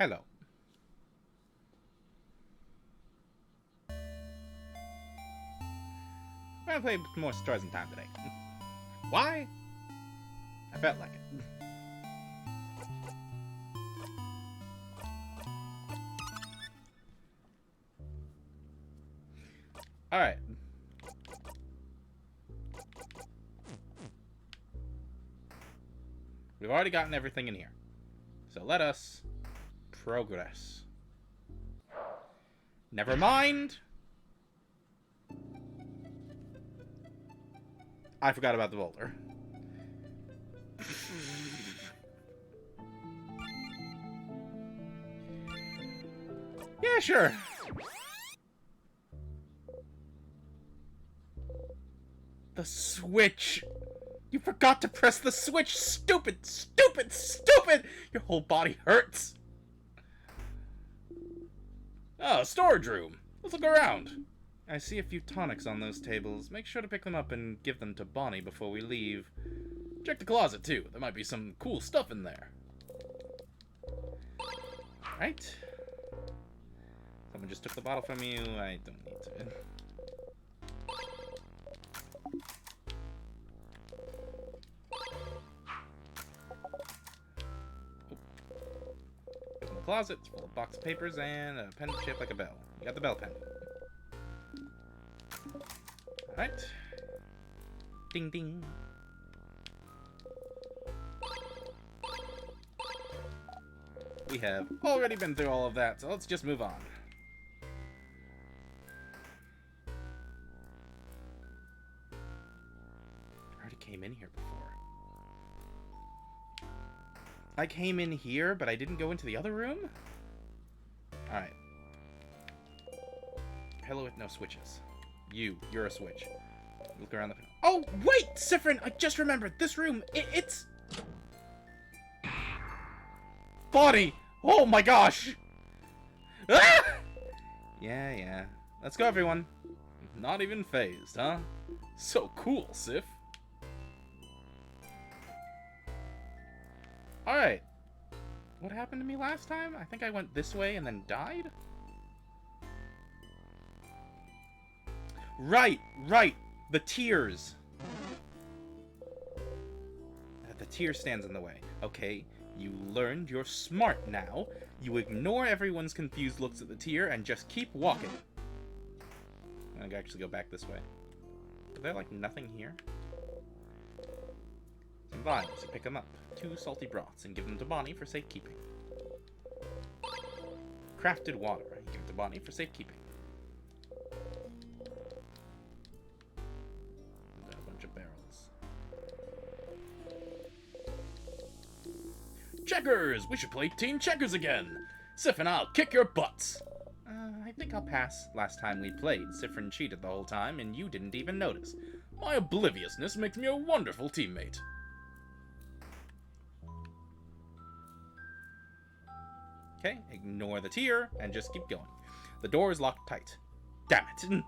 Hello. I'm gonna play more Stars in Time today. Why? I felt like it. Alright. We've already gotten everything in here. So let us progress. Never mind! I forgot about the boulder. Yeah, sure. The switch! You forgot to press the switch! Stupid! Stupid! Stupid! Your whole body hurts! Oh, storage room. Let's look around. I see a few tonics on those tables. Make sure to pick them up and give them to Bonnie before we leave. Check the closet, too. There might be some cool stuff in there. Right. Someone just took the bottle from you. I don't need to. Open the closet. It's full of box of papers and a pen shaped like a bell. You got the bell pen. Alright. Ding ding. We have already been through all of that, so let's just move on. I already came in here before. I came in here, but I didn't go into the other room? Alright. Pillow with no switches. You're a switch. Look around the... Oh, wait! Siffrin, I just remembered. This room, it's... Body! Oh my gosh! Ah! Yeah. Let's go, everyone. Not even phased, huh? So cool, Sif. Alright. What happened to me last time? I think I went this way and then died? Right! The tears! The tear stands in the way. Okay, you learned you're smart now. You ignore everyone's confused looks at the tear and just keep walking. I'm gonna actually go back this way. Is there, like, nothing here? Some vials. You pick them up. 2 salty broths and give them to Bonnie for safekeeping. Crafted water. You give it to Bonnie for safekeeping. And a bunch of barrels. Checkers! We should play Team Checkers again! Sif and I'll kick your butts! I think I'll pass. Last time we played, Siffrin cheated the whole time, and you didn't even notice. My obliviousness makes me a wonderful teammate. Okay, ignore the tear, and just keep going. The door is locked tight. Damn it!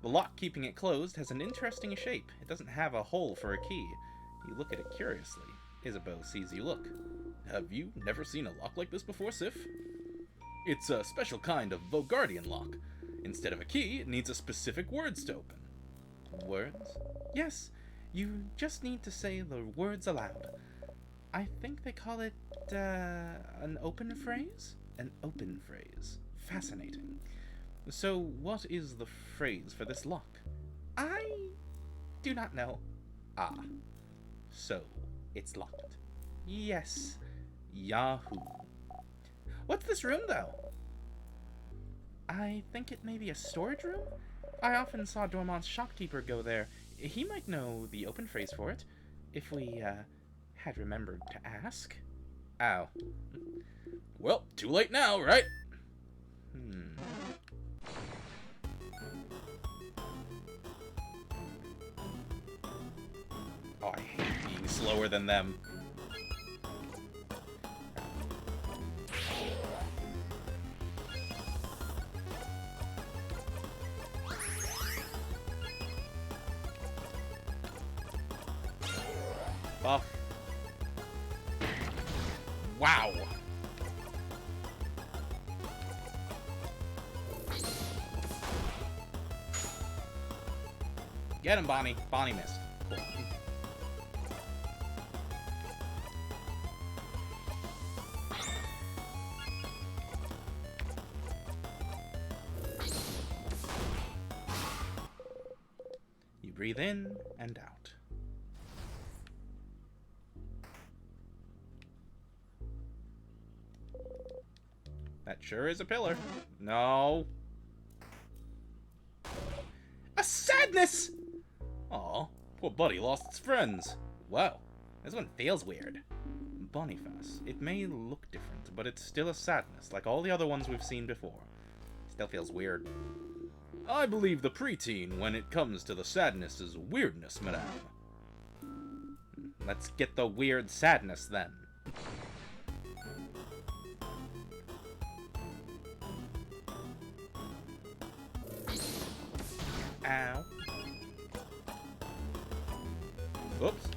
The lock keeping it closed has an interesting shape. It doesn't have a hole for a key. You look at it curiously. Isabeau sees you look. Have you never seen a lock like this before, Sif? It's a special kind of Vogardian lock. Instead of a key, it needs a specific words to open. Words? Yes, you just need to say the words aloud. I think they call it, an open phrase? An open phrase. Fascinating. So, what is the phrase for this lock? I do not know. Ah. So, it's locked. Yes. Yahoo. What's this room, though? I think it may be a storage room? I often saw Dormont's shopkeeper go there. He might know the open phrase for it, if we, had remembered to ask. Ow. Well, too late now, right? Oh, I hate being slower than them. Buff. Wow. Get him, Bonnie. Bonnie missed. Cool. You breathe in and out. That sure is a pillar. No. A sadness! Aw, poor buddy lost its friends. Whoa, this one feels weird. Boniface, it may look different, but it's still a sadness, like all the other ones we've seen before. Still feels weird. I believe the preteen when it comes to the sadness is weirdness, madame. Let's get the weird sadness, then. Ow. Oops.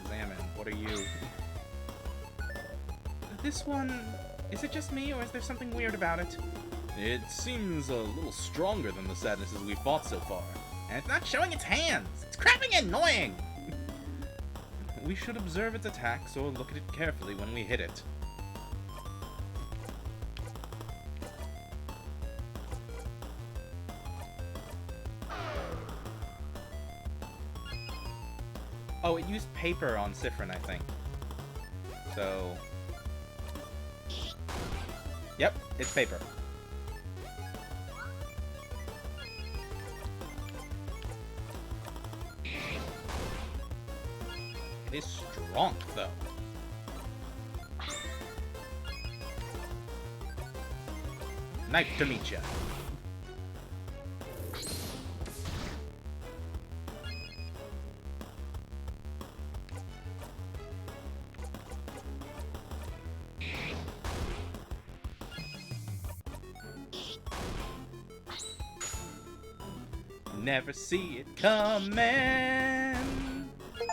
Examine. What are you? This one... Is it just me, or is there something weird about it? It seems a little stronger than the sadnesses we've fought so far. And it's not showing its hands! It's crapping annoying! We should observe its attacks or look at it carefully when we hit it. Oh, it used paper on Siffrin, I think. So... Yep, it's paper. It is strong, though. Nice to meet ya. Never see it coming.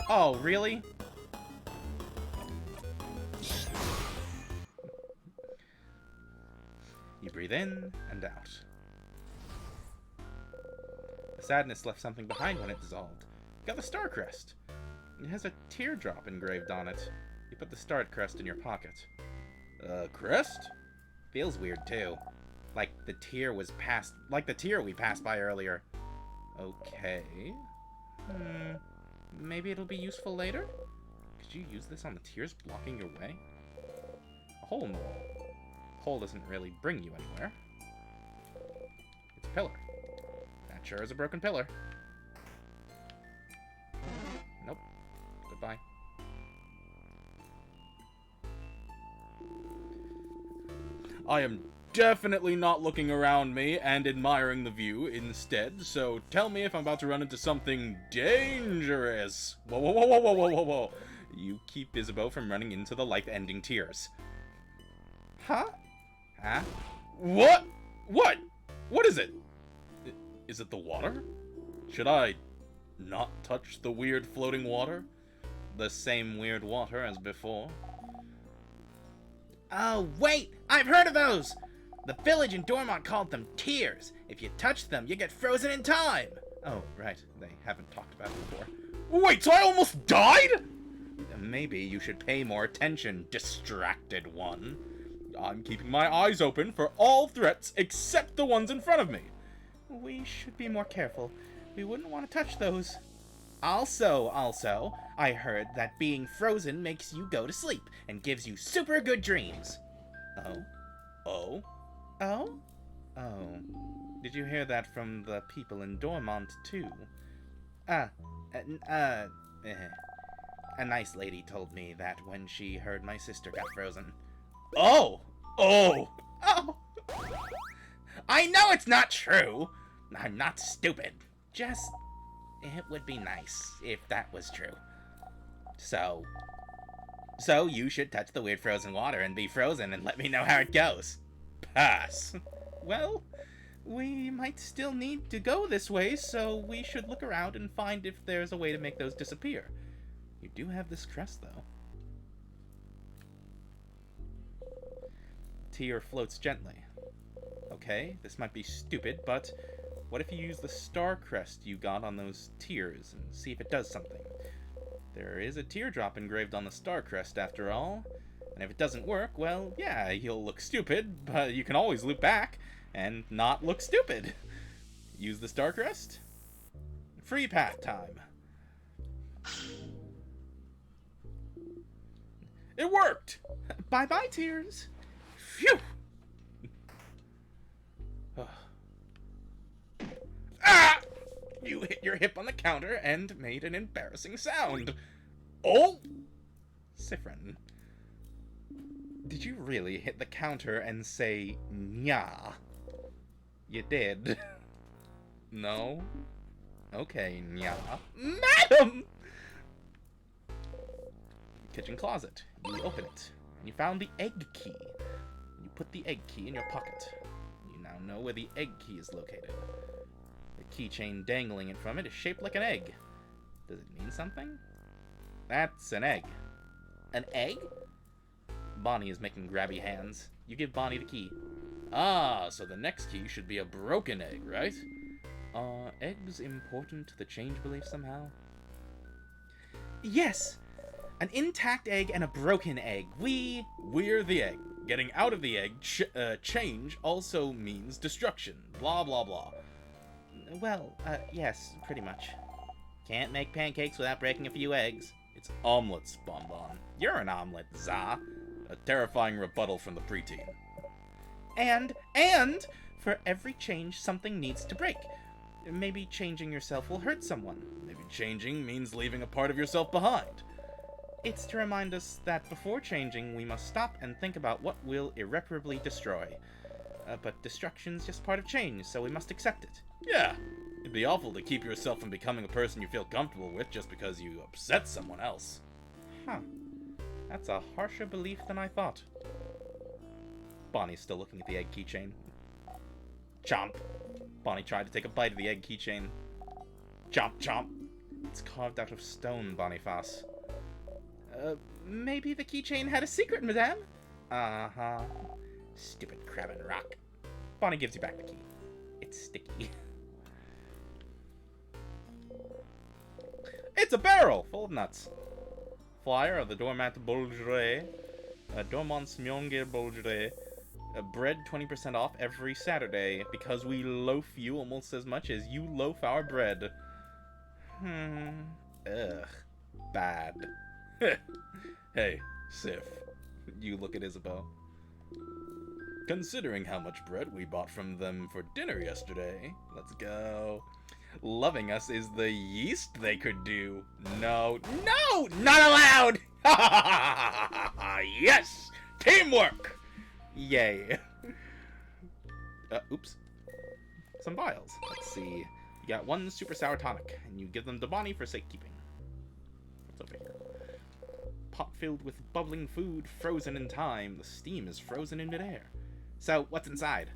Oh, really? You breathe in and out. The sadness left something behind when it dissolved. You got the star crest. It has a teardrop engraved on it. You put the star crest in your pocket. Crest? Feels weird too. Like the tear we passed by earlier. Okay. Maybe it'll be useful later? Could you use this on the tears blocking your way? A hole in the wall. A hole doesn't really bring you anywhere. It's a pillar. That sure is a broken pillar. Nope. Goodbye. I am definitely not looking around me and admiring the view instead, so tell me if I'm about to run into something dangerous. Whoa, whoa, whoa, whoa, whoa, whoa, whoa, whoa. You keep Isabeau from running into the life-ending tears. Huh? Huh? What? What? What is it? Is it the water? Should I not touch the weird floating water? The same weird water as before? Oh, wait! I've heard of those! The village in Dormont called them tears. If you touch them, you get frozen in time. Oh, right. They haven't talked about it before. Wait, so I almost died? Maybe you should pay more attention, distracted one. I'm keeping my eyes open for all threats except the ones in front of me. We should be more careful. We wouldn't want to touch those. Also, I heard that being frozen makes you go to sleep and gives you super good dreams. Oh? Oh? Oh? Oh. Did you hear that from the people in Dormont, too? A nice lady told me that when she heard my sister got frozen. Oh! Oh! Oh! I know it's not true! I'm not stupid. Just, it would be nice if that was true. So you should touch the weird frozen water and be frozen and let me know how it goes. Pass. Well, we might still need to go this way, so we should look around and find if there's a way to make those disappear. You do have this crest, though. Tear floats gently. Okay, this might be stupid, but what if you use the star crest you got on those tears and see if it does something? There is a teardrop engraved on the star crest, after all. And if it doesn't work, well, yeah, you'll look stupid, but you can always loop back and not look stupid. Use the star crest. Free path time. It worked! Bye-bye, tears. Phew! Ah! You hit your hip on the counter and made an embarrassing sound. Oh! Siffrin. Did you really hit the counter and say, "Nya"? You did. No? Okay, nya. Madam! Kitchen closet. You open it, and you found the egg key. You put the egg key in your pocket. You now know where the egg key is located. The keychain dangling in from it is shaped like an egg. Does it mean something? That's an egg. An egg? Bonnie is making grabby hands. You give Bonnie the key. Ah, so the next key should be a broken egg, right? Are eggs important to the change belief somehow? Yes! An intact egg and a broken egg. We're the egg. Getting out of the egg, change, also means destruction. Blah, blah, blah. Well, yes, pretty much. Can't make pancakes without breaking a few eggs. It's omelets, Bonbon. You're an omelet, Za. A terrifying rebuttal from the preteen. And, for every change, something needs to break. Maybe changing yourself will hurt someone. Maybe changing means leaving a part of yourself behind. It's to remind us that before changing, we must stop and think about what will irreparably destroy. But destruction's just part of change, so we must accept it. Yeah, it'd be awful to keep yourself from becoming a person you feel comfortable with just because you upset someone else. Huh. That's a harsher belief than I thought. Bonnie's still looking at the egg keychain. Chomp. Bonnie tried to take a bite of the egg keychain. Chomp, chomp. It's carved out of stone, Boniface. Maybe the keychain had a secret, madame? Uh-huh. Stupid crab and rock. Bonnie gives you back the key. It's sticky. It's a barrel full of nuts. Flyer of the Dormant Boulgerie. Dormant Smyonge Boulgerie. Bread 20% off every Saturday because we loaf you almost as much as you loaf our bread. Ugh. Bad. Hey, Sif. You look at Isabeau. Considering how much bread we bought from them for dinner yesterday, let's go. Loving us is the yeast they could do. No, not allowed! Yes! Teamwork! Yay. Oops. Some vials. Let's see. You got one super sour tonic, and you give them to Bonnie for safekeeping. What's over here? Pot filled with bubbling food, frozen in time. The steam is frozen in midair. So, what's inside?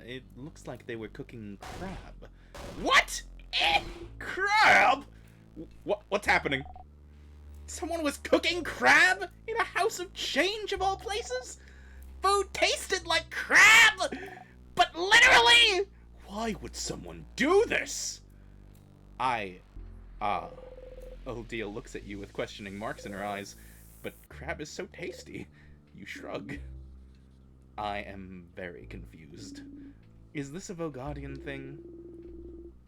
It looks like they were cooking crab. What? Crab? What's happening? Someone was cooking crab in a house of change of all places? Food tasted like crab! But literally! Why would someone do this? Old Deal looks at you with questioning marks in her eyes. But crab is so tasty. You shrug. I am very confused. Is this a Vogadian thing?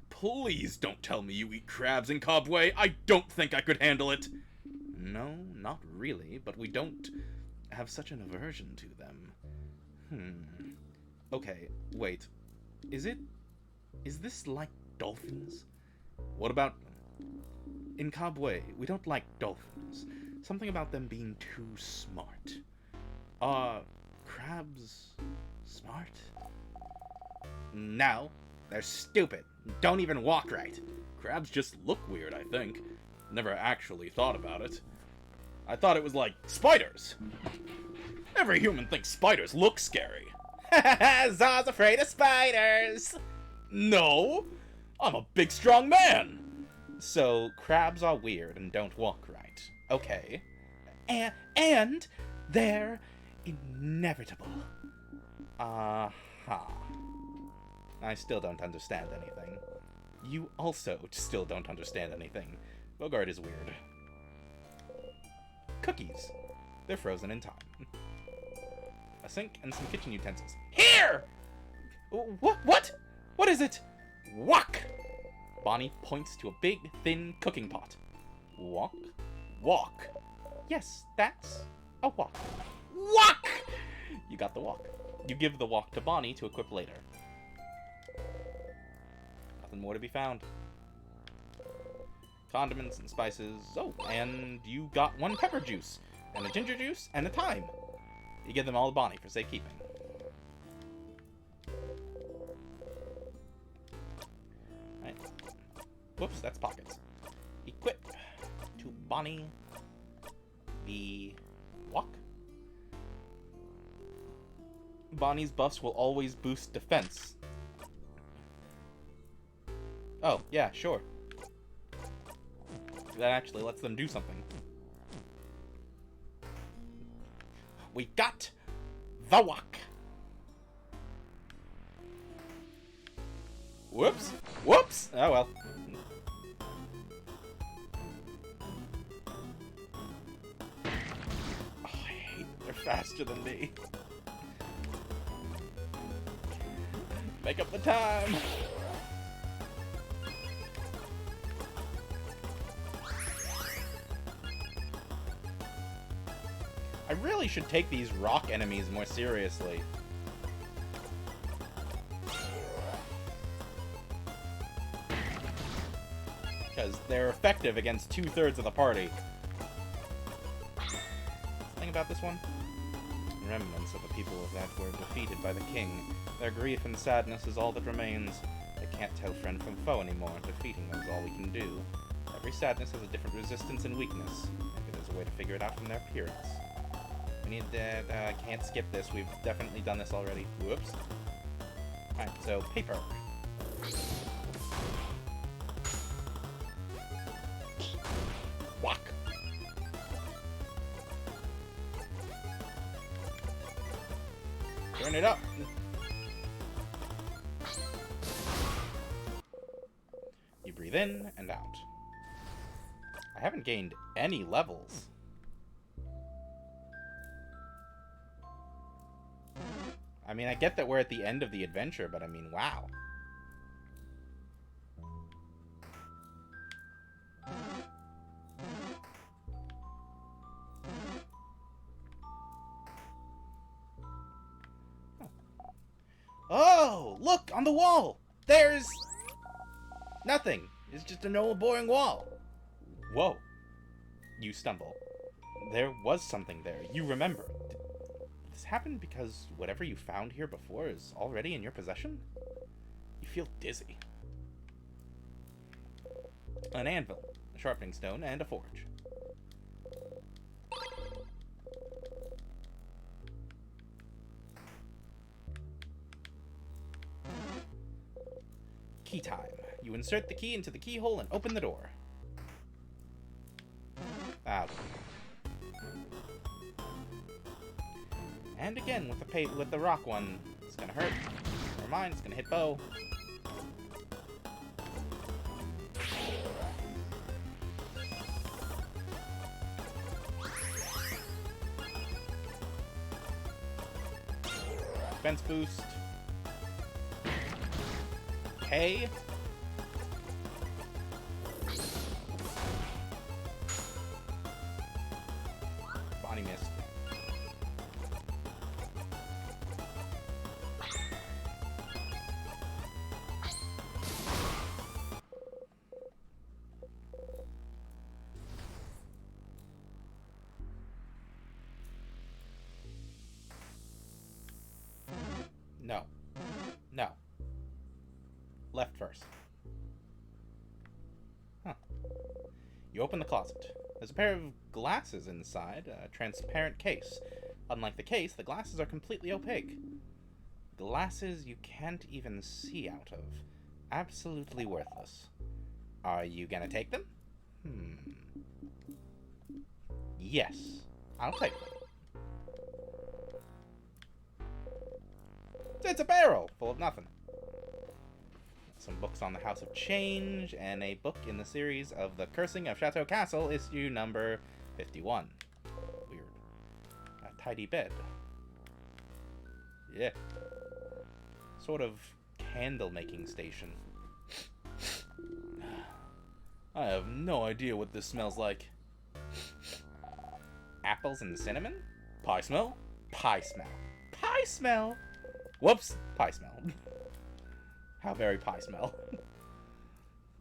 Please don't tell me you eat crabs in Cobway. I don't think I could handle it. No, not really, but we don't have such an aversion to them. Okay, wait. Is this like dolphins? What about... In Cobway, we don't like dolphins. Something about them being too smart. Are crabs smart? No, they're stupid. Don't even walk right. Crabs just look weird, I think. Never actually thought about it. I thought it was like spiders. Every human thinks spiders look scary. Zaw's afraid of spiders. No, I'm a big strong man. So crabs are weird and don't walk right. Okay. And they're inevitable. Uh-huh. I still don't understand anything. You also still don't understand anything. Bogart is weird. Cookies. They're frozen in time. A sink and some kitchen utensils. Here! What? What is it? Wok! Bonnie points to a big, thin cooking pot. Wok? Wok. Yes, that's a wok. Wok! You got the wok. You give the wok to Bonnie to equip later. Nothing more to be found. Condiments and spices. Oh, and you got one pepper juice, and a ginger juice, and a thyme. You give them all to Bonnie for safekeeping. Right. Whoops, that's pockets. Equip to Bonnie the wok. Bonnie's buffs will always boost defense. Oh, yeah, sure. That actually lets them do something. We got the wok. Whoops. Whoops! Oh well. Oh, I hate that they're faster than me. Make up the time. I really should take these rock enemies more seriously. Because they're effective against 2/3 of the party. Thing about this one? Remnants of the people of that were defeated by the king. Their grief and sadness is all that remains. I can't tell friend from foe anymore. Defeating them is all we can do. Every sadness has a different resistance and weakness. Maybe there's a way to figure it out from their appearance. We need that. Can't skip this. We've definitely done this already. Whoops. Alright, so paper. Wok. Turn it up. You breathe in and out. I haven't gained any levels. I mean, I get that we're at the end of the adventure, but I mean, wow. Oh, look, on the wall! There's nothing. It's just an old boring wall. Whoa. You stumble. There was something there. You remember. Did this happen because whatever you found here before is already in your possession? You feel dizzy. An anvil, a sharpening stone, and a forge. Key time. You insert the key into the keyhole and open the door. Out. And again with the rock one. It's gonna hurt. Never mind, it's gonna hit Bo. Defense boost. Okay. Bonnie missed. No. No. Left first. Huh. You open the closet. There's a pair of glasses inside, a transparent case. Unlike the case, the glasses are completely opaque. Glasses you can't even see out of. Absolutely worthless. Are you gonna take them? Yes, I'll take them. It's a barrel full of nothing. Some books on the House of Change, and a book in the series of The Cursing of Chateau Castle, issue number 51. Weird. A tidy bed. Yeah. Sort of candle-making station. I have no idea what this smells like. Apples and cinnamon? Pie smell? Pie smell. Pie smell! Whoops! Pie smell. How very pie smell.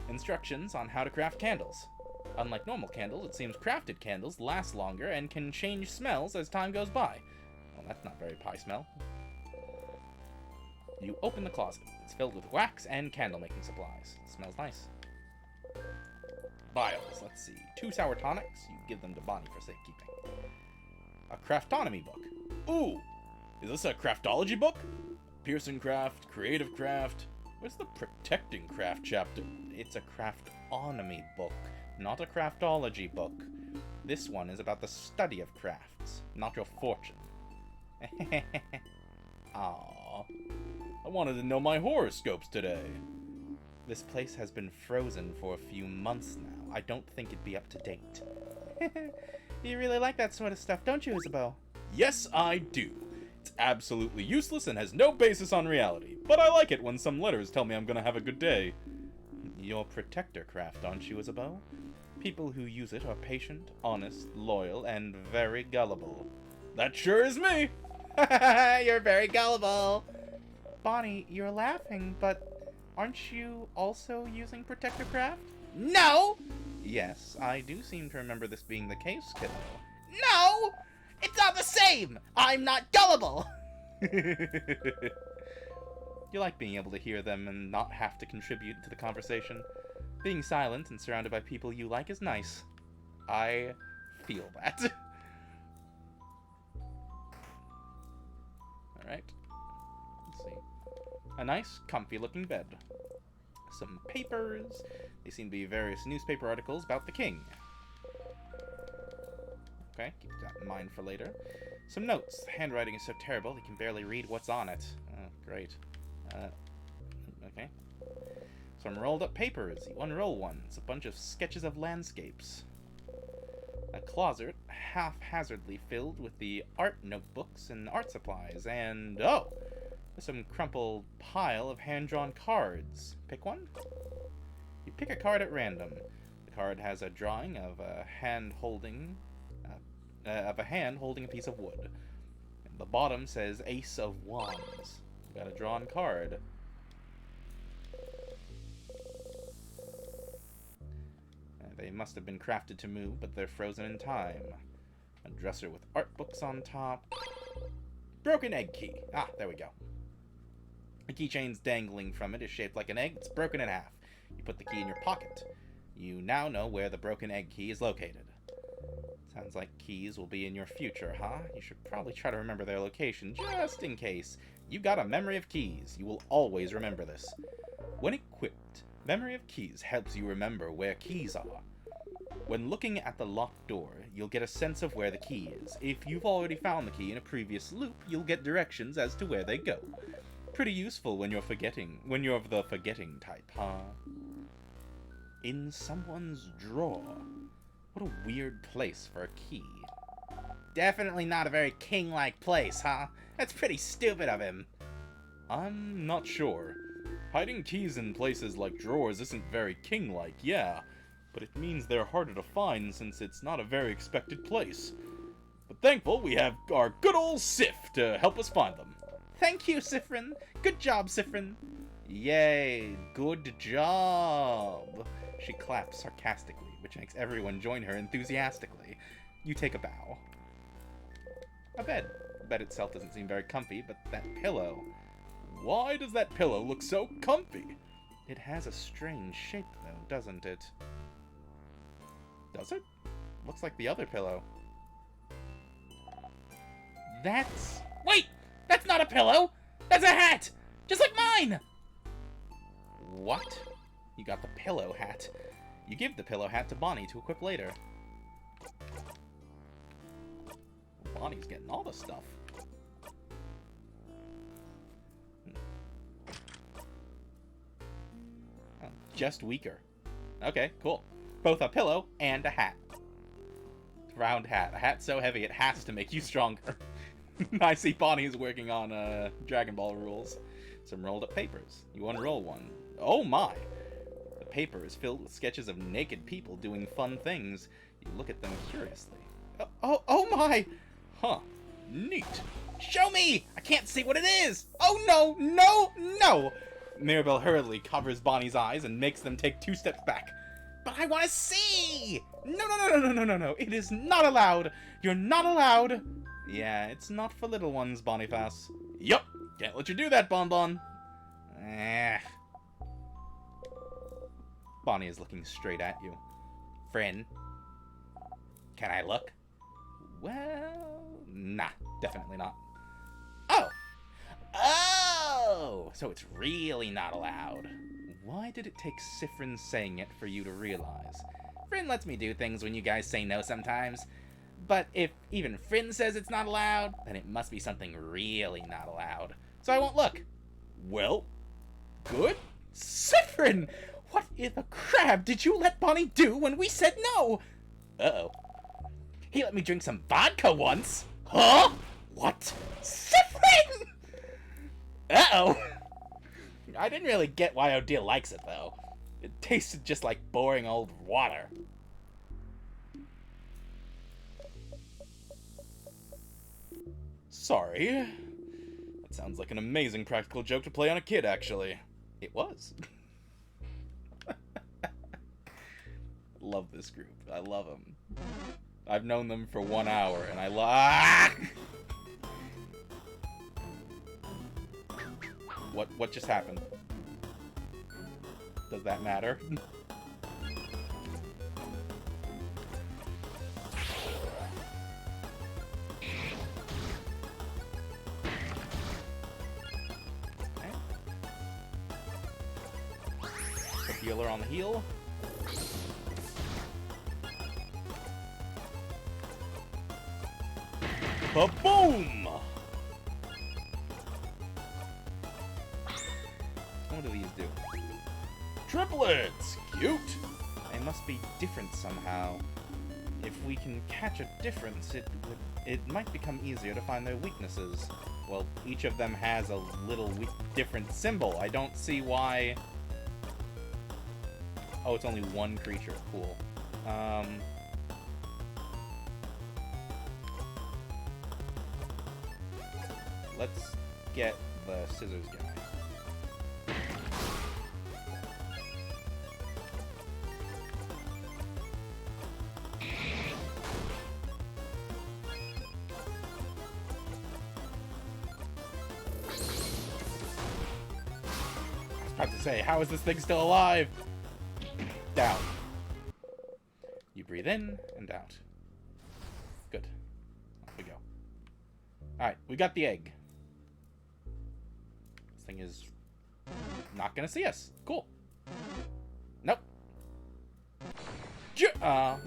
Instructions on how to craft candles. Unlike normal candles, it seems crafted candles last longer and can change smells as time goes by. Well, that's not very pie smell. You open the closet. It's filled with wax and candle making supplies. It smells nice. Vials. Let's see. 2 sour tonics. You give them to Bonnie for safekeeping. A craftonomy book. Ooh! Is this a craftology book? Pearson Craft, Creative Craft. Where's the Protecting Craft chapter? It's a craftonomy book, not a craftology book. This one is about the study of crafts, not your fortune. Aww. I wanted to know my horoscopes today. This place has been frozen for a few months now. I don't think it'd be up to date. You really like that sort of stuff, don't you, Isabeau? Yes, I do. It's absolutely useless and has no basis on reality, but I like it when some letters tell me I'm gonna have a good day. You're Protector Craft, aren't you, Isabeau? People who use it are patient, honest, loyal, and very gullible. That sure is me! You're very gullible! Bonnie, you're laughing, but aren't you also using Protector Craft? No! Yes, I do seem to remember this being the case, kiddo. No! It's not the same! I'm not gullible! You like being able to hear them and not have to contribute to the conversation. Being silent and surrounded by people you like is nice. I feel that. Alright. Let's see. A nice, comfy-looking bed. Some papers. They seem to be various newspaper articles about the king. Okay, keep that in mind for later. Some notes. The handwriting is so terrible he can barely read what's on it. Oh, great. Okay. Some rolled up papers. You unroll one. It's a bunch of sketches of landscapes. A closet haphazardly filled with the art notebooks and art supplies. And, oh! There's some crumpled pile of hand-drawn cards. Pick one? You pick a card at random. The card has a drawing of a hand holding a piece of wood. And the bottom says Ace of Wands. Got a drawn card. They must have been crafted to move, but they're frozen in time. A dresser with art books on top. Broken egg key. Ah, there we go. The keychain's dangling from it is shaped like an egg. It's broken in half. You put the key in your pocket. You now know where the broken egg key is located. Sounds like keys will be in your future, huh? You should probably try to remember their location, just in case. You got a memory of keys. You will always remember this. When equipped, Memory of Keys helps you remember where keys are. When looking at the locked door, you'll get a sense of where the key is. If you've already found the key in a previous loop, you'll get directions as to where they go. Pretty useful when you're of the forgetting type, huh? In someone's drawer. What a weird place for a key. Definitely not a very king-like place, huh? That's pretty stupid of him. I'm not sure. Hiding keys in places like drawers isn't very king-like, yeah, but it means they're harder to find since it's not a very expected place. But thankful we have our good old Sif to help us find them. Thank you, Siffrin. Good job, Siffrin. Yay, good job. She claps sarcastically, which makes everyone join her enthusiastically. You take a bow. A bed. The bed itself doesn't seem very comfy, but that pillow... Why does that pillow look so comfy? It has a strange shape, though, doesn't it? Does it? Looks like the other pillow. That's... Wait! That's not a pillow! That's a hat! Just like mine! What? You got the pillow hat. You give the pillow hat to Bonnie to equip later. Bonnie's getting all the stuff. Oh, just weaker. Okay, cool. Both a pillow and a hat. Round hat. A hat so heavy it has to make you stronger. I see Bonnie is working on Dragon Ball rules. Some rolled up papers. You unroll one. Oh my! The paper is filled with sketches of naked people doing fun things. You look at them curiously. Oh my! Huh. Neat. Show me! I can't see what it is! Oh no! No! No! Mirabelle hurriedly covers Bonnie's eyes and makes them take 2 steps back. But I want to see! No. It is not allowed! You're not allowed! Yeah, it's not for little ones, Boniface. Yup! Can't let you do that, Bonbon. Bonnie is looking straight at you. Friend, can I look? Well, nah, definitely not. Oh! So it's really not allowed. Why did it take Siffrin saying it for you to realize? Frin lets me do things when you guys say no sometimes. But if even Frin says it's not allowed, then it must be something really not allowed. So I won't look. Well, good. Siffrin! What in the crab did you let Bonnie do when we said no? Uh-oh. He let me drink some vodka once. Huh? What? Siffrin! Uh-oh. I didn't really get why Odile likes it, though. It tasted just like boring old water. Sorry. That sounds like an amazing practical joke to play on a kid, actually. It was. Love this group. I love them. I've known them for 1 hour, and I love... What just happened? Does that matter? Okay. The healer on the heal. Ba-boom! What do these do? Triplets! Cute! They must be different somehow. If we can catch a difference, it might become easier to find their weaknesses. Well, each of them has a little different symbol. I don't see why... Oh, it's only one creature. Cool. Let's get the scissors guy. I was about to say, how is this thing still alive? Down. You breathe in and out. Good. Off we go. Alright, we got the egg. This thing is not gonna see us. Cool. Nope. Gonna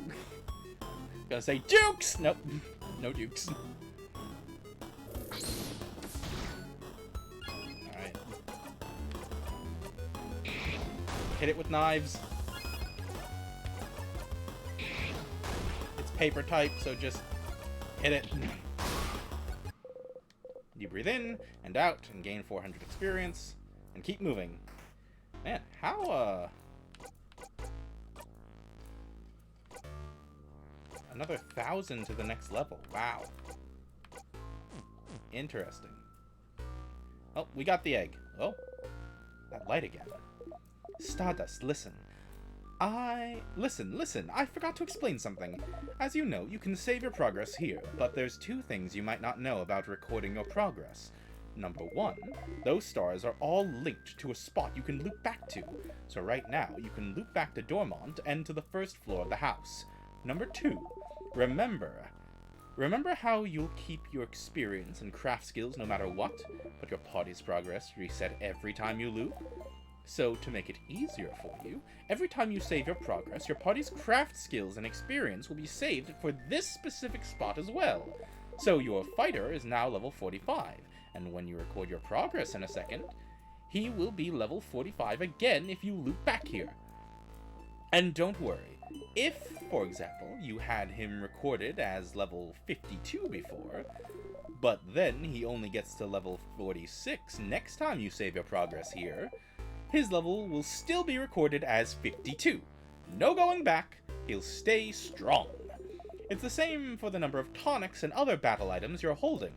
say jukes! Nope. No jukes. Alright. Hit it with knives. It's paper type, so just hit it. You breathe in and out and gain 400 experience and keep moving. Man, how, another 1,000 to the next level. Wow. Interesting. Oh, we got the egg. Oh, that light again. Stardust, listen. Listen, I forgot to explain something. As you know, you can save your progress here, but there's 2 things you might not know about recording your progress. Number 1, those stars are all linked to a spot you can loop back to. So right now, you can loop back to Dormont and to the 1st floor of the house. Number 2, remember. Remember how you'll keep your experience and craft skills no matter what, but your party's progress reset every time you loop? So, to make it easier for you, every time you save your progress, your party's craft skills and experience will be saved for this specific spot as well. So your fighter is now level 45, and when you record your progress in a second, he will be level 45 again if you loop back here. And don't worry, if, for example, you had him recorded as level 52 before, but then he only gets to level 46 next time you save your progress here, his level will still be recorded as 52. No going back, he'll stay strong. It's the same for the number of tonics and other battle items you're holding.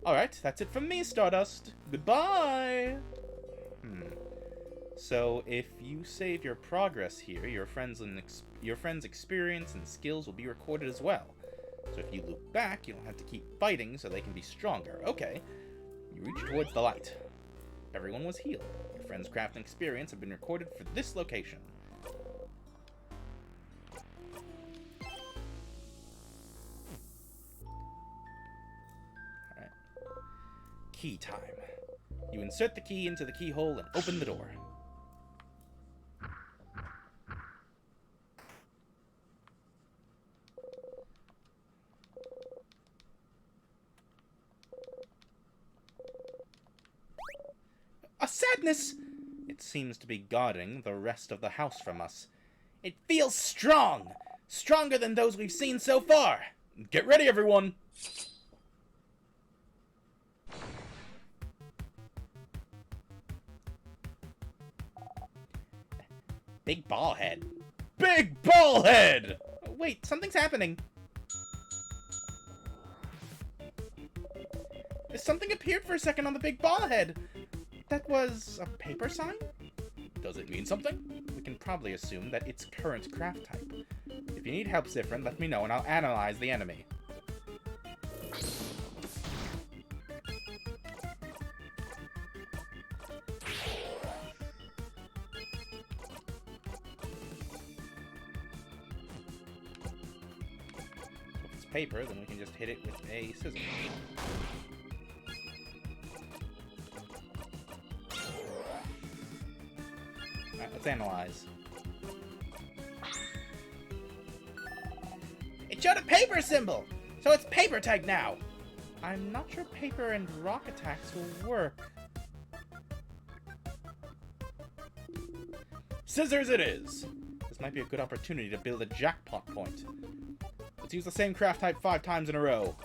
Alright, that's it from me, Stardust. Goodbye! So, if you save your progress here, your friend's experience and skills will be recorded as well. So if you loop back, you don't have to keep fighting so they can be stronger. Okay. You reach towards the light. Everyone was healed. Your friend's craft and experience have been recorded for this location. Alright. Key time. You insert the key into the keyhole and open the door. A sadness! It seems to be guarding the rest of the house from us. It feels strong! Stronger than those we've seen so far! Get ready, everyone! Big ball head. Big ball head! Wait, something's happening. Something appeared for a second on the big ball head. That was a paper sign? Does it mean something? We can probably assume that it's current craft type. If you need help, Zifrin, let me know and I'll analyze the enemy. If it's paper, then we can just hit it with a scissor. Alright, let's analyze. It showed a paper symbol! So it's paper type now! I'm not sure paper and rock attacks will work. Scissors it is! This might be a good opportunity to build a jackpot point. Let's use the same craft type 5 times in a row.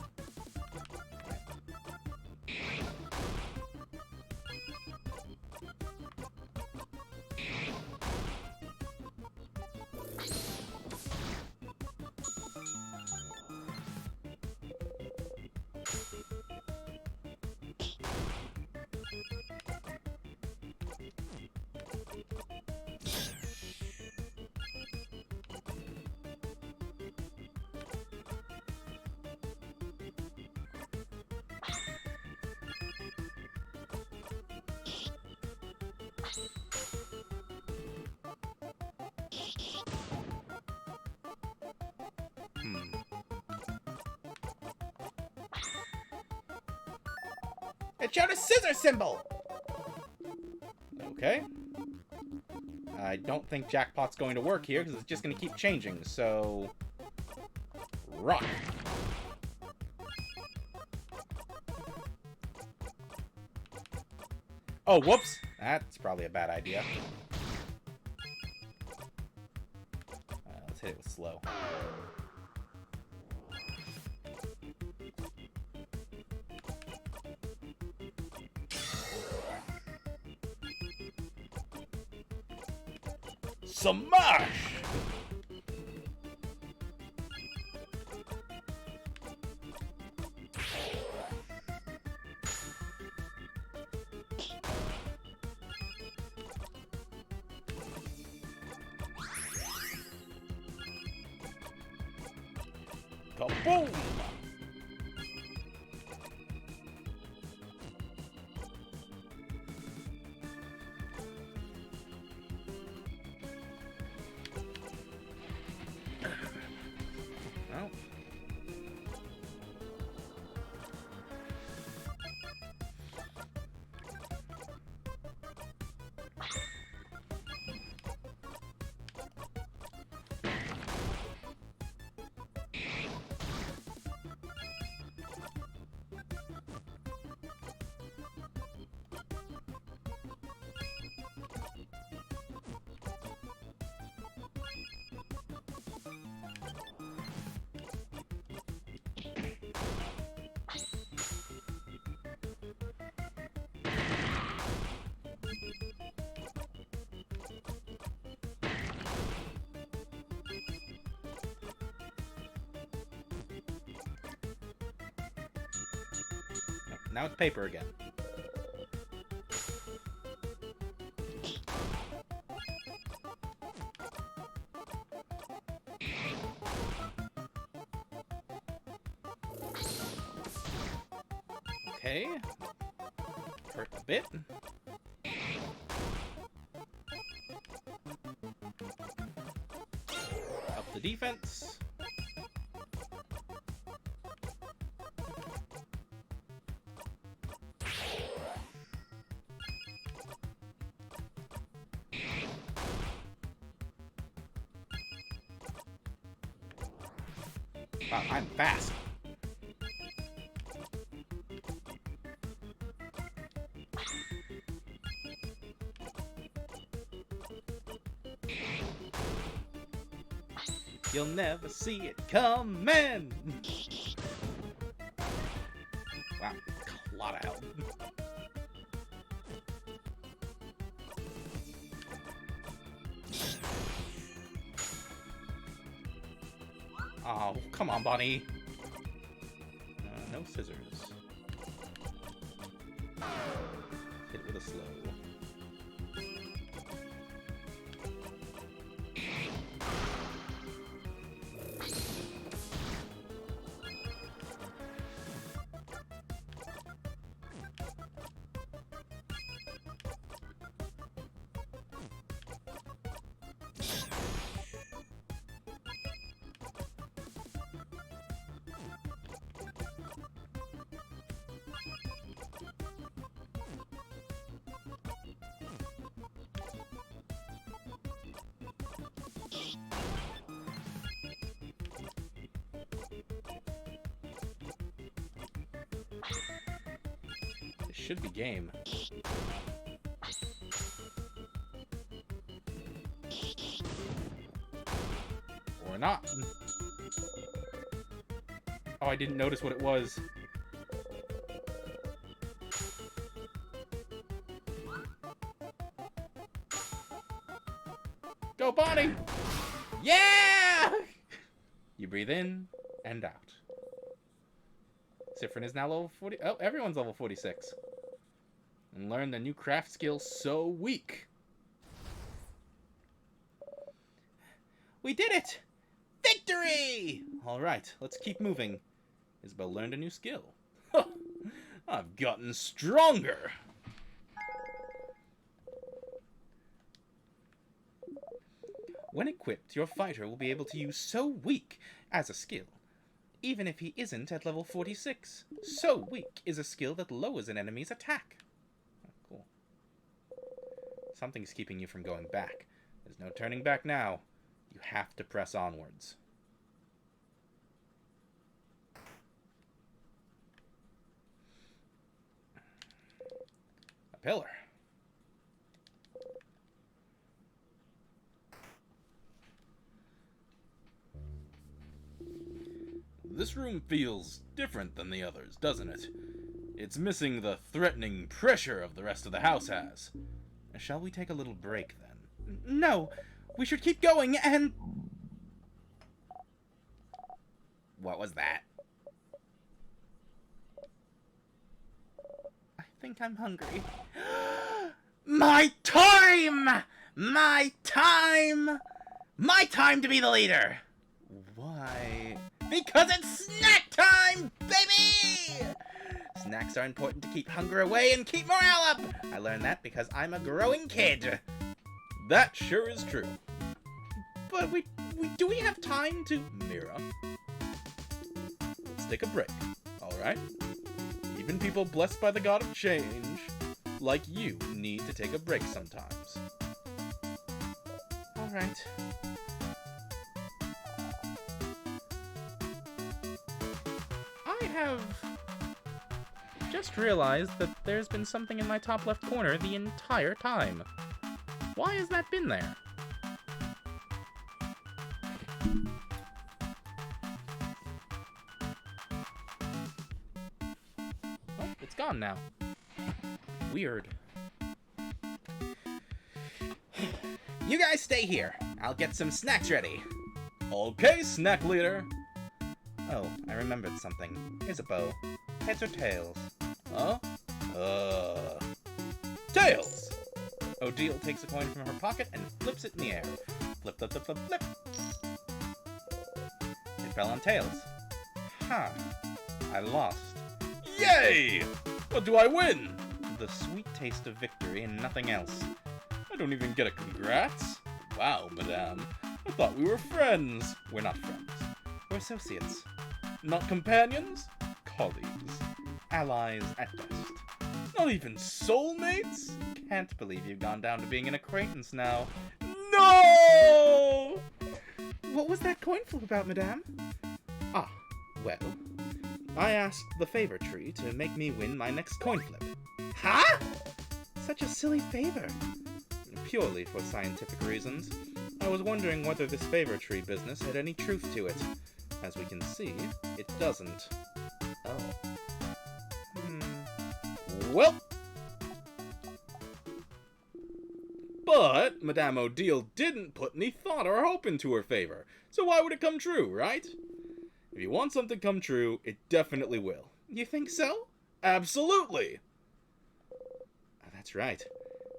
It showed a scissor symbol! Okay. I don't think jackpot's going to work here, because it's just going to keep changing, so... Rock! Oh, whoops! That's probably a bad idea. Let's hit it with slow. Smash! Kaboom! now it's paper again. Okay. Hurt a bit. Up the defense. Wow, I'm fast. You'll never see it coming! Wow, a lot of help. Oh, come on, Bonnie. No scissors. Hit it with a slow. This should be game. Or not. Oh, I didn't notice what it was. Go, Bonnie! Yeah! You breathe in and out. Siffrin is now level 40. Oh, everyone's level 46. And learn the new craft skill, So Weak. We did it! Victory! Alright, let's keep moving. Isabelle learned a new skill. I've gotten stronger! When equipped, your fighter will be able to use So Weak as a skill, even if he isn't at level 46. So Weak is a skill that lowers an enemy's attack. Oh, cool. Something's keeping you from going back. There's no turning back now. You have to press onwards. A pillar. This room feels different than the others, doesn't it? It's missing the threatening pressure of the rest of the house has. Shall we take a little break, then? No! We should keep going and... What was that? I think I'm hungry. My time! My time! My time to be the leader! Why? Because it's snack time, baby! Snacks are important to keep hunger away and keep morale up! I learned that because I'm a growing kid. That sure is true. But do we have time to... Mira? Let's take a break, alright? Even people blessed by the god of change, like you, need to take a break sometimes. Alright. I have just realized that there's been something in my top left corner the entire time. Why has that been there? Oh, it's gone now. Weird. You guys stay here. I'll get some snacks ready. Okay, snack leader. Oh, I remembered something. Here's a bow. Heads or tails? Huh? Tails! Odile takes a coin from her pocket and flips it in the air. Flip, flip, flip, flip, flip. It fell on Tails. Huh. I lost. Yay! What do I win? The sweet taste of victory and nothing else. I don't even get a congrats. Wow, madame. I thought we were friends. We're not friends. We're associates. Not companions? Colleagues. Allies at best. Not even soulmates? Can't believe you've gone down to being an acquaintance now. No! What was that coin flip about, madame? Ah, well, I asked the favor tree to make me win my next coin flip. Huh? Such a silly favor. Purely for scientific reasons. I was wondering whether this favor tree business had any truth to it. As we can see, it doesn't. Oh. Well. But Madame Odile didn't put any thought or hope into her favor, so why would it come true, right? If you want something to come true, it definitely will. You think so? Absolutely! Oh, that's right.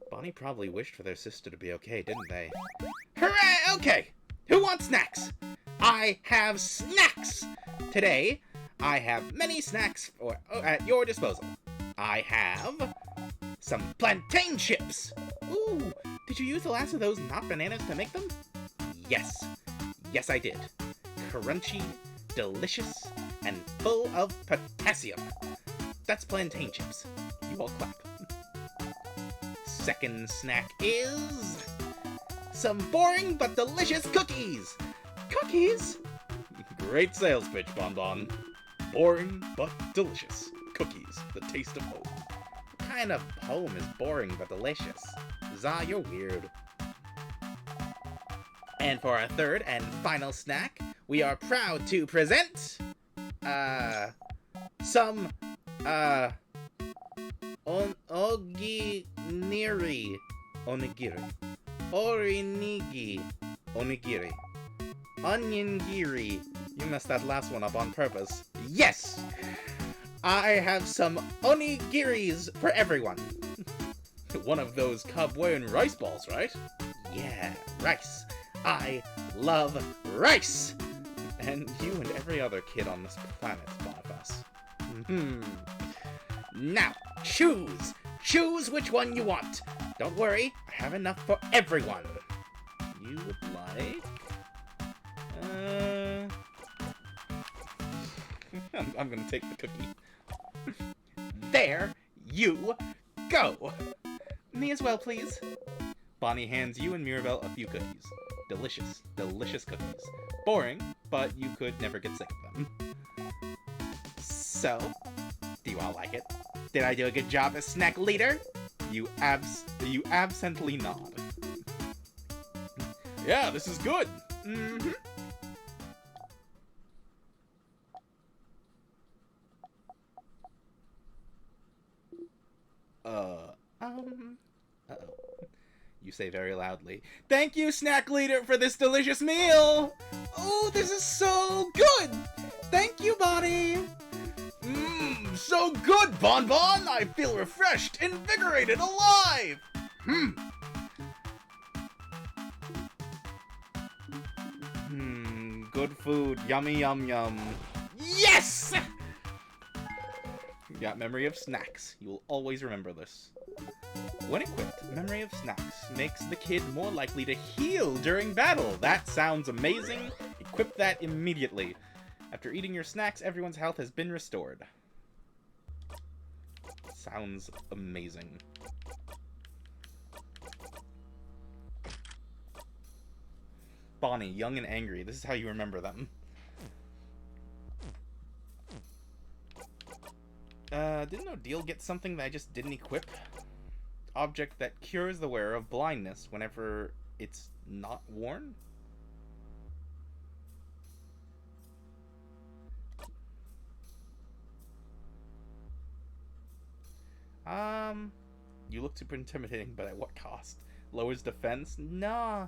Bonnie probably wished for their sister to be okay, didn't they? Hooray! Okay! Who wants snacks? I have snacks! Today, I have many snacks at your disposal. I have some plantain chips. Ooh, did you use the last of those not bananas to make them? Yes. Yes, I did. Crunchy, delicious, and full of potassium. That's plantain chips. You all clap. Second snack is some boring but delicious cookies. Cookies? Great sales pitch, Bonbon. Boring but delicious. Cookies, the taste of home. What kind of home is boring but delicious? Zah, you're weird. And for our third and final snack, we are proud to present some onigiri. Onigiri. Onion-giri. You messed that last one up on purpose. Yes! I have some onigiris for everyone. One of those cub-wearing rice balls, right? Yeah, rice. I love rice! And you and every other kid on this planet, Boniface. Now, choose! Choose which one you want! Don't worry, I have enough for everyone. You would like... I'm gonna take the cookie. There you go! Me as well, please. Bonnie hands you and Mirabelle a few cookies. Delicious, delicious cookies. Boring, but you could never get sick of them. So, do you all like it? Did I do a good job as snack leader? You absently nod. Yeah, this is good. Mm-hmm. Uh-oh. You say very loudly, "Thank you, snack leader, for this delicious meal! Oh, this is so good! Thank you, Bonnie! So good, Bonbon! I feel refreshed, invigorated, alive! Good food, yummy yum yum. Yes! You got Memory of Snacks. You will always remember this. When equipped, Memory of Snacks makes the kid more likely to heal during battle. That sounds amazing. Equip that immediately. After eating your snacks, everyone's health has been restored. Sounds amazing. Bonnie, young and angry. This is how you remember them. Didn't Odile get something that I just didn't equip? Object that cures the wearer of blindness whenever it's not worn? You look super intimidating, but at what cost? Lowers defense? Nah.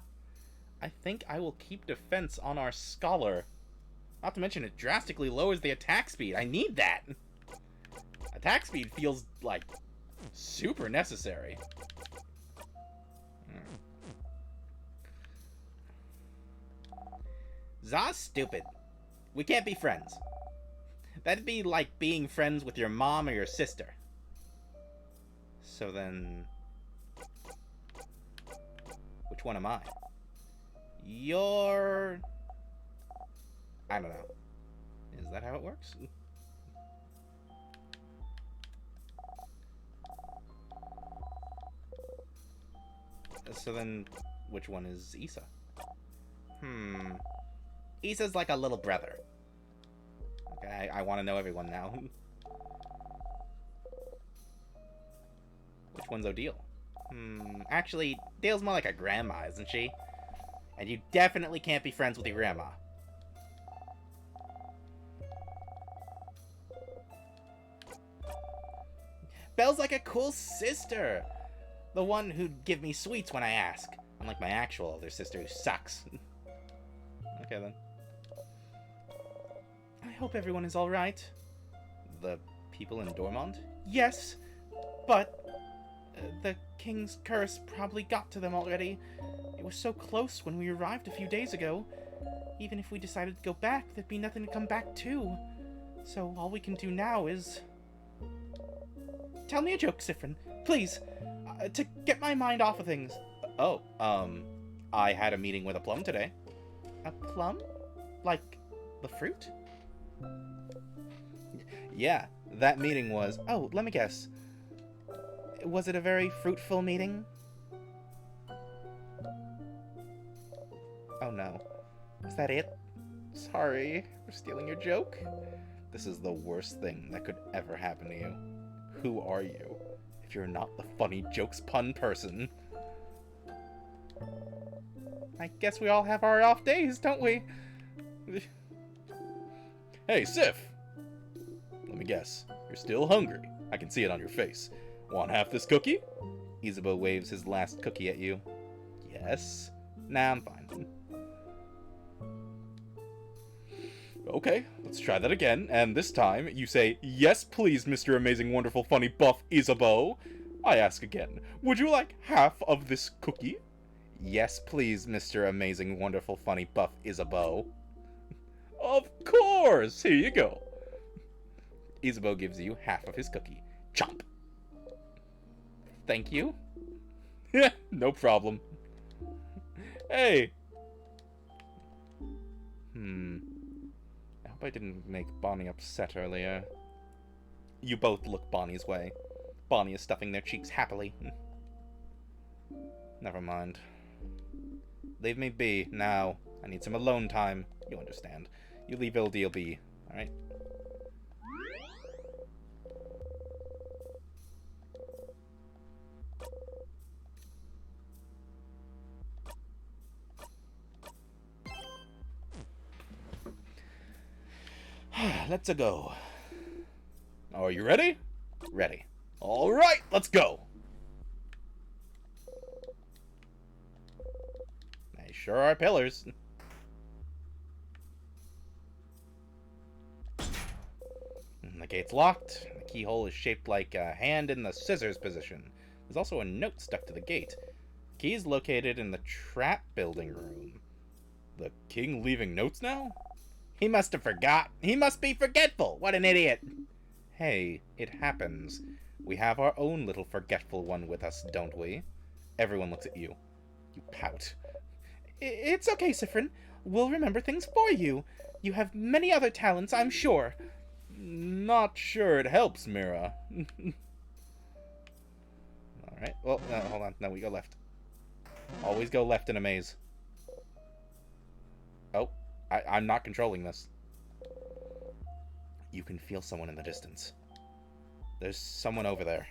I think I will keep defense on our scholar. Not to mention it drastically lowers the attack speed. I need that. Attack speed feels, like, super necessary. Za's stupid. We can't be friends. That'd be like being friends with your mom or your sister. So then... which one am I? You're... I don't know. Is that how it works? So then, which one is Issa? Issa's like a little brother. Okay, I want to know everyone now. Which one's Odile? Actually, Dale's more like a grandma, isn't she? And you definitely can't be friends with your grandma. Belle's like a cool sister. The one who'd give me sweets when I ask. Unlike my actual older sister who sucks. Okay then. I hope everyone is alright. The people in Dormont? Yes, but the king's curse probably got to them already. It was so close when we arrived a few days ago. Even if we decided to go back, there'd be nothing to come back to. So all we can do now is... Tell me a joke, Siffrin. Please. To get my mind off of things. Oh, I had a meeting with a plum today. A plum? Like the fruit? Yeah, that meeting was... Oh, let me guess. Was it a very fruitful meeting? Oh no. Is that it? Sorry for stealing your joke. This is the worst thing that could ever happen to you. Who are you, if you're not the funny jokes pun person? I guess we all have our off days, don't we? Hey, Sif! Let me guess. You're still hungry. I can see it on your face. Want half this cookie? Isabeau waves his last cookie at you. Yes? Nah, I'm fine. Okay, let's try that again, and this time you say, yes please, Mr. Amazing, Wonderful, Funny, Buff Isabeau. I ask again, would you like half of this cookie? Yes please, Mr. Amazing, Wonderful, Funny, Buff Isabeau. Of course! Here you go. Isabeau gives you half of his cookie. Chomp. Thank you. Yeah, no problem. Hey. I hope I didn't make Bonnie upset earlier. You both look Bonnie's way. Bonnie is stuffing their cheeks happily. Never mind. Leave me be, now. I need some alone time. You understand. You leave Odile be, alright? Let's go. Are you ready? Ready. Alright, let's go! They sure are pillars. The gate's locked. The keyhole is shaped like a hand in the scissors position. There's also a note stuck to the gate. The key is located in the trap building room. The king leaving notes now? He must have forgot. He must be forgetful. What an idiot. Hey, it happens. We have our own little forgetful one with us, don't we? Everyone looks at you. You pout. It's okay, Siffrin. We'll remember things for you. You have many other talents, I'm sure. Not sure it helps, Mira. Alright, well, hold on. No, we go left. Always go left in a maze. Oh, I'm not controlling this. You can feel someone in the distance. There's someone over there.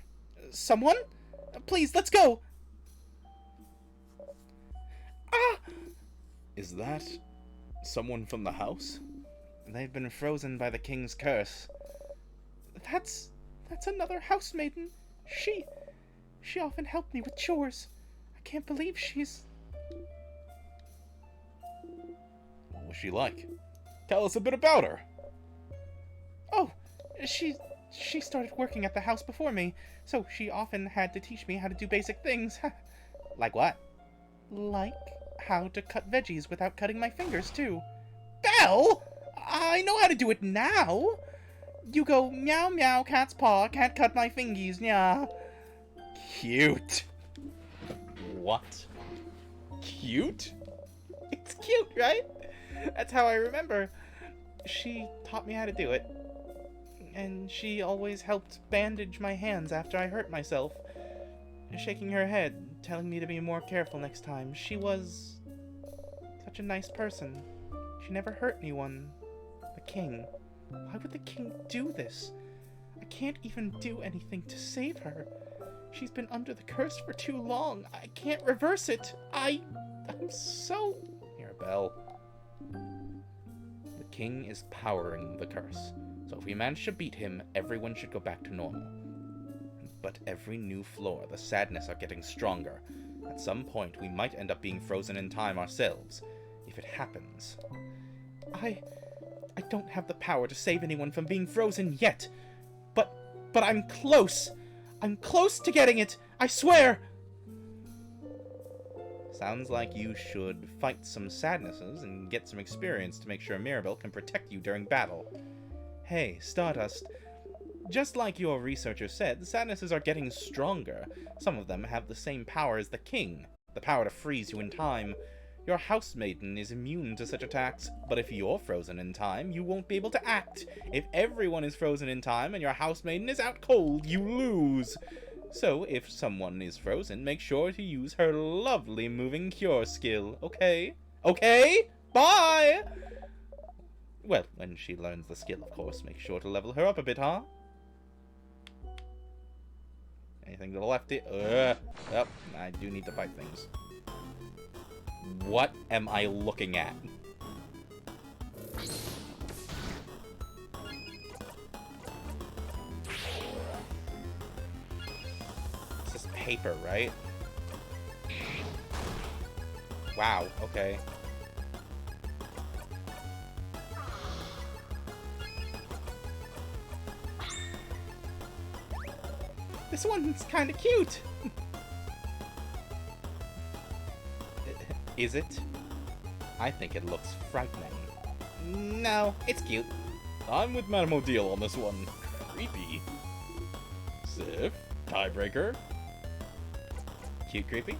Someone? Please, let's go! Ah! Is that someone from the house? They've been frozen by the king's curse. That's another housemaiden. She often helped me with chores. I can't believe she's... What was she like? Tell us a bit about her. Oh, she's She started working at the house before me, so she often had to teach me how to do basic things. Like what? Like how to cut veggies without cutting my fingers, too. Belle! I know how to do it now! You go, meow meow, cat's paw, can't cut my fingies, nya. Cute. What? Cute? It's cute, right? That's how I remember. She taught me how to do it. And she always helped bandage my hands after I hurt myself. Shaking her head, telling me to be more careful next time. She was such a nice person. She never hurt anyone. The king. Why would the king do this? I can't even do anything to save her. She's been under the curse for too long. I can't reverse it. I'm so... Here, Belle. The king is powering the curse. So if we manage to beat him, everyone should go back to normal. But every new floor, the sadness are getting stronger. At some point, we might end up being frozen in time ourselves. If it happens... I don't have the power to save anyone from being frozen yet. But I'm close. I'm close to getting it. I swear. Sounds like you should fight some sadnesses and get some experience to make sure Mirabel can protect you during battle. Hey, Stardust. Just like your researcher said, the sadnesses are getting stronger. Some of them have the same power as the king, the power to freeze you in time. Your housemaiden is immune to such attacks, but if you're frozen in time, you won't be able to act. If everyone is frozen in time and your housemaiden is out cold, you lose. So, if someone is frozen, make sure to use her lovely moving cure skill, okay? Okay? Bye! Well, when she learns the skill, of course, make sure to level her up a bit, huh? Anything to the left here? Yep, I do need to fight things. What am I looking at? This is paper, right? Wow, okay. This one's kinda cute. Is it? I think it looks frightening. No, it's cute. I'm with Madame Odile on this one. Creepy. Sif, tiebreaker. Cute creepy?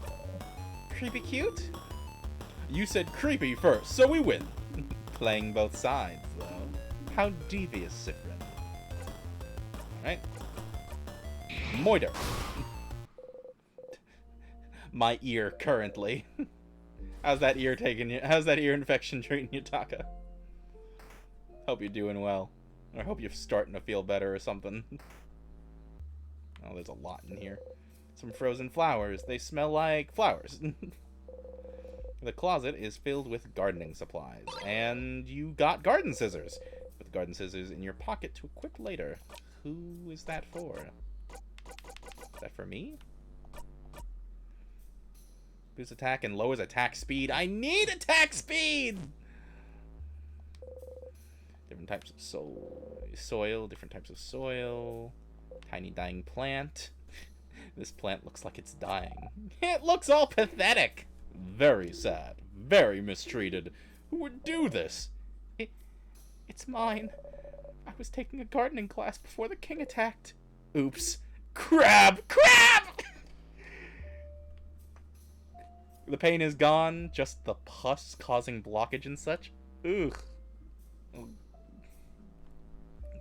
Creepy cute? You said creepy first, so we win. Playing both sides, though. How devious, Sifrin. Alright. Moiter. My ear currently. How's that ear taking you? How's that ear infection treating you, Taka? Hope you're doing well. Or hope you're starting to feel better or something. Oh, there's a lot in here. Some frozen flowers. They smell like flowers. The closet is filled with gardening supplies. And you got garden scissors. Put the garden scissors in your pocket to equip later. Who is that for? Is that for me? Boosts attack and lowers attack speed. I need attack speed! Different types of soil. Different types of soil. Tiny dying plant. This plant looks like it's dying. It looks all pathetic. Very sad. Very mistreated. Who would do this? It's mine. I was taking a gardening class before the king attacked. Oops. Crab! Crab! The pain is gone, just the pus causing blockage and such. Ugh.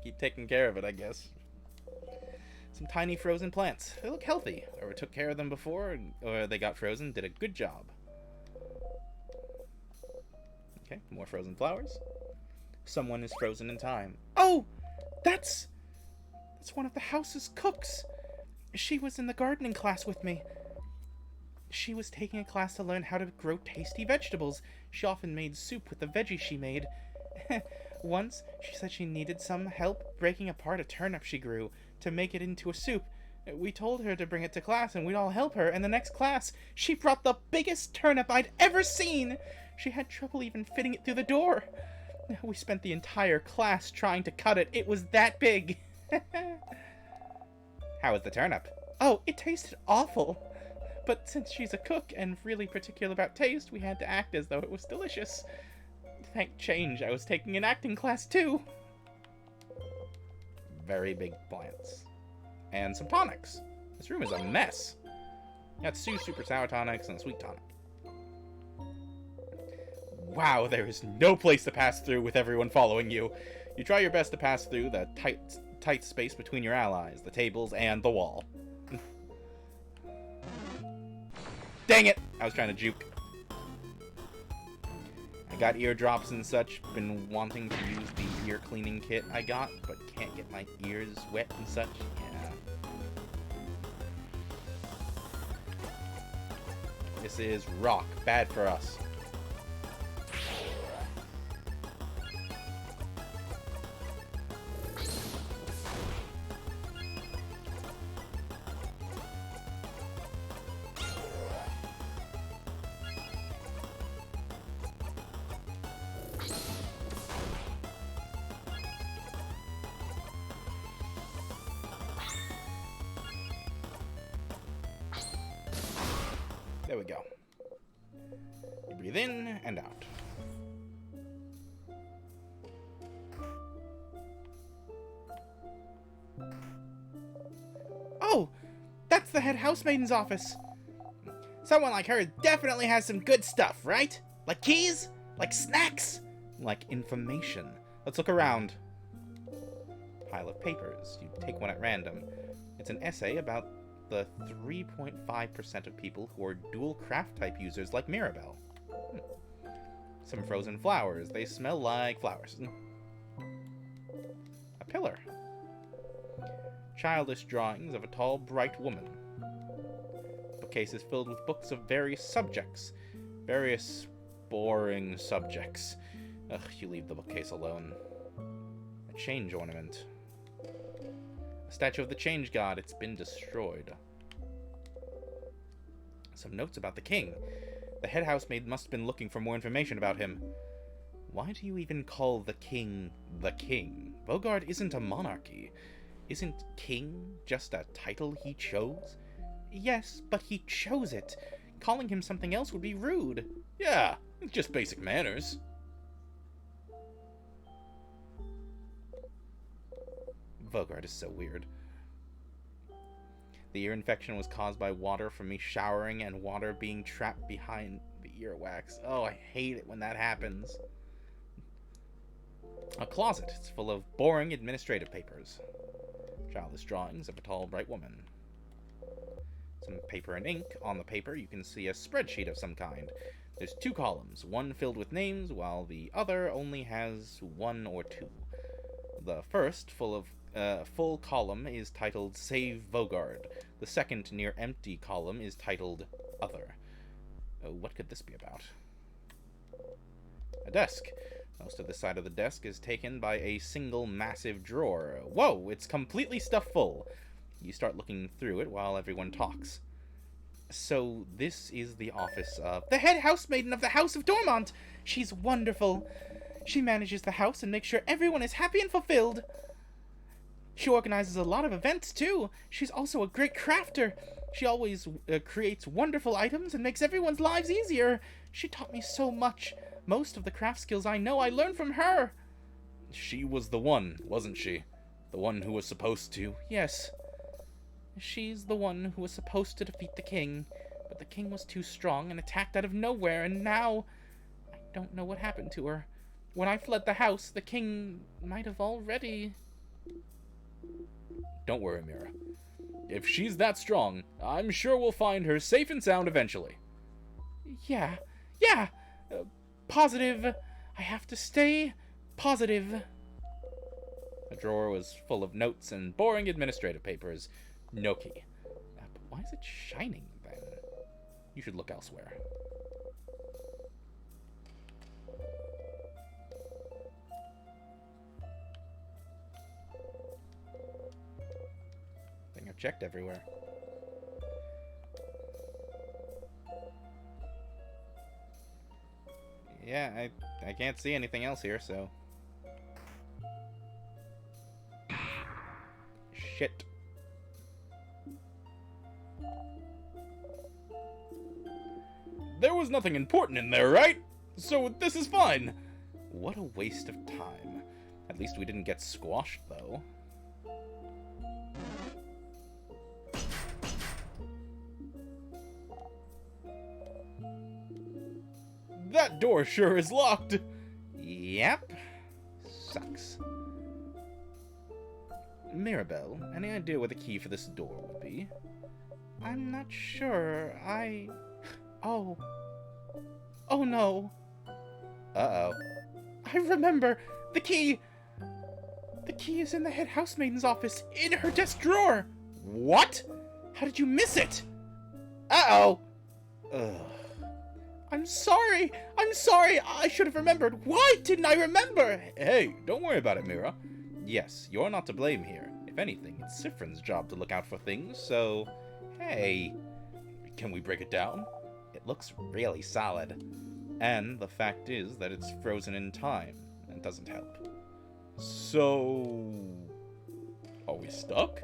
Keep taking care of it, I guess. Some tiny frozen plants. They look healthy. Whoever took care of them before, or they got frozen, did a good job. Okay, more frozen flowers. Someone is frozen in time. Oh! That's one of the house's cooks. She was in the gardening class with me. She was taking a class to learn how to grow tasty vegetables. She often made soup with the veggies she made. Once, she said she needed some help breaking apart a turnip she grew to make it into a soup. We told her to bring it to class and we'd all help her, and the next class, she brought the biggest turnip I'd ever seen! She had trouble even fitting it through the door. We spent the entire class trying to cut it. It was that big. How was the turnip? Oh, it tasted awful. But since she's a cook and really particular about taste, we had to act as though it was delicious. Thank change, I was taking an acting class too. Very big plants. And some tonics. This room is a mess. Got two super sour tonics and a sweet tonic. Wow, there is no place to pass through with everyone following you. You try your best to pass through the tight space between your allies, the tables, and the wall. Dang it! I was trying to juke. I got eardrops and such. Been wanting to use the ear cleaning kit I got, but can't get my ears wet and such. Yeah. This is rock. Bad for us. There we go. You breathe in and out. Oh! That's the head housemaiden's office! Someone like her definitely has some good stuff, right? Like keys? Like snacks? Like information. Let's look around. Pile of papers. You take one at random. It's an essay about the 3.5% of people who are dual craft type users like Mirabelle. Some frozen flowers. They smell like flowers. A pillar. Childish drawings of a tall, bright woman. Bookcase is filled with books of various subjects. Various boring subjects. Ugh, you leave the bookcase alone. A change ornament. A statue of the change god. It's been destroyed. Some notes about the king. The head housemaid must have been looking for more information about him. Why do you even call the king the king? Vaugarde isn't a monarchy. Isn't king just a title he chose? Yes, but he chose it. Calling him something else would be rude. Yeah, it's just basic manners. Vaugarde is so weird. The ear infection was caused by water from me showering and water being trapped behind the earwax. Oh, I hate it when that happens. A closet. It's full of boring administrative papers. Childish drawings of a tall, bright woman. Some paper and ink. On the paper, you can see a spreadsheet of some kind. There's two columns, one filled with names, while the other only has one or two. The first, full column is titled Save Vaugarde. The second, near empty column is titled Other. What could this be about? A desk. Most of the side of the desk is taken by a single massive drawer. Whoa, it's completely stuffed full. You start looking through it while everyone talks. So this is the office of the head housemaiden of the House of Dormont. She's wonderful. She manages the house and makes sure everyone is happy and fulfilled. She organizes a lot of events, too. She's also a great crafter. She always creates wonderful items and makes everyone's lives easier. She taught me so much. Most of the craft skills I know I learned from her. She was the one, wasn't she? The one who was supposed to. Yes. She's the one who was supposed to defeat the king. But the king was too strong and attacked out of nowhere, and now I don't know what happened to her. When I fled the house, the king might have already... Don't worry, Mira. If she's that strong, I'm sure we'll find her safe and sound eventually. Yeah. Positive. I have to stay positive. The drawer was full of notes and boring administrative papers. No key. But why is it shining, then? You should look elsewhere. I think I've checked everywhere. Yeah, I can't see anything else here, so... shit. There was nothing important in there, right? So this is fine. What a waste of time. At least we didn't get squashed, though. That door sure is locked. Yep. Sucks. Mirabelle, any idea where the key for this door would be? I'm not sure. Oh. Oh no. Uh-oh. I remember! The key! The key is in the head housemaiden's office, in her desk drawer! What? How did you miss it? Uh-oh. Ugh. I'm sorry! I'm sorry! I should have remembered! Why didn't I remember? Hey, don't worry about it, Mira. Yes, you're not to blame here. If anything, it's Siffrin's job to look out for things, so... Hey, can we break it down? It looks really solid. And the fact is that it's frozen in time, and doesn't help. So... are we stuck?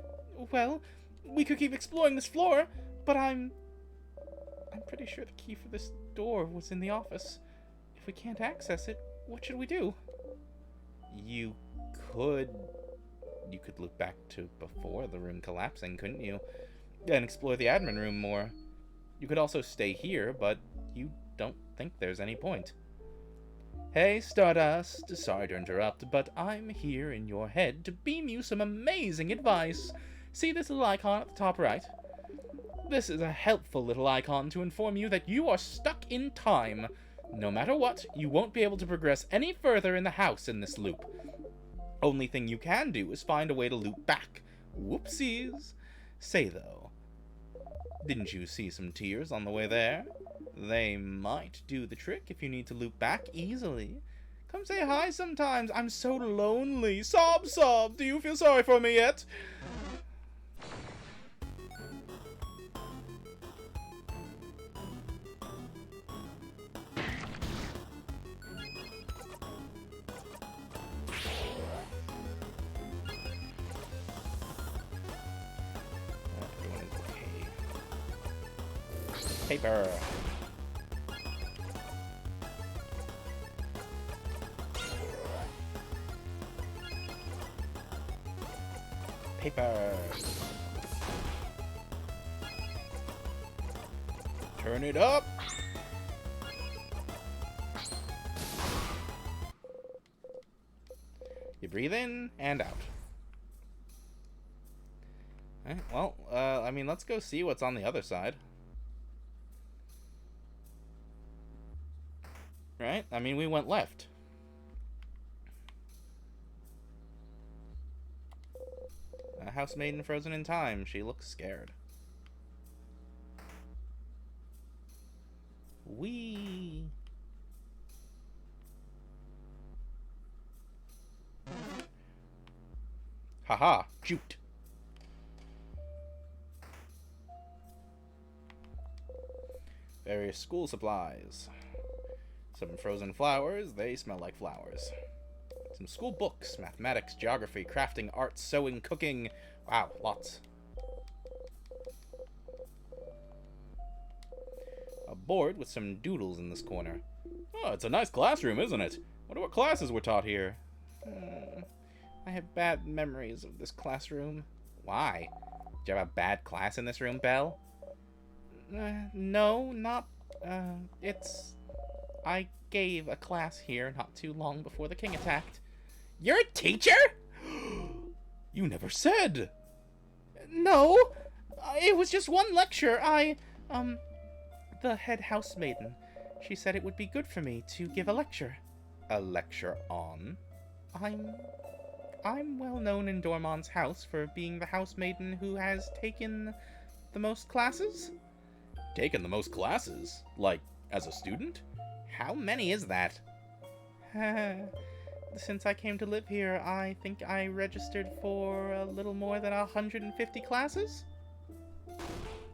Well, we could keep exploring this floor, but I'm pretty sure the key for this door was in the office. If we can't access it, what should we do? You could look back to before the room collapsing, couldn't you? And explore the admin room more. You could also stay here, but you don't think there's any point. Hey, Stardust. Sorry to interrupt, but I'm here in your head to beam you some amazing advice. See this little icon at the top right? This is a helpful little icon to inform you that you are stuck in time. No matter what, you won't be able to progress any further in the house in this loop. Only thing you can do is find a way to loop back. Whoopsies. Say, though, didn't you see some tears on the way there? They might do the trick if you need to loop back easily. Come say hi sometimes. I'm so lonely. Sob, sob. Do you feel sorry for me yet? Paper. Paper. Turn it up. You breathe in and out. Alright, well, I mean, let's go see what's on the other side. Right? I mean, we went left. A housemaiden frozen in time. She looks scared. Whee! Haha! Jute! Various school supplies. Some frozen flowers, they smell like flowers. Some school books, mathematics, geography, crafting, art, sewing, cooking. Wow, lots. A board with some doodles in this corner. Oh, it's a nice classroom, isn't it? Wonder what classes were taught here. I have bad memories of this classroom. Why? Did you have a bad class in this room, Belle? No, not... I gave a class here not too long before the king attacked. You're a teacher? You never said. No, it was just one lecture. The head housemaiden. She said it would be good for me to give a lecture. A lecture on? I'm well known in Dormon's house for being the housemaiden who has taken the most classes. Taken the most classes? Like, as a student? How many is that? Since I came to live here, I think I registered for a little more than 150 classes.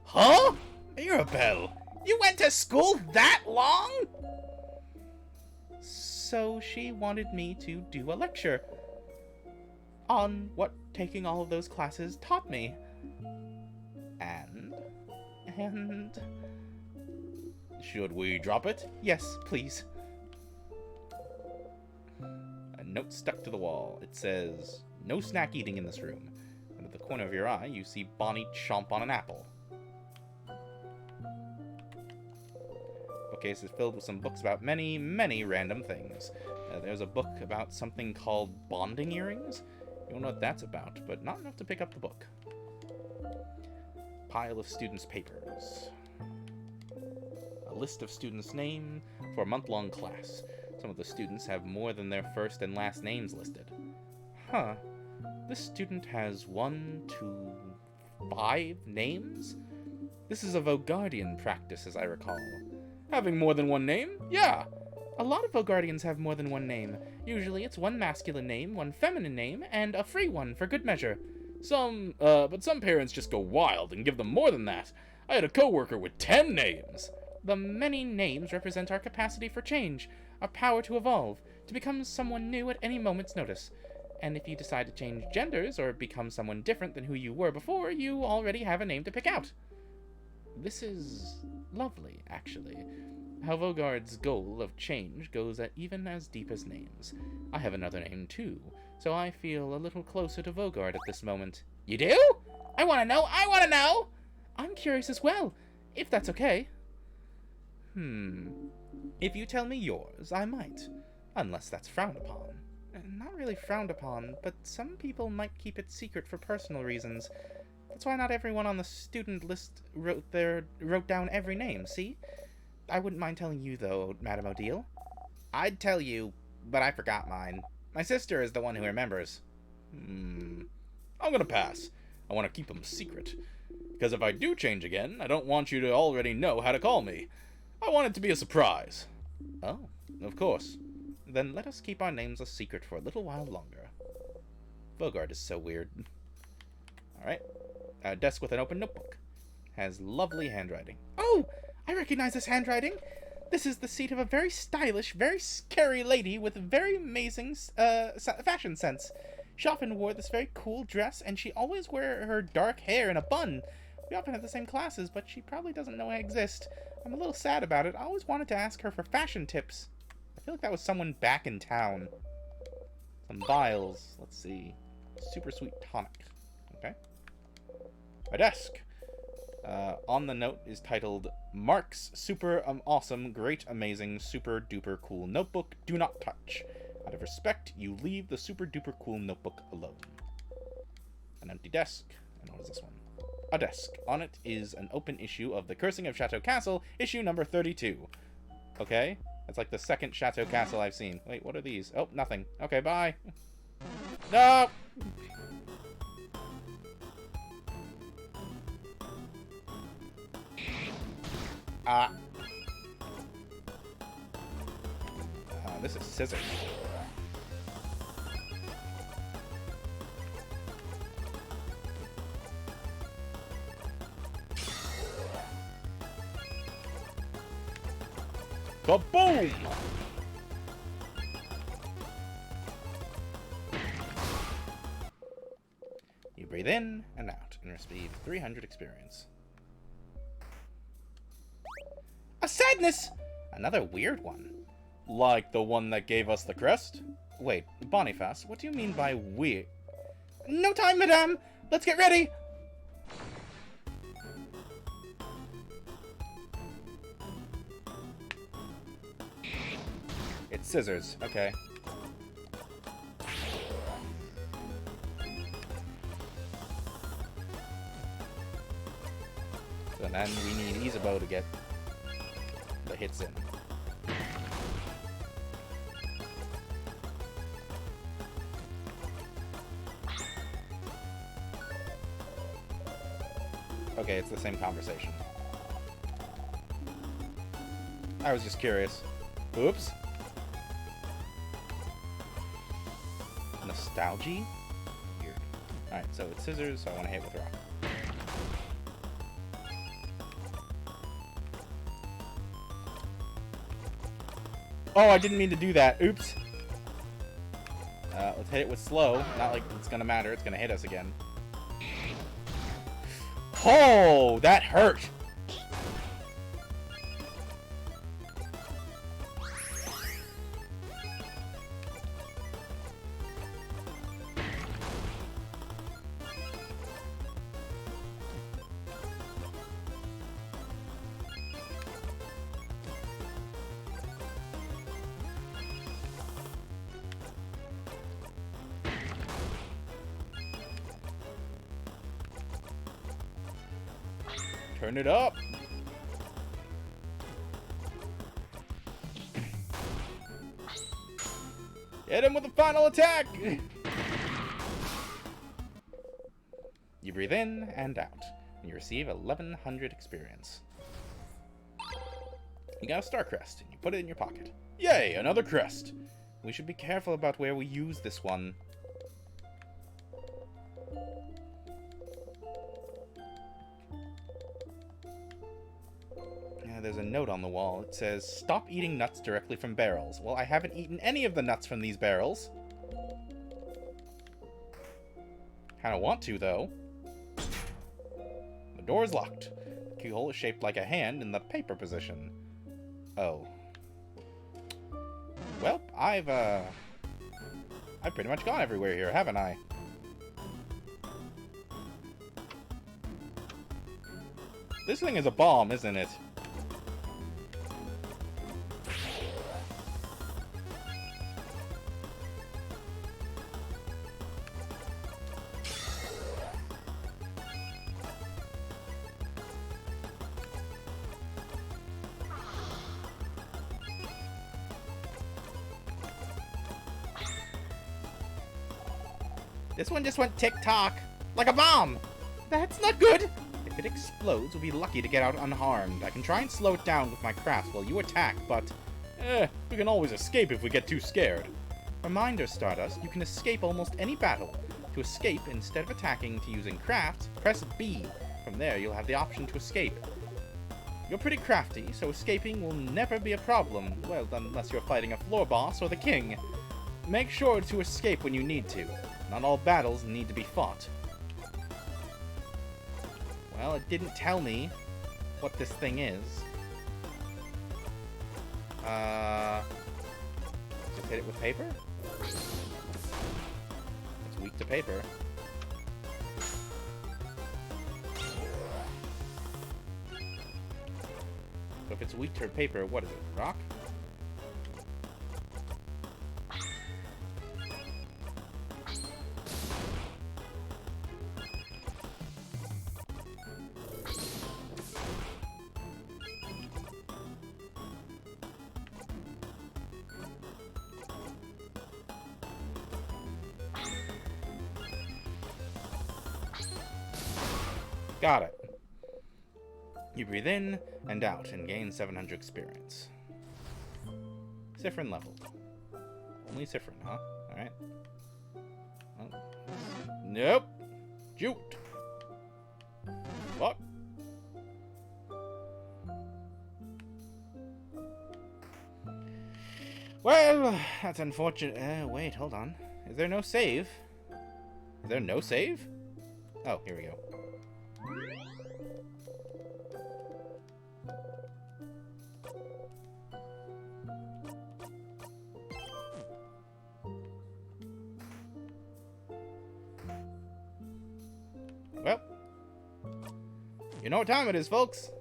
Huh? Mirabelle, you went to school that long? So she wanted me to do a lecture. on what taking all of those classes taught me. And... Should we drop it? Yes, please. A note stuck to the wall. It says, "No snack eating in this room." Out of the corner of your eye, you see Bonnie chomp on an apple. Bookcase is filled with some books about many, many random things. There's a book about something called bonding earrings. You don't know what that's about, but not enough to pick up the book. Pile of students' papers. A list of students' names for a month-long class. Some of the students have more than their first and last names listed. Huh. This student has 1, 2, 5 names? This is a Vogardian practice, as I recall. Having more than one name? Yeah! A lot of Vogardians have more than one name. Usually it's one masculine name, one feminine name, and a free one for good measure. But some parents just go wild and give them more than that. I had a coworker with 10 names. The many names represent our capacity for change, our power to evolve, to become someone new at any moment's notice. And if you decide to change genders or become someone different than who you were before, you already have a name to pick out. This is lovely, actually. How Vogard's goal of change goes even as deep as names. I have another name, too, so I feel a little closer to Vogard at this moment. You do? I want to know! I'm curious as well, if that's okay. If you tell me yours, I might. Unless that's frowned upon. Not really frowned upon, but some people might keep it secret for personal reasons. That's why not everyone on the student list wrote down every name, see? I wouldn't mind telling you, though, Madame Odile. I'd tell you, but I forgot mine. My sister is the one who remembers. I'm gonna pass. I want to keep them secret. Because if I do change again, I don't want you to already know how to call me. I want it to be a surprise. Oh, of course. Then let us keep our names a secret for a little while longer. Vogard is so weird. Alright. A desk with an open notebook. Has lovely handwriting. Oh! I recognize this handwriting. This is the seat of a very stylish, very scary lady with very amazing fashion sense. She often wore this very cool dress, and she always wore her dark hair in a bun. We often have the same classes, but she probably doesn't know I exist. I'm a little sad about it. I always wanted to ask her for fashion tips. I feel like that was someone back in town. Some vials. Let's see. Super sweet tonic. Okay. A desk. On the note is titled, "Mark's Super Awesome, Great Amazing, Super Duper Cool Notebook. Do not touch. Out of respect, you leave the super duper cool notebook alone." An empty desk. And what is this one? A desk. On it is an open issue of The Cursing of Chateau Castle, issue number 32. Okay. That's like the second Chateau Castle I've seen. Wait, what are these? Oh, nothing. Okay, bye. No! This is scissors. Kaboom! You breathe in and out and receive 300 experience. A sadness! Another weird one. Like the one that gave us the crest? Wait, Boniface, what do you mean by weird? No time, madame! Let's get ready! It's scissors, okay. So then we need Isabeau to get the hits in. Okay, it's the same conversation. I was just curious. Oops. Nostalgia? Weird. Alright, so it's scissors, so I want to hit with rock. Oh, I didn't mean to do that. Oops. Let's hit it with slow. Not like it's gonna matter. It's gonna hit us again. Oh, that hurt. Turn it up. Hit him with the final attack. You breathe in and out, and you receive 1100 experience. You got a star crest, and you put it in your pocket. Yay, another crest. We should be careful about where we use this one. There's a note on the wall. It says, "Stop eating nuts directly from barrels." Well, I haven't eaten any of the nuts from these barrels. Kinda want to, though. The door is locked. The keyhole is shaped like a hand in the paper position. Oh. Well, I've pretty much gone everywhere here, haven't I? This thing is a bomb, isn't it? This one just went tick-tock, like a bomb. That's not good. If it explodes, we'll be lucky to get out unharmed. I can try and slow it down with my crafts while you attack, but... we can always escape if we get too scared. Reminder, Stardust, you can escape almost any battle. To escape, instead of attacking to using crafts, press B. From there, you'll have the option to escape. You're pretty crafty, so escaping will never be a problem. Well, unless you're fighting a floor boss or the king. Make sure to escape when you need to. Not all battles need to be fought. Well, it didn't tell me what this thing is. Just hit it with paper? It's weak to paper. So if it's weak to paper, what is it? Rock? Got it. You breathe in and out and gain 700 experience. Siffrin leveled. Only Siffrin, huh? Alright. Oh. Nope. Juked. Fuck. Well, that's unfortunate. Wait, hold on. Is there no save? Is there no save? Oh, here we go. Well, you know what time it is, folks.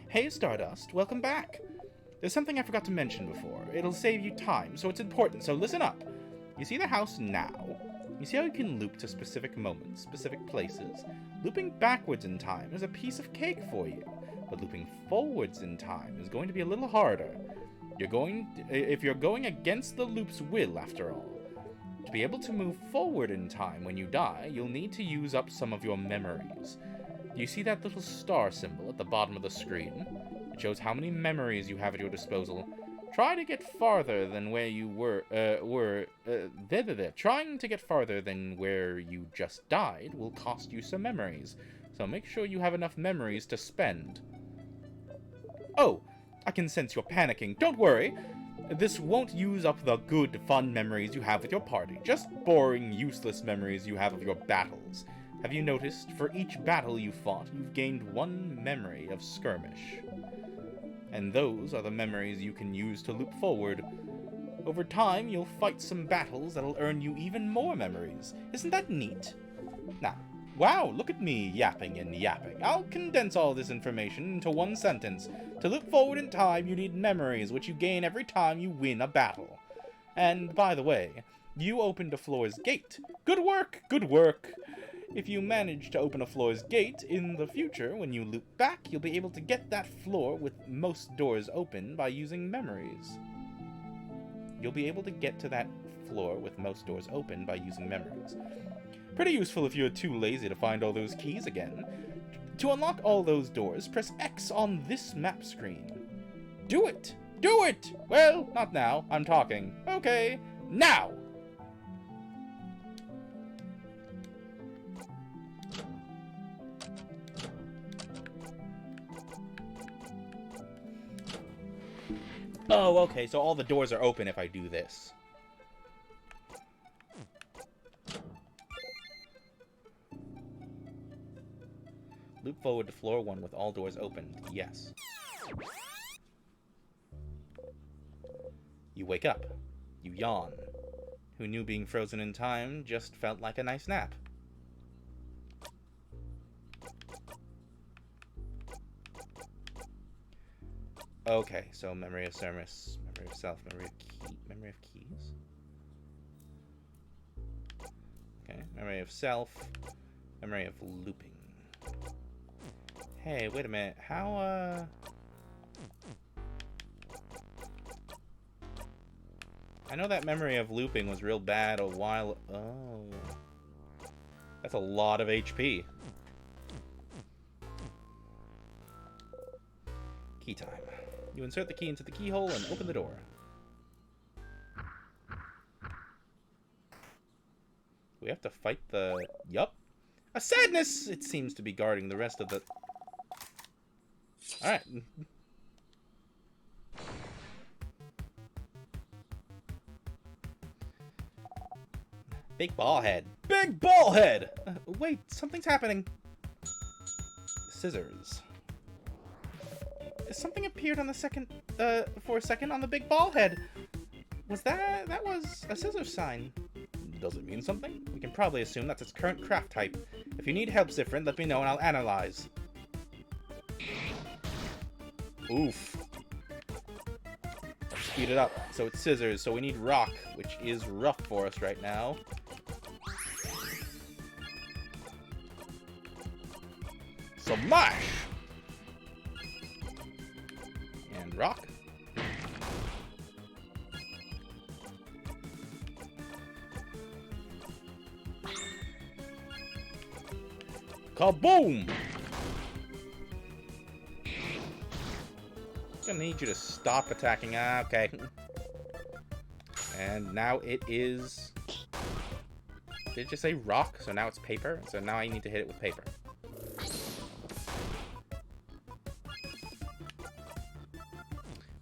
Hey, Stardust, welcome back. There's something I forgot to mention before. It'll save you time, so it's important, so listen up. You see the house now? You see how you can loop to specific moments, specific places? Looping backwards in time is a piece of cake for you, but looping forwards in time is going to be a little harder. If you're going against the loop's will, after all. To be able to move forward in time when you die, you'll need to use up some of your memories. Do you see that little star symbol at the bottom of the screen? It shows how many memories you have at your disposal. Try to get farther than where you Trying to get farther than where you just died will cost you some memories. so make sure you have enough memories to spend. Oh, I can sense you're panicking. Don't worry. This won't use up the good, fun memories you have with your party, just boring, useless memories you have of your battles. Have you noticed, for each battle you fought, you've gained 1 memory of skirmish? And those are the memories you can use to loop forward. Over time, you'll fight some battles that'll earn you even more memories. Isn't that neat? Now, wow, look at me yapping and yapping. I'll condense all this information into 1 sentence. To loop forward in time, you need memories, which you gain every time you win a battle. And, by the way, you opened a floor's gate. Good work, good work. If you manage to open a floor's gate, in the future, when you loop back, you'll be able to get that floor with most doors open by using memories. You'll be able to get to that floor with most doors open by using memories. Pretty useful if you're too lazy to find all those keys again. To unlock all those doors, press X on this map screen. Do it! Do it! Well, not now. I'm talking. Okay, now! Oh, okay, so all the doors are open if I do this. Loop forward to floor 1 with all doors open. Yes. You wake up. You yawn. Who knew being frozen in time just felt like a nice nap? Okay, so memory of service, memory of self, memory of keys. Okay, memory of self, memory of looping. Hey, wait a minute. How, I know that memory of looping was real bad a while... Oh. That's a lot of HP. Key time. You insert the key into the keyhole and open the door. We have to fight the... Yup. A sadness! It seems to be guarding the rest of the... Alright. Big ball head. Big ball head! Wait, something's happening. Scissors. Something appeared on the second, for a second on the big ball head. That was a scissors sign. Does it mean something? We can probably assume that's its current craft type. If you need help, Zifrin, let me know and I'll analyze. Oof. Speed it up. So it's scissors, so we need rock, which is rough for us right now. Smash! And rock. Kaboom! Gonna need you to stop attacking. Okay. And now it is... Did it just say rock? So now it's paper. So now I need to hit it with paper.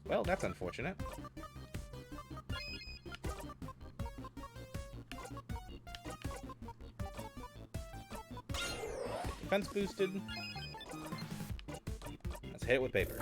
Well, that's unfortunate. Defense boosted. Let's hit it with paper.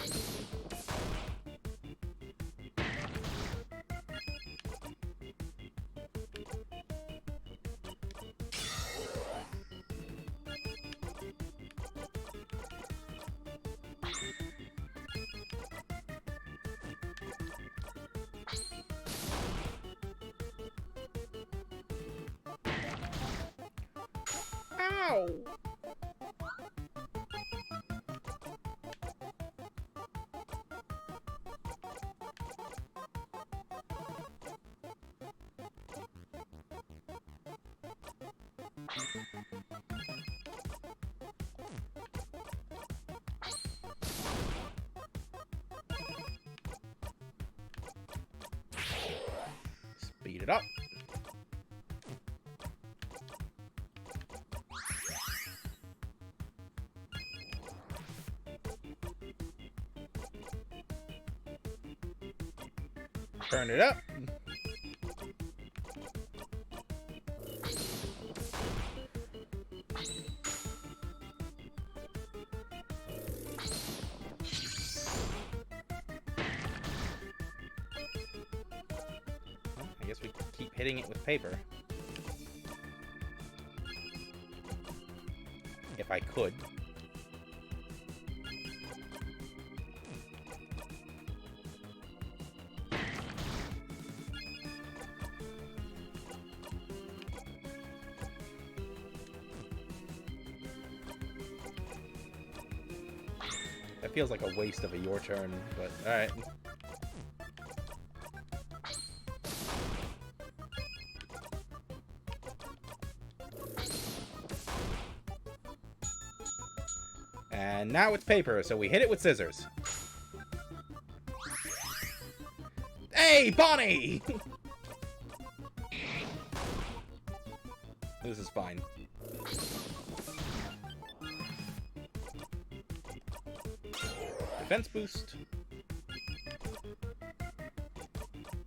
Ow! Speed it up. Turn it up. I guess we can keep hitting it with paper. If I could. That feels like a waste of a your turn, but alright. And now it's paper, so we hit it with scissors. Hey, Bonnie! This is fine. Defense boost.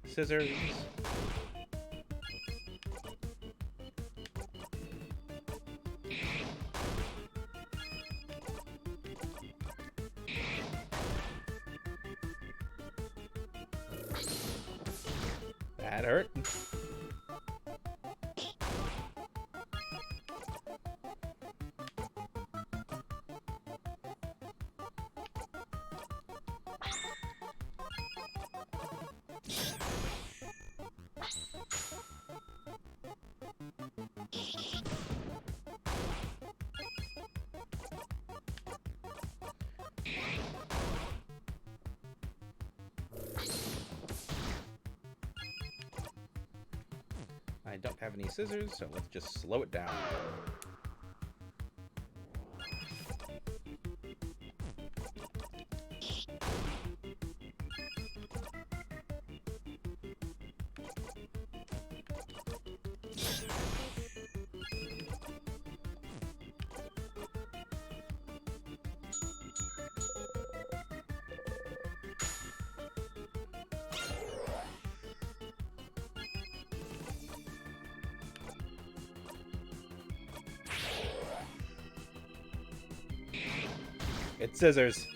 Scissors. That hurt. I don't have any scissors, so let's just slow it down. It's scissors.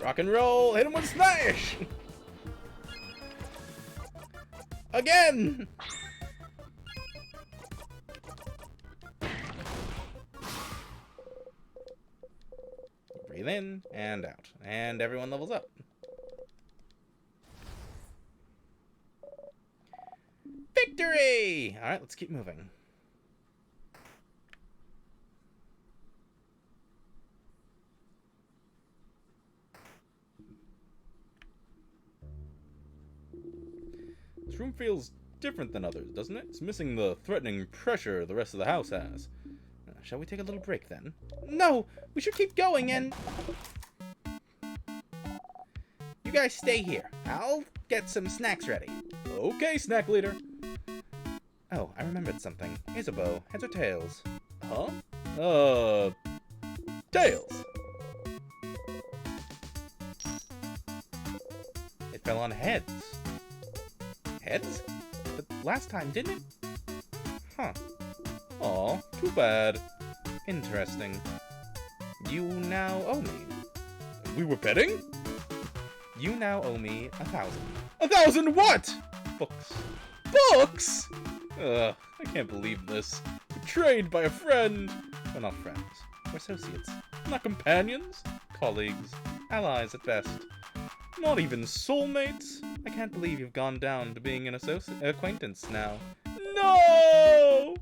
Rock and roll, hit him with smash! Again! Breathe in and out, and everyone levels up. Victory! Alright, let's keep moving. This room feels different than others, doesn't it? It's missing the threatening pressure the rest of the house has. Shall we take a little break then? No! We should keep going and... You guys stay here. I'll get some snacks ready. Okay, snack leader. Oh, I remembered something. Isabeau, heads or tails? Huh? Tails. It fell on heads. Heads? But last time, didn't it? Huh. Aw, too bad. Interesting. You now owe me. We were betting? You now owe me 1,000. 1,000 what? Books. Books? I can't believe this. Betrayed by a friend. We're not friends. We're associates. Not companions. Colleagues. Allies at best. Not even soulmates. I can't believe you've gone down to being an acquaintance now. No!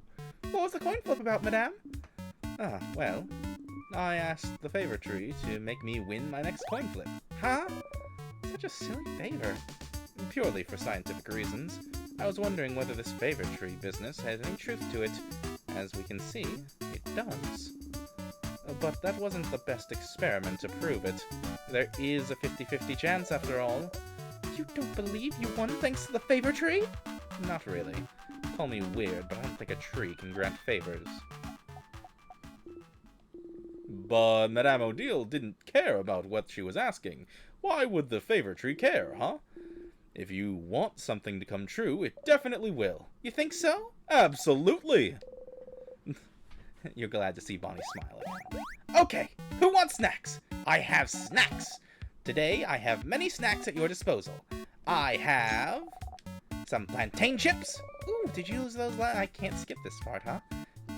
What was the coin flip about, madame? Ah, well, I asked the favor tree to make me win my next coin flip. Huh? Such a silly favor. Purely for scientific reasons. I was wondering whether this favor tree business had any truth to it. As we can see, it does. But that wasn't the best experiment to prove it. There is a 50-50 chance after all. You don't believe you won thanks to the favor tree? Not really. Call me weird, but I don't think a tree can grant favors. But Madame Odile didn't care about what she was asking. Why would the favor tree care, huh? If you want something to come true, it definitely will. You think so? Absolutely! You're glad to see Bonnie smile again. Okay, who wants snacks? I have snacks! Today, I have many snacks at your disposal. I have some plantain chips. Ooh, did you use those I can't skip this part, huh?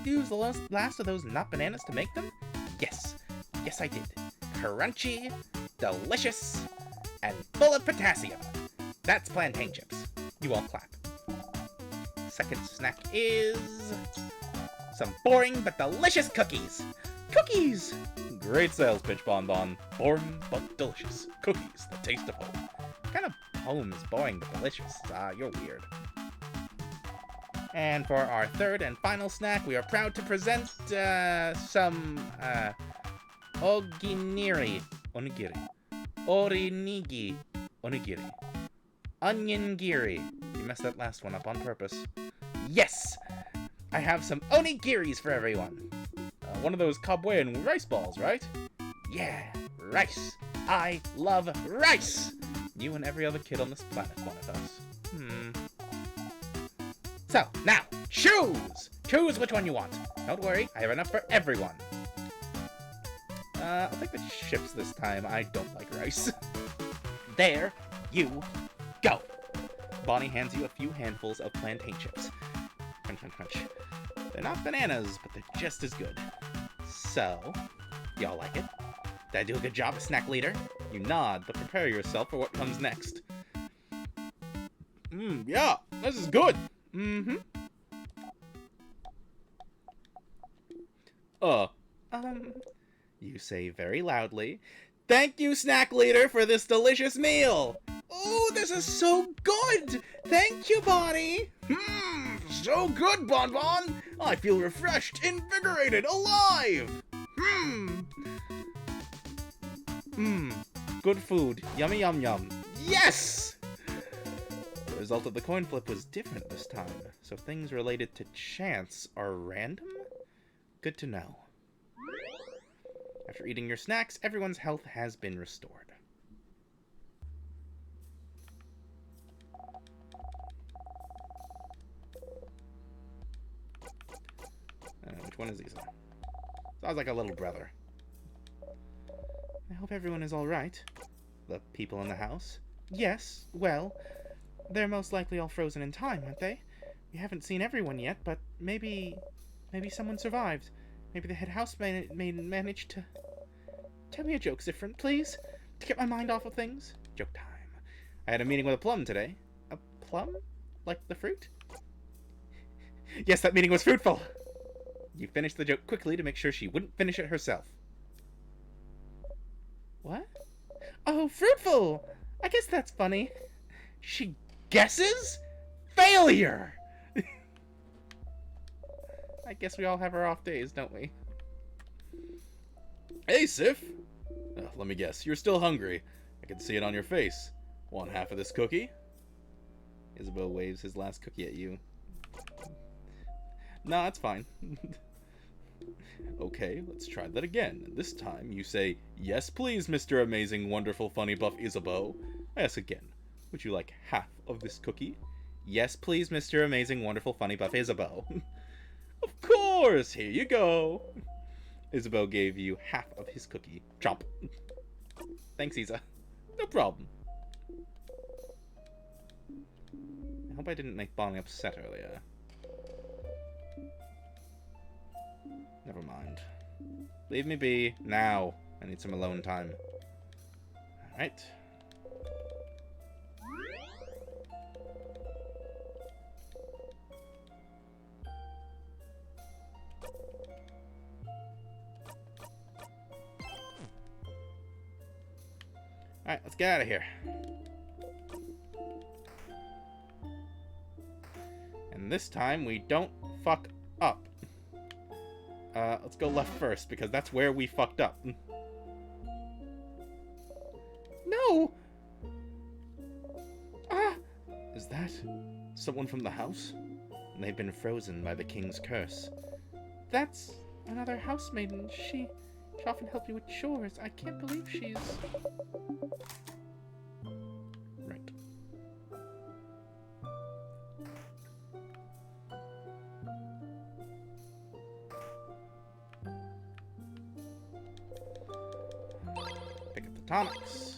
Did you use the last of those not bananas to make them? Yes. Yes, I did. Crunchy, delicious, and full of potassium. That's plantain chips. You all clap. Second snack is some boring but delicious cookies. Cookies! Great sales pitch, Bonbon. Boring but delicious. Cookies, the taste of home. What kind of home is boring but delicious? You're weird. And for our third and final snack, we are proud to present some onigiri. Orinigi onigiri. Onion giri. You messed that last one up on purpose. Yes! I have some onigiris for everyone. One of those Kabwe rice balls, right? Yeah, rice. I love rice! You and every other kid on this planet wanted us. So, now, choose! Choose which one you want. Don't worry, I have enough for everyone. I'll take the chips this time. I don't like rice. There you go. Bonnie hands you a few handfuls of plantain chips. Crunch, crunch, crunch. They're not bananas, but they're just as good. So, y'all like it? Did I do a good job as snack leader? You nod, but prepare yourself for what comes next. Yeah, this is good. You say very loudly, "Thank you, snack leader, for this delicious meal." Oh, this is so good! Thank you, Bonnie! So good, Bonbon! I feel refreshed, invigorated, alive! Good food. Yummy yum yum. Yes! The result of the coin flip was different this time, so things related to chance are random? Good to know. After eating your snacks, everyone's health has been restored. Which one is Isa? Sounds like a little brother. I hope everyone is alright. The people in the house? Yes, well, they're most likely all frozen in time, aren't they? We haven't seen everyone yet, but maybe someone survived. Maybe the head housemaid managed to... Tell me a joke, Zifrin, please, to get my mind off of things. Joke time. I had a meeting with a plum today. A plum? Like the fruit? Yes, that meeting was fruitful! You finished the joke quickly to make sure she wouldn't finish it herself. What? Oh, fruitful! I guess that's funny. She guesses? Failure! I guess we all have our off days, don't we? Hey, Sif! Let me guess, you're still hungry. I can see it on your face. Want half of this cookie? Isabeau waves his last cookie at you. No, that's fine. Okay, let's try that again. This time you say, "Yes, please, Mr. Amazing, Wonderful, Funny, Buff Isabeau." I ask again, would you like half of this cookie? "Yes, please, Mr. Amazing, Wonderful, Funny, Buff Isabeau." Of course, here you go. Isabeau gave you half of his cookie. Chomp. Thanks, Isa. No problem. I hope I didn't make Bonnie upset earlier. Never mind. Leave me be. Now. I need some alone time. Alright. Alright, let's get out of here. And this time we don't fuck up. Let's go left first, because that's where we fucked up. No! Is that Someone from the house? They've been frozen by the king's curse. That's another housemaiden. She often helped me with chores. I can't believe she's... Right. Pick up the tonics.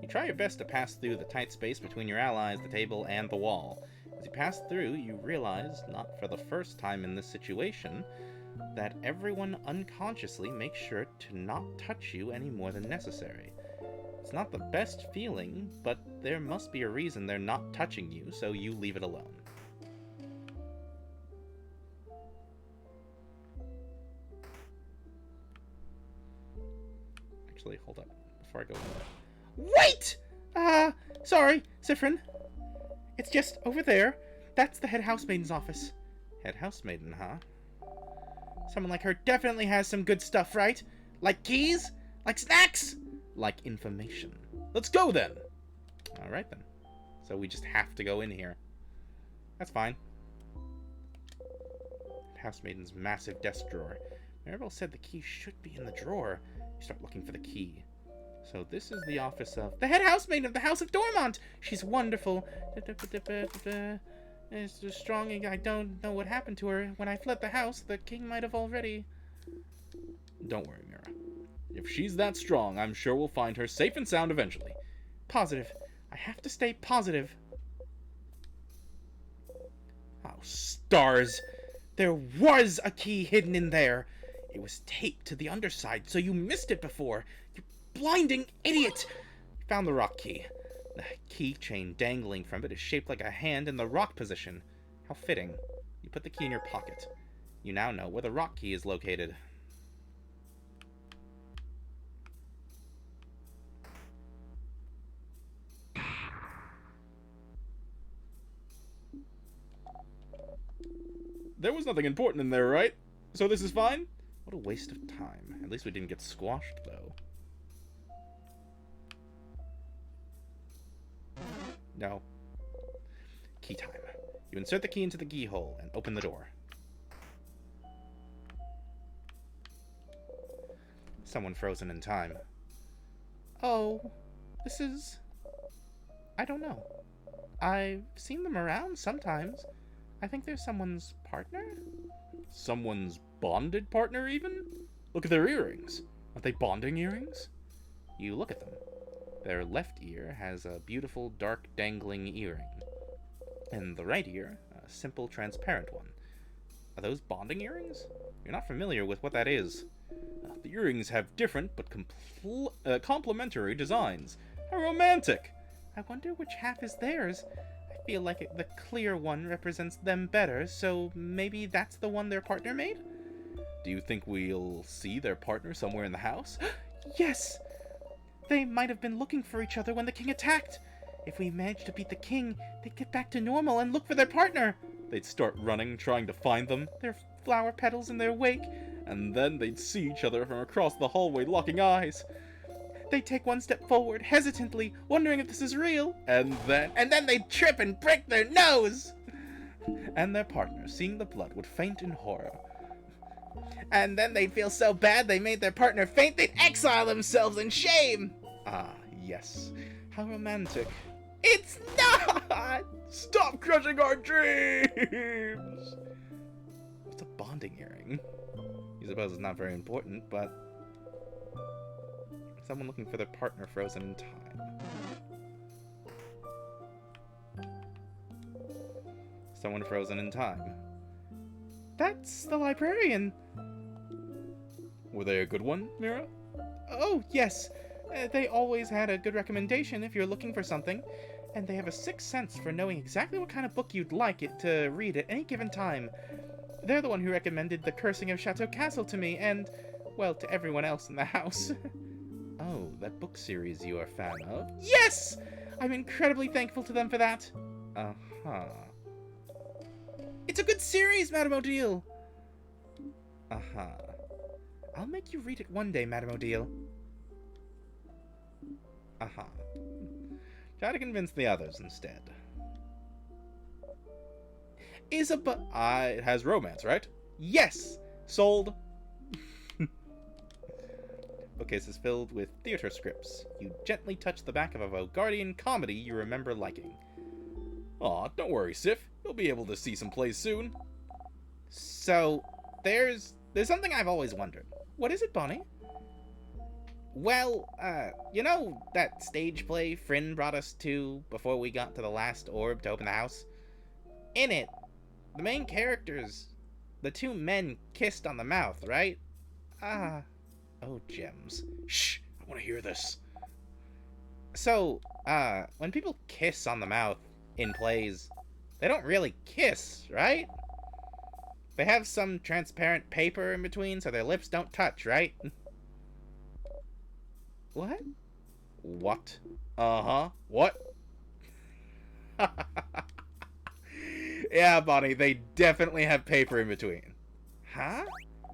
You try your best to pass through the tight space between your allies, the table, and the wall. As you pass through, you realize, not for the first time in this situation, that everyone unconsciously makes sure to not touch you any more than necessary. It's not the best feeling, but there must be a reason they're not touching you, so you leave it alone. Actually, hold up, before I go in. Wait! Sorry, Siffrin. It's just over there. That's the head housemaiden's office. Head housemaiden, huh? Someone like her definitely has some good stuff, right? Like keys? Like snacks? Like information. Let's go then! Alright then. So we just have to go in here. That's fine. Housemaiden's massive desk drawer. Maribel said the key should be in the drawer. You start looking for the key. So this is the office of... The head housemaid of the House of Dormont! She's wonderful. It's so strong, I don't know what happened to her. When I fled the house, the king might have already... Don't worry, Mira. If she's that strong, I'm sure we'll find her safe and sound eventually. Positive. I have to stay positive. Oh, stars! There was a key hidden in there. It was taped to the underside, so you missed it before. You blinding idiot! You found the rock key. The keychain dangling from it is shaped like a hand in the rock position. How fitting. You put the key in your pocket. You now know where the rock key is located. There was nothing important in there, right? So this is fine? What a waste of time. At least we didn't get squashed, though. No. Key time. You insert the key into the keyhole and open the door. Someone frozen in time. Oh, this is... I don't know. I've seen them around sometimes. I think they're someone's partner? Someone's bonded partner, even? Look at their earrings. Aren't they bonding earrings? You look at them. Their left ear has a beautiful, dark, dangling earring. And the right ear, a simple, transparent one. Are those bonding earrings? You're not familiar with what that is. The earrings have different but complementary designs. How romantic! I wonder which half is theirs. I feel like the clear one represents them better, so maybe that's the one their partner made? Do you think we'll see their partner somewhere in the house? Yes! They might have been looking for each other when the king attacked. If we managed to beat the king, they'd get back to normal and look for their partner. They'd start running, trying to find them. Their flower petals in their wake. And then they'd see each other from across the hallway, locking eyes. They'd take one step forward, hesitantly, wondering if this is real. And then they'd trip and break their nose! And their partner, seeing the blood, would faint in horror. And then they'd feel so bad they made their partner faint, they'd exile themselves in shame! Ah, yes. How romantic. It's not! Stop crushing our dreams! What's a bonding earring? You suppose it's not very important, but... Someone looking for their partner frozen in time. Someone frozen in time. That's the librarian. Were they a good one, Mira? Oh, yes. They always had a good recommendation if you're looking for something. And they have a sixth sense for knowing exactly what kind of book you'd like it to read at any given time. They're the one who recommended The Cursing of Chateau Castle to me and, well, to everyone else in the house. Oh, that book series you are a fan of? Yes! I'm incredibly thankful to them for that. Uh-huh. It's a good series, Madame Odile. Uh-huh. I'll make you read it one day, Madame Odile. Uh-huh. Try to convince the others instead. It has romance, right? Yes! Sold. Bookcase is filled with theater scripts. You gently touch the back of a Volgardian comedy you remember liking. Aw, don't worry, Sif. You'll be able to see some plays soon. So, there's something I've always wondered. What is it, Bonnie? Well, you know that stage play Fryn brought us to before we got to the last orb to open the house? In it, the main characters, the two men kissed on the mouth, right? Oh, gems. Shh! I want to hear this. So, when people kiss on the mouth in plays, they don't really kiss, right? They have some transparent paper in between so their lips don't touch, right? What? What? Uh-huh. What? Yeah, Bonnie, they definitely have paper in between. Huh?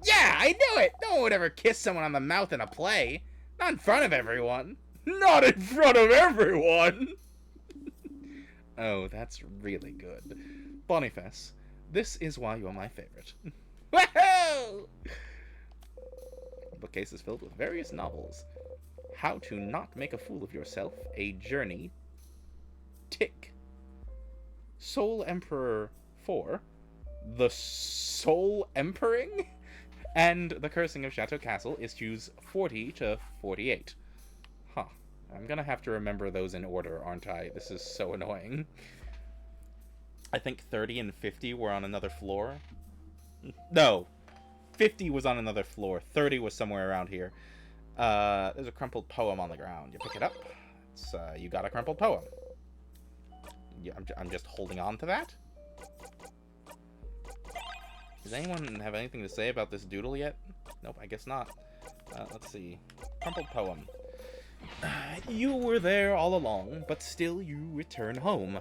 Yeah, I knew it! No one would ever kiss someone on the mouth in a play. Not in front of everyone. Not in front of everyone! Oh, that's really good. Boniface, this is why you're my favorite. Woohoo! The bookcase is filled with various novels. How to Not Make a Fool of Yourself, A Journey, Tick, Soul Emperor 4, The Soul Emperring, and The Cursing of Chateau Castle, issues 40 to 48. Huh. I'm gonna have to remember those in order, aren't I? This is so annoying. I think 30 and 50 were on another floor. No. 50 was on another floor. 30 was somewhere around here. There's a crumpled poem on the ground. You pick it up. It's, you got a crumpled poem. Yeah, I'm just holding on to that. Does anyone have anything to say about this doodle yet? Nope, I guess not. Let's see. Crumpled poem. You were there all along, but still you return home.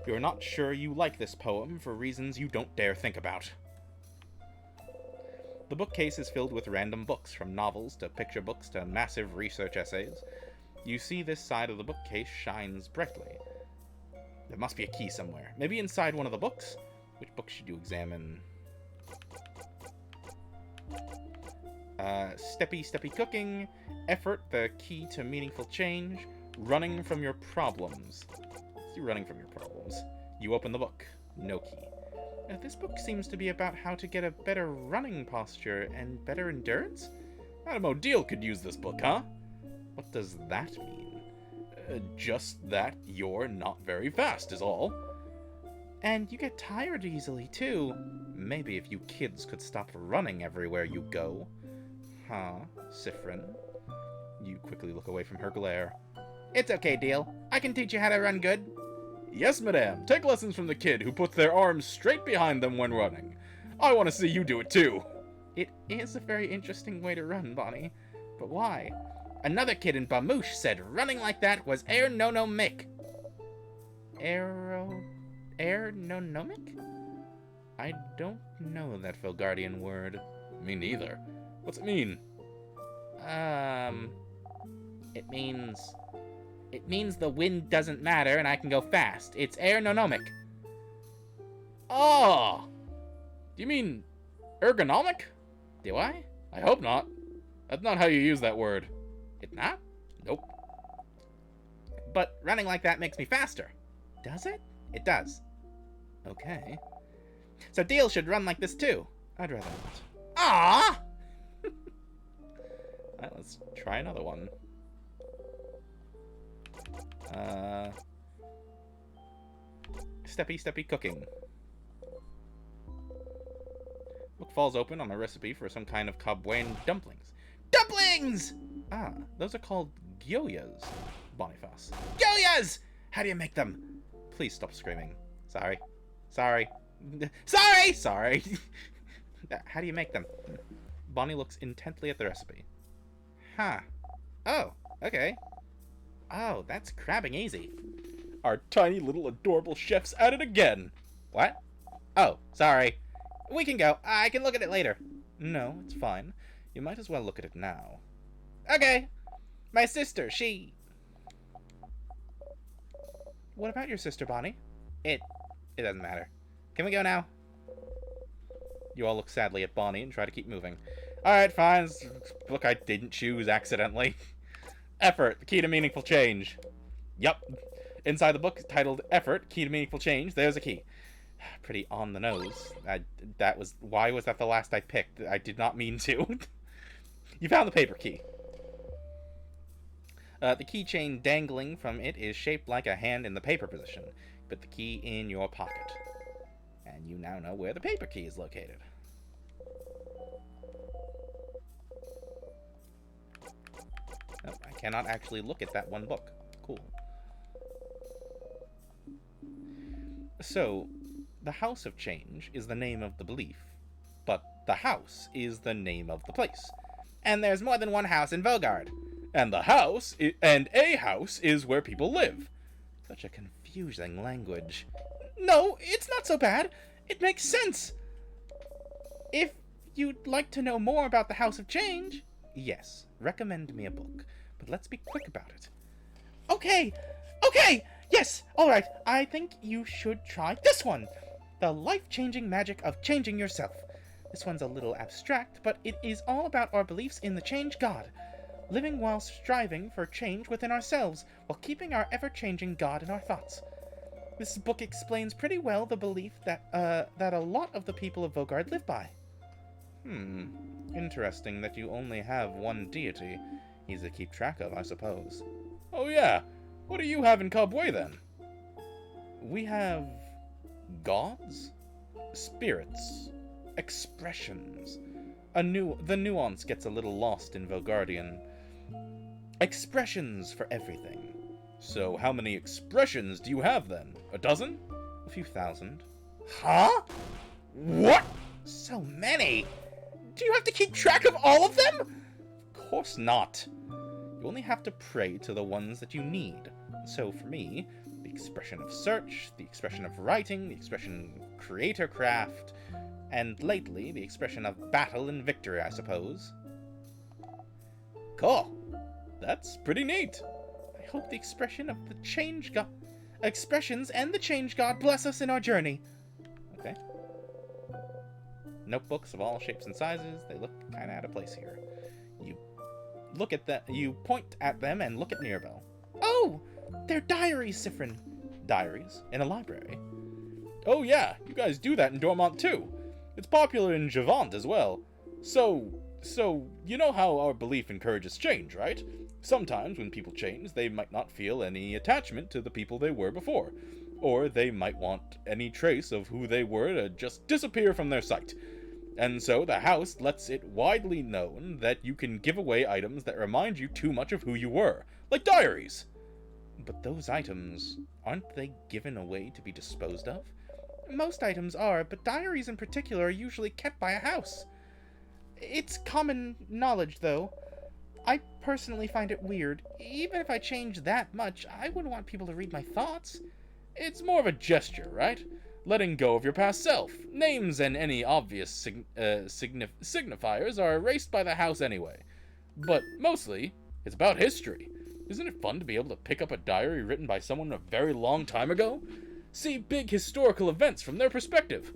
You're not sure you like this poem for reasons you don't dare think about. The bookcase is filled with random books, from novels to picture books to massive research essays. You see this side of the bookcase shines brightly. There must be a key somewhere. Maybe inside one of the books? Which book should you examine? Steppy Cooking, Effort, the Key to Meaningful Change, Running from Your Problems. Let's do Running from Your Problems. You open the book. No key. This book seems to be about how to get a better running posture and better endurance? Madame Odile could use this book, huh? What does that mean? Just that you're not very fast is all. And you get tired easily, too. Maybe if you kids could stop running everywhere you go. Huh, Siffrin? You quickly look away from her glare. It's okay, Deal. I can teach you how to run good. Yes, madame. Take lessons from the kid who puts their arms straight behind them when running. I want to see you do it, too. It is a very interesting way to run, Bonnie. But why? Another kid in Bamouche said running like that was aeronomic. Aeronomic? I don't know that Volgardian word. Me neither. What's it mean? It means the wind doesn't matter and I can go fast. It's aeronomic. Oh! Do you mean ergonomic? Do I? I hope not. That's not how you use that word. It's not? Nope. But running like that makes me faster. Does it? It does. Okay. So Deal should run like this too. I'd rather not. Ah! Alright, let's try another one. Steppy Cooking. Book falls open on a recipe for some kind of Cabuen dumplings. Dumplings! Ah, those are called gyoyas, Boniface. Gyoyas! How do you make them? Please stop screaming. Sorry. Sorry. How do you make them? Bonnie looks intently at the recipe. Huh. Oh, okay. Oh, that's crabbing easy. Our tiny little adorable chef's at it again. What? Oh, sorry. We can go. I can look at it later. No, it's fine. You might as well look at it now. Okay. My sister, she... What about your sister, Bonnie? It doesn't matter. Can we go now? You all look sadly at Bonnie and try to keep moving. Alright, fine. It's a book I didn't choose accidentally. Effort, the key to meaningful change. Yup. Inside the book titled Effort, Key to Meaningful Change, there's a key. Pretty on the nose. Why was that the last I picked? I did not mean to. You found the paper key. The keychain dangling from it is shaped like a hand in the paper position. Put the key in your pocket. And you now know where the paper key is located. Oh, I cannot actually look at that one book. Cool. So, the House of Change is the name of the belief, but the house is the name of the place. And there's more than one house in Vaugarde. And a house is where people live. Such a confusing language. No, it's not so bad. It makes sense. If you'd like to know more about the House of Change, yes, recommend me a book. But let's be quick about it. Okay, yes, alright. I think you should try this one. The Life-Changing Magic of Changing Yourself. This one's a little abstract, but it is all about our beliefs in the Change God. Living while striving for change within ourselves, while keeping our ever-changing God in our thoughts. This book explains pretty well the belief that a lot of the people of Vaugarde live by. Interesting that you only have one deity. Easy to keep track of, I suppose. Oh yeah, what do you have in Cobway then? We have gods, spirits, expressions. The nuance gets a little lost in Vaugardian. Expressions for everything. So how many expressions do you have then? A dozen? A few thousand. Huh? What? So many? Do you have to keep track of all of them? Of course not. You only have to pray to the ones that you need. So for me, the expression of search, the expression of writing, the expression of creator craft, and lately, the expression of battle and victory, I suppose. Cool. That's pretty neat. I hope the expression of the Change God... Expressions and the Change God bless us in our journey. Okay. Notebooks of all shapes and sizes. They look kind of out of place here. You point at them and look at Mirabelle. Oh! They're diaries, Siffrin. Diaries? In a library? Oh yeah, you guys do that in Dormont too. It's popular in Javant as well. So, you know how our belief encourages change, right? Sometimes when people change, they might not feel any attachment to the people they were before. Or they might want any trace of who they were to just disappear from their sight. And so the house lets it widely known that you can give away items that remind you too much of who you were, like diaries. But those items, aren't they given away to be disposed of? Most items are, but diaries in particular are usually kept by a house. It's common knowledge, though. I personally find it weird. Even if I changed that much, I wouldn't want people to read my thoughts. It's more of a gesture, right? Letting go of your past self. Names and any obvious signifiers are erased by the house anyway. But mostly, it's about history. Isn't it fun to be able to pick up a diary written by someone a very long time ago? See big historical events from their perspective.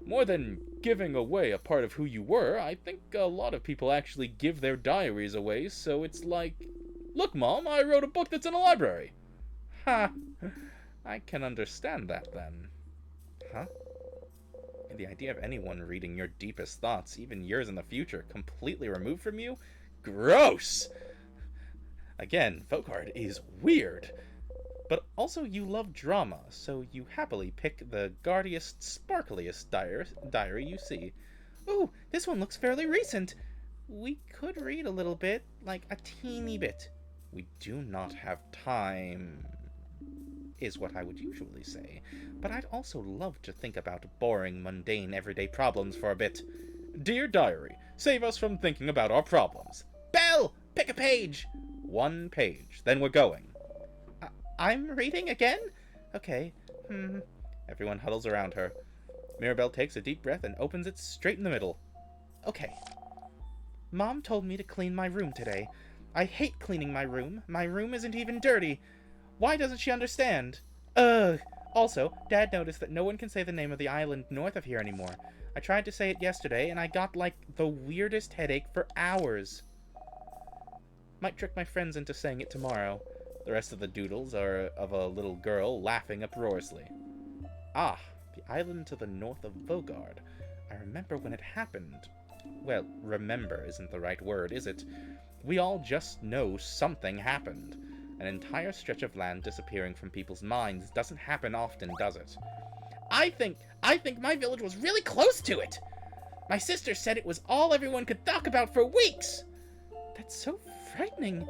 More than giving away a part of who you were, I think a lot of people actually give their diaries away, so it's like, look, Mom, I wrote a book that's in a library. Ha! I can understand that, then. Huh? The idea of anyone reading your deepest thoughts, even years in the future, completely removed from you? Gross! Again, Vaugarde is weird. But also you love drama, so you happily pick the gaudiest, sparkliest diary you see. Ooh, this one looks fairly recent. We could read a little bit, like a teeny bit. We do not have time, is what I would usually say. But I'd also love to think about boring, mundane, everyday problems for a bit. Dear diary, save us from thinking about our problems. Belle, pick a page! One page, then we're going. I'm reading again? Okay. Everyone huddles around her. Mirabelle takes a deep breath and opens it straight in the middle. Okay. Mom told me to clean my room today. I hate cleaning my room. My room isn't even dirty. Why doesn't she understand? Ugh. Also, Dad noticed that no one can say the name of the island north of here anymore. I tried to say it yesterday, and I got, like, the weirdest headache for hours. Might trick my friends into saying it tomorrow. The rest of the doodles are of a little girl laughing uproariously. Ah, the island to the north of Vogard. I remember when it happened. Well, remember isn't the right word, is it? We all just know something happened. An entire stretch of land disappearing from people's minds doesn't happen often, does it? I think my village was really close to it. My sister said it was all everyone could talk about for weeks. That's so frightening.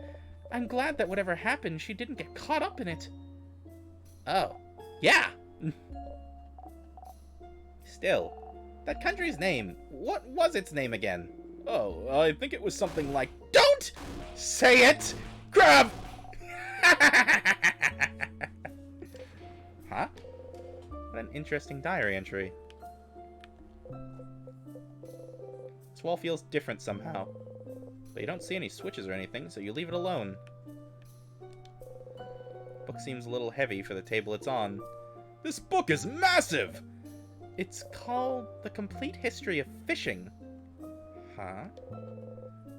I'm glad that whatever happened, she didn't get caught up in it. Oh, yeah. Still, that country's name, what was its name again? Oh, I think it was something like, don't say it! Grab! Huh? What an interesting diary entry. This wall feels different somehow. But you don't see any switches or anything, so you leave it alone. Book seems a little heavy for the table it's on. This book is massive! It's called The Complete History of Fishing. Huh?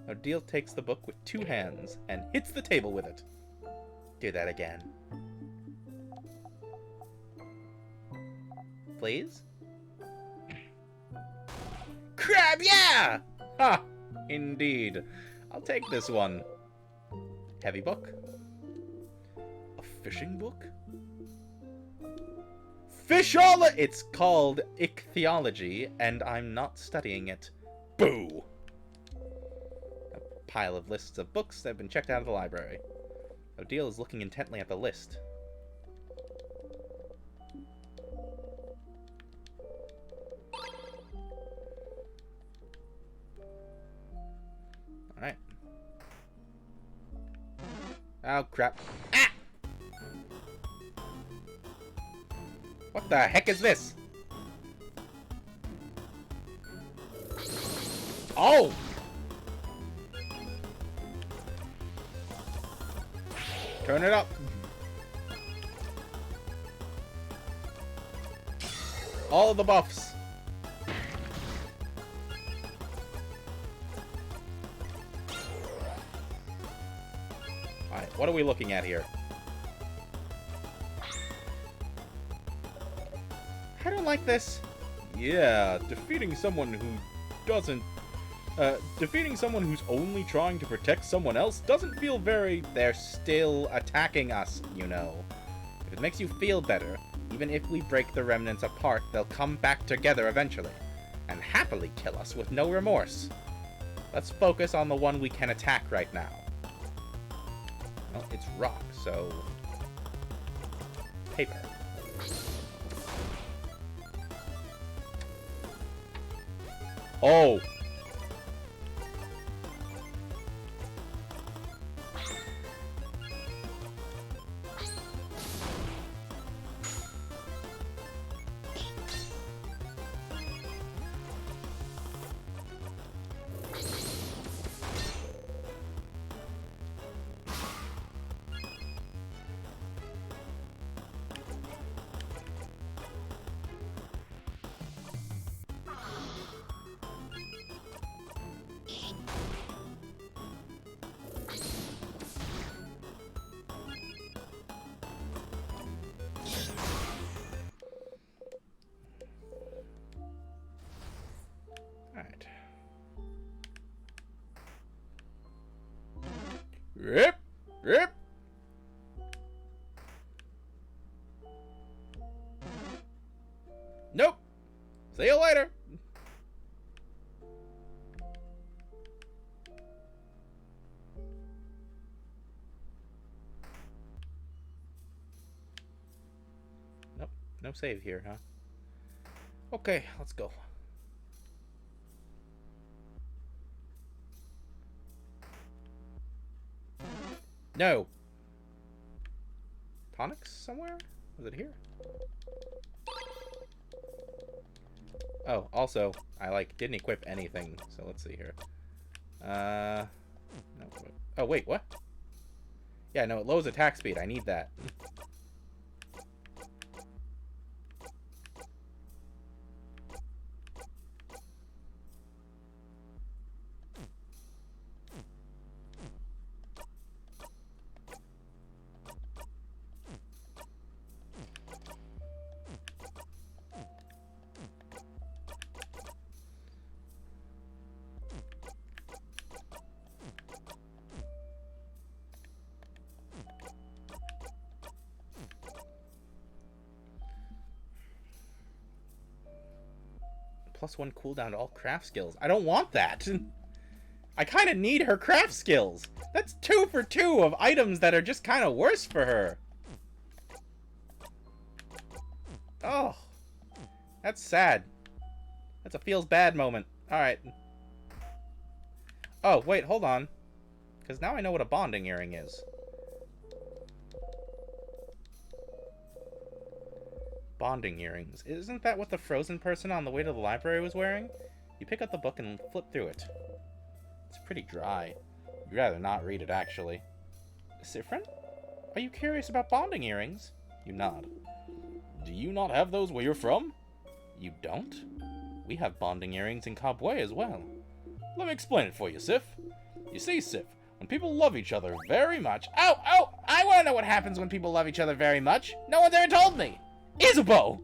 Odile takes the book with two hands and hits the table with it. Do that again. Please? Crab, yeah! Ha! Indeed. I'll take this one. Heavy book. A fishing book? Fishology! It's called ichthyology, and I'm not studying it. Boo! A pile of lists of books that have been checked out of the library. Odile is looking intently at the list. Alright. Oh, crap. Ah! What the heck is this? Oh! Turn it up. All of the buffs. Alright, what are we looking at here? I don't like this. Yeah, defeating someone who's only trying to protect someone else doesn't feel very... They're still attacking us, you know. If it makes you feel better, even if we break the remnants apart, they'll come back together eventually, and happily kill us with no remorse. Let's focus on the one we can attack right now. Well, it's rock, so... paper. Oh! Alright. Rip! Rip! Nope! See you later! Nope, no save here, huh? Okay, let's go. No. Tonics somewhere? Was it here? Oh, also, I didn't equip anything, so let's see here. No. Oh, wait, what? Yeah, no, it lowers attack speed. I need that. +1 cooldown to all craft skills. I don't want that. I kind of need her craft skills. That's 2 for 2 of items that are just kind of worse for her. Oh, that's sad. That's a feels bad moment. Alright. Oh, wait, hold on. Because now I know what a bonding earring is. Bonding earrings. Isn't that what the frozen person on the way to the library was wearing? You pick up the book and flip through it. It's pretty dry. You'd rather not read it, actually. Siffrin? Are you curious about bonding earrings? You nod. Do you not have those where you're from? You don't? We have bonding earrings in Kabwe as well. Let me explain it for you, Sif. You see, Sif, when people love each other very much... Ow! Ow! I want to know what happens when people love each other very much. No one's ever told me! Isabeau!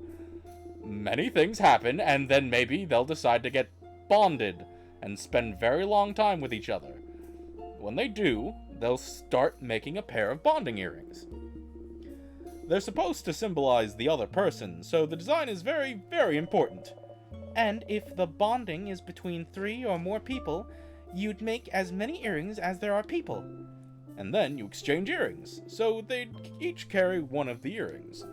Many things happen, and then maybe they'll decide to get bonded and spend very long time with each other. When they do, they'll start making a pair of bonding earrings. They're supposed to symbolize the other person, so the design is very, very important. And if the bonding is between 3 or more people, you'd make as many earrings as there are people. And then you exchange earrings, so they'd each carry one of the earrings.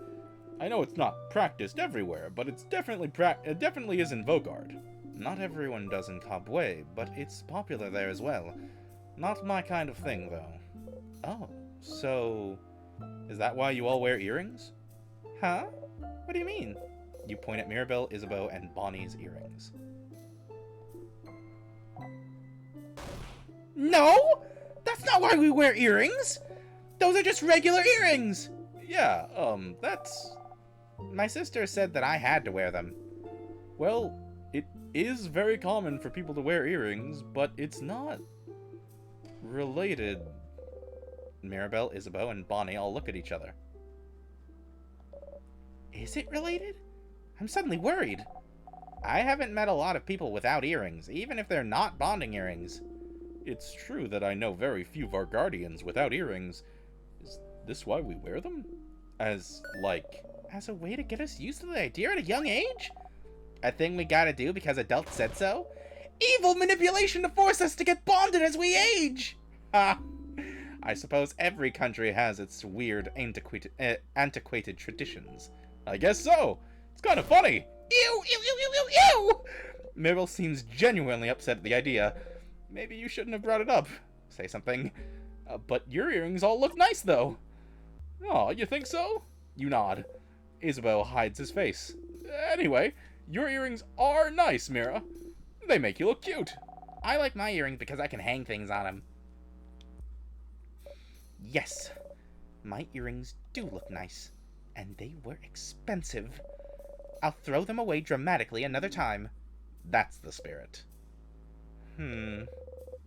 I know it's not practiced everywhere, but it definitely is in Vaugarde. Not everyone does in Kabwe, but it's popular there as well. Not my kind of thing, though. Oh, so... is that why you all wear earrings? Huh? What do you mean? You point at Mirabelle, Isabeau, and Bonnie's earrings. No! That's not why we wear earrings! Those are just regular earrings! Yeah, that's... My sister said that I had to wear them. Well, it is very common for people to wear earrings, but it's not... related. Mirabelle, Isabeau, and Bonnie all look at each other. Is it related? I'm suddenly worried. I haven't met a lot of people without earrings, even if they're not bonding earrings. It's true that I know very few Vargardians without earrings. Is this why we wear them? As a way to get us used to the idea at a young age? A thing we gotta do because adults said so? Evil manipulation to force us to get bonded as we age! Ha! I suppose every country has its weird, antiquated traditions. I guess so. It's kind of funny. Ew, ew, ew, ew, ew, ew! Myrtle seems genuinely upset at the idea. Maybe you shouldn't have brought it up. Say something. But your earrings all look nice, though. Oh, you think so? You nod. Isabeau hides his face. Anyway, your earrings are nice, Mira. They make you look cute. I like my earrings because I can hang things on them. Yes, my earrings do look nice, and they were expensive. I'll throw them away dramatically another time. That's the spirit.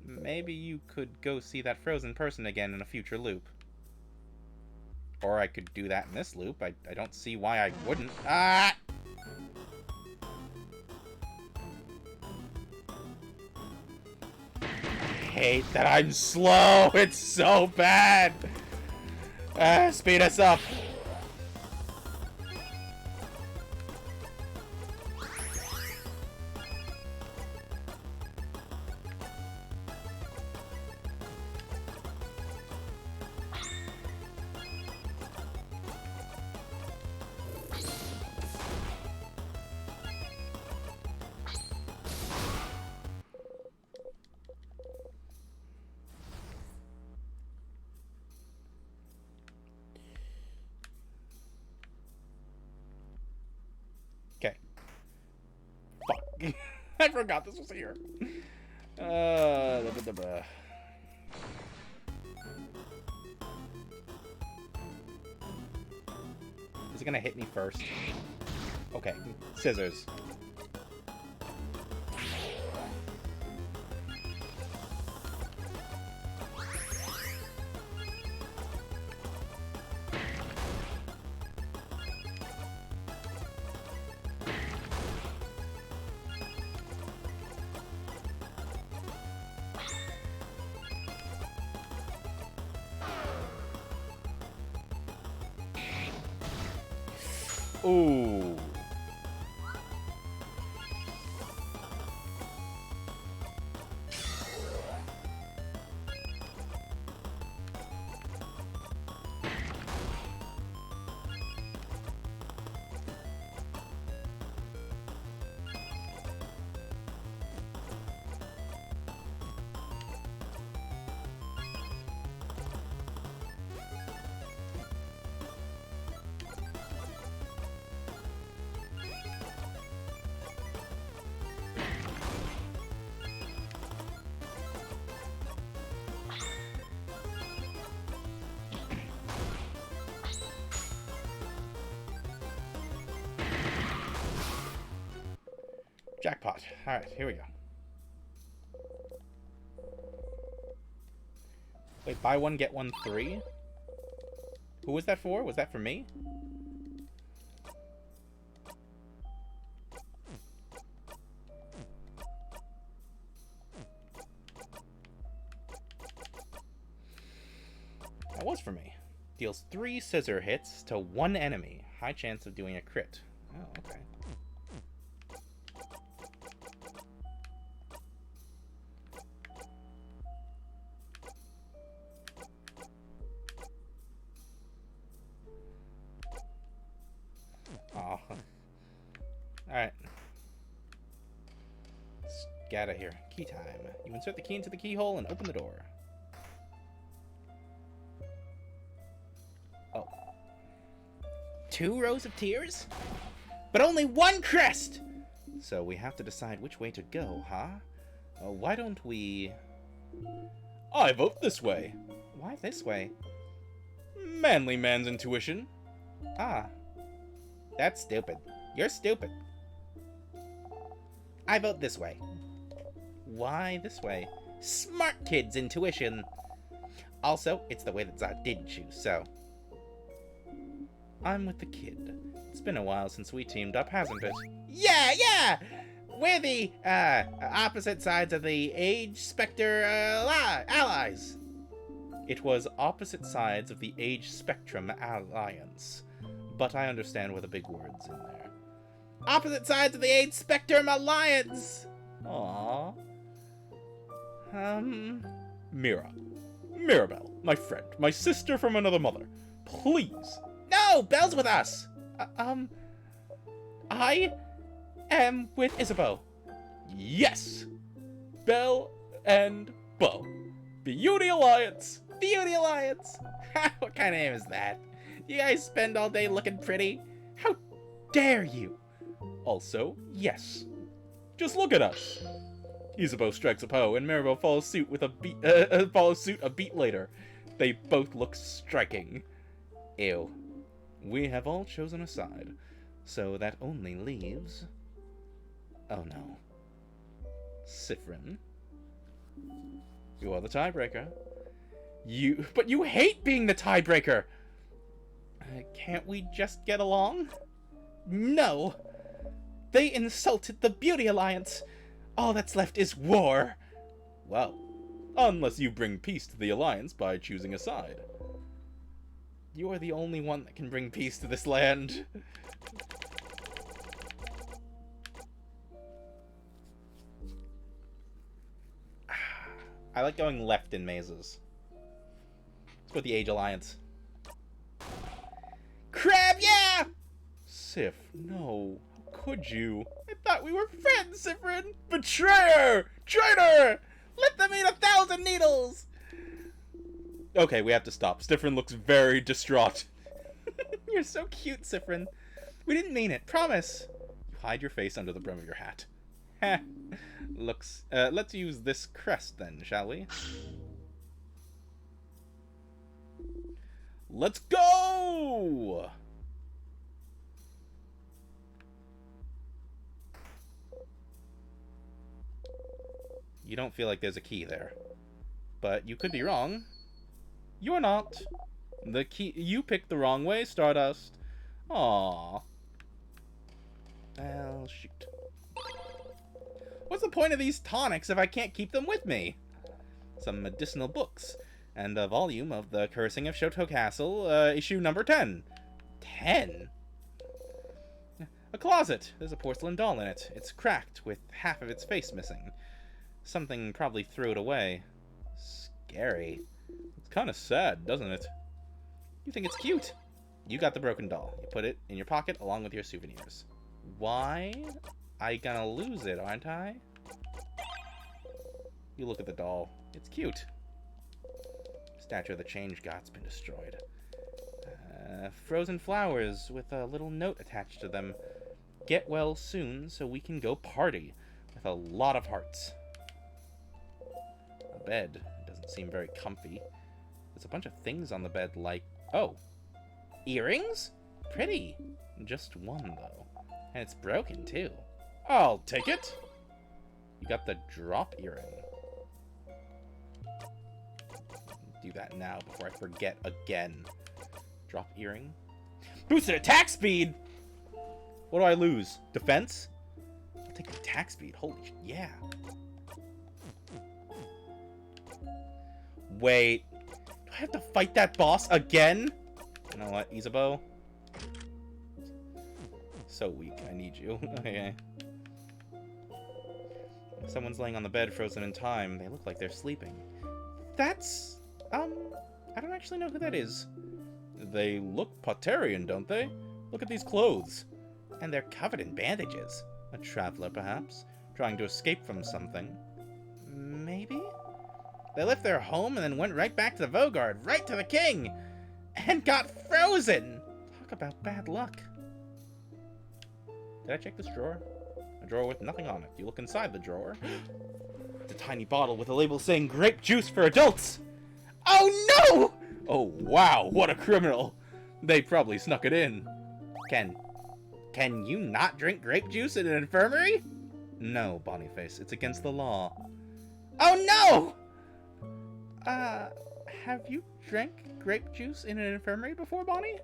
Maybe you could go see that frozen person again in a future loop. Or I could do that in this loop. I don't see why I wouldn't. Ah! I hate that I'm slow. It's so bad. Speed us up. Okay. Fuck. I forgot this was here. Is it gonna hit me first? Okay. Scissors. Ooh. Jackpot. Alright, here we go. Wait, buy one, get one free? Who was that for? Was that for me? That was for me. Deals 3 scissor hits to 1 enemy. High chance of doing a crit. Oh, okay. Oh. Alright. Let's get out of here. Key time. You insert the key into the keyhole and open the door. Oh. 2 rows of tears? But only 1 crest! So we have to decide which way to go, huh? Why don't we... I vote this way. Why this way? Manly man's intuition. Ah. That's stupid. You're stupid. I vote this way. Why this way? Smart kid's intuition. Also, it's the way that Zod did choose, so... I'm with the kid. It's been a while since we teamed up, hasn't it? Yeah! We're the, opposite sides of the Age Spectre, allies. It was opposite sides of the Age Spectrum Alliance. But I understand where the big word's in there. Opposite sides of the Age Spectrum Alliance! Aww. Mirabelle, my friend, my sister from another mother. Please. No! Belle's with us! I am with Isabeau. Yes! Belle and Beau. Beauty Alliance! Beauty Alliance! What kind of name is that? You guys spend all day looking pretty? How dare you? Also, yes. Just look at us. Isabeau strikes a Poe, and Mirabelle follows suit with a beat later. They both look striking. Ew. We have all chosen a side, so that only leaves... Oh no. Siffrin. You are the tiebreaker. But you hate being the tiebreaker! Can't we just get along? No! They insulted the Beauty Alliance! All that's left is war! Well, unless you bring peace to the Alliance by choosing a side. You are the only one that can bring peace to this land. I like going left in mazes. Let's go with the Age Alliance. Crab, yeah! Sif, no. How could you? I thought we were friends, Siffrin! Betrayer! Traitor! Let them eat 1,000 needles! Okay, we have to stop. Siffrin looks very distraught. You're so cute, Siffrin. We didn't mean it, promise. You hide your face under the brim of your hat. Heh. Looks... let's use this crest then, shall we? Let's go! You don't feel like there's a key there. But you could be wrong. You're not. The key... You picked the wrong way, Stardust. Aww. Well, shoot. What's the point of these tonics if I can't keep them with me? Some medicinal books. And a volume of The Cursing of Shoto Castle, issue number 10. 10? A closet. There's a porcelain doll in it. It's cracked, with half of its face missing. Something probably threw it away. Scary. It's kind of sad, doesn't it? You think it's cute? You got the broken doll. You put it in your pocket along with your souvenirs. Why? I gonna lose it, aren't I? You look at the doll. It's cute. Statue of the Change God's been destroyed. Frozen flowers with a little note attached to them. Get well soon so we can go party. With a lot of hearts. A bed. Doesn't seem very comfy. There's a bunch of things on the bed like... Oh! Earrings? Pretty. Just one, though. And it's broken, too. I'll take it. You got the drop earring. Do that now before I forget again. Drop earring. Boosted attack speed! What do I lose? Defense? I'll take the attack speed. Holy yeah. Wait. Do I have to fight that boss again? You know what, Isabeau? So weak. I need you. Okay. Someone's laying on the bed, frozen in time. They look like they're sleeping. That's... I don't actually know who that is. They look Potterian, don't they? Look at these clothes. And they're covered in bandages. A traveler, perhaps? Trying to escape from something. Maybe? They left their home and then went right back to the Vaugarde, right to the king! And got frozen! Talk about bad luck. Did I check this drawer? A drawer with nothing on it. You look inside the drawer. It's a tiny bottle with a label saying grape juice for adults! Oh no! Oh wow, what a criminal! They probably snuck it in. Can you not drink grape juice in an infirmary? No, Boniface, it's against the law. Oh no! Have you drank grape juice in an infirmary before, Bonnie?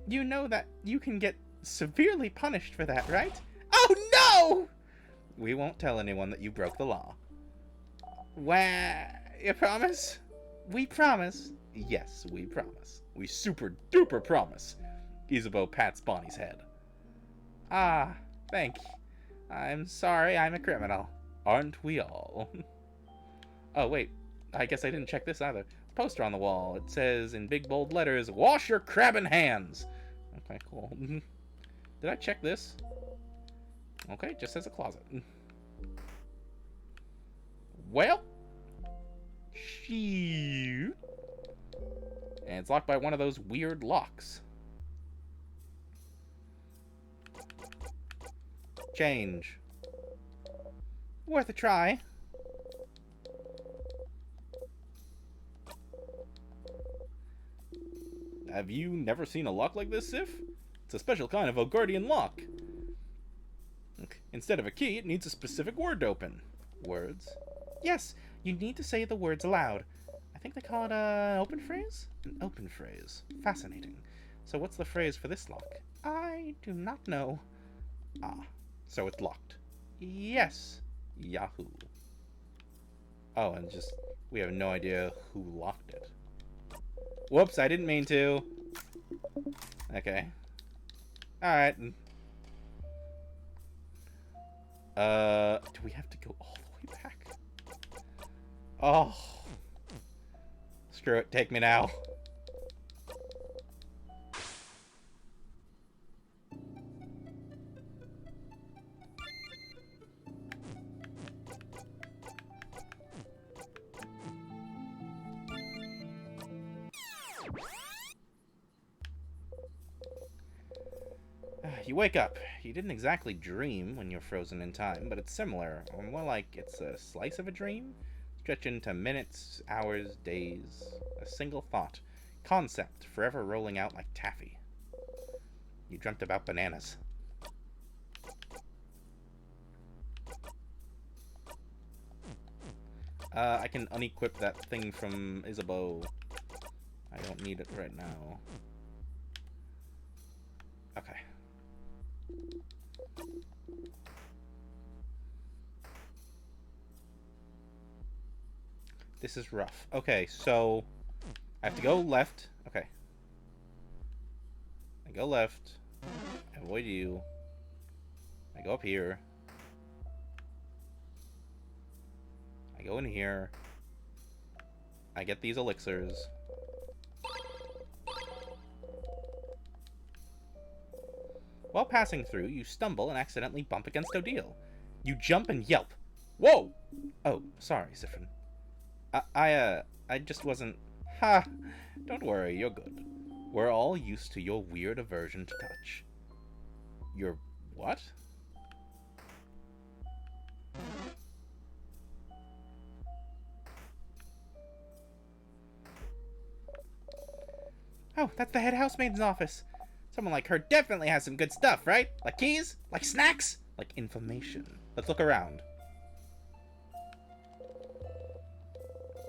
You know that you can get severely punished for that, right? Oh no! We won't tell anyone that you broke the law. You promise? We promise. Yes, we promise. We super duper promise. Isabeau pats Bonnie's head. Ah, thank you. I'm sorry I'm a criminal. Aren't we all? Oh, wait. I guess I didn't check this either. Poster on the wall. It says in big bold letters, wash your crabbing hands. Okay, cool. Did I check this? Okay, it just says a closet. Well, shoot. And it's locked by one of those weird locks. Change. Worth a try. Have you never seen a lock like this, Sif? It's a special kind of Vaugardian lock. Instead of a key, it needs a specific word to open. Words? Yes, you need to say the words aloud. I think they call it an open phrase? An open phrase. Fascinating. So what's the phrase for this lock? I do not know. Ah, so it's locked. Yes. Yahoo. Oh, and just, we have no idea who locked it. Whoops, I didn't mean to. Okay. Alright. Do we have to go all the way back? Oh. Screw it, take me now. You wake up. You didn't exactly dream when you're frozen in time, but it's similar, or more like it's a slice of a dream, stretching into minutes, hours, days. A single thought, concept, forever rolling out like taffy. You dreamt about bananas. I can unequip that thing from Isabeau. I don't need it right now. Okay. This is rough. Okay, so I have to go left. Okay. I go left. Avoid you. I go up here. I go in here. I get these elixirs. While passing through, you stumble and accidentally bump against Odile. You jump and yelp. Whoa! Oh, sorry, Siffrin. I just wasn't... Ha! Don't worry, you're good. We're all used to your weird aversion to touch. Your what? Oh, that's the head housemaid's office. Someone like her definitely has some good stuff, right? Like keys? Like snacks? Like information. Let's look around.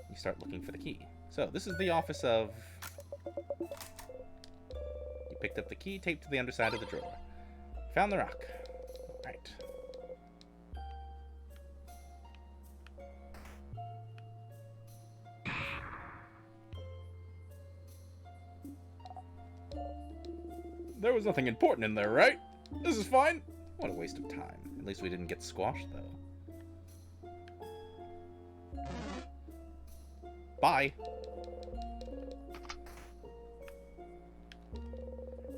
You start looking for the key. So, this is the office of... You picked up the key, taped to the underside of the drawer. Found the rock. Alright. There was nothing important in there, right? This is fine. What a waste of time. At least we didn't get squashed, though. Bye.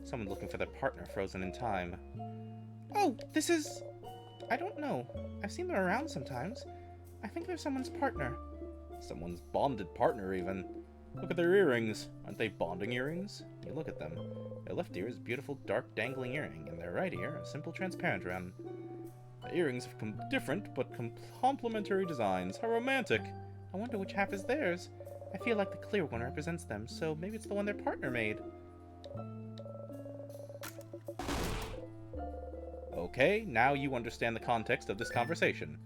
Someone looking for their partner frozen in time. Oh, this is... I don't know. I've seen them around sometimes. I think they're someone's partner. Someone's bonded partner, even. Look at their earrings. Aren't they bonding earrings? You look at them. Their left ear is a beautiful, dark, dangling earring, and their right ear a simple, transparent one. The earrings have different, but complementary designs. How romantic. I wonder which half is theirs. I feel like the clear one represents them, so maybe it's the one their partner made. Okay, now you understand the context of this conversation.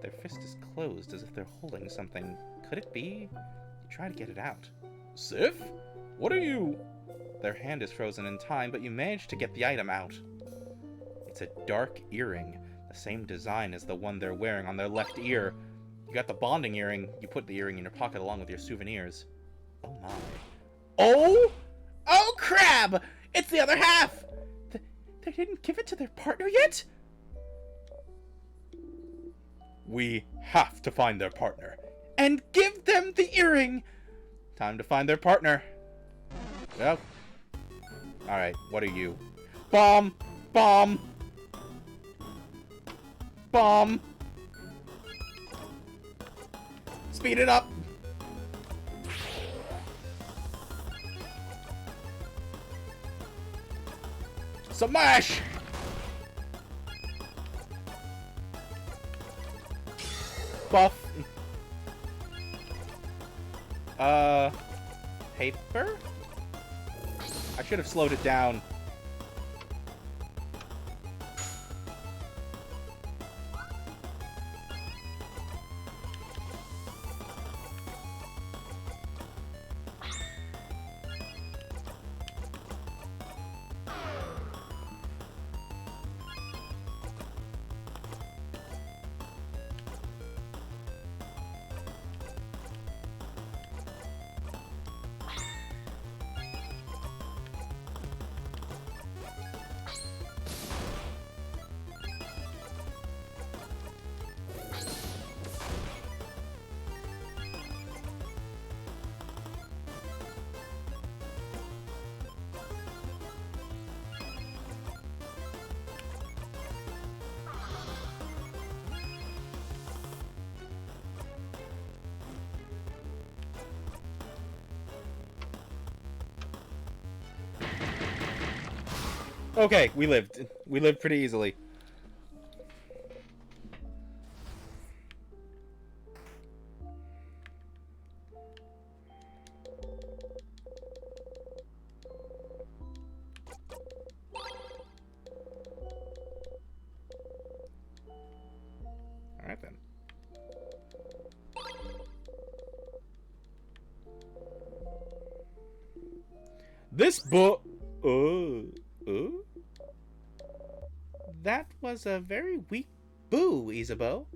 Their fist is closed as if they're holding something. Could it be? You try to get it out. Sif? What are you? Their hand is frozen in time, but you manage to get the item out. It's a dark earring, the same design as the one they're wearing on their left ear. You got the bonding earring. You put the earring in your pocket along with your souvenirs. Oh my. Oh! Oh, crab! It's the other half! They didn't give it to their partner yet? We have to find their partner. And give them the earring! Time to find their partner. Well. Alright, what are you? Bomb! Bomb! Bomb! Speed it up! Smash! Buff. Paper? I should have slowed it down. Okay, we lived. We lived pretty easily. Alright then. This book... That was a very weak boo, Isabeau.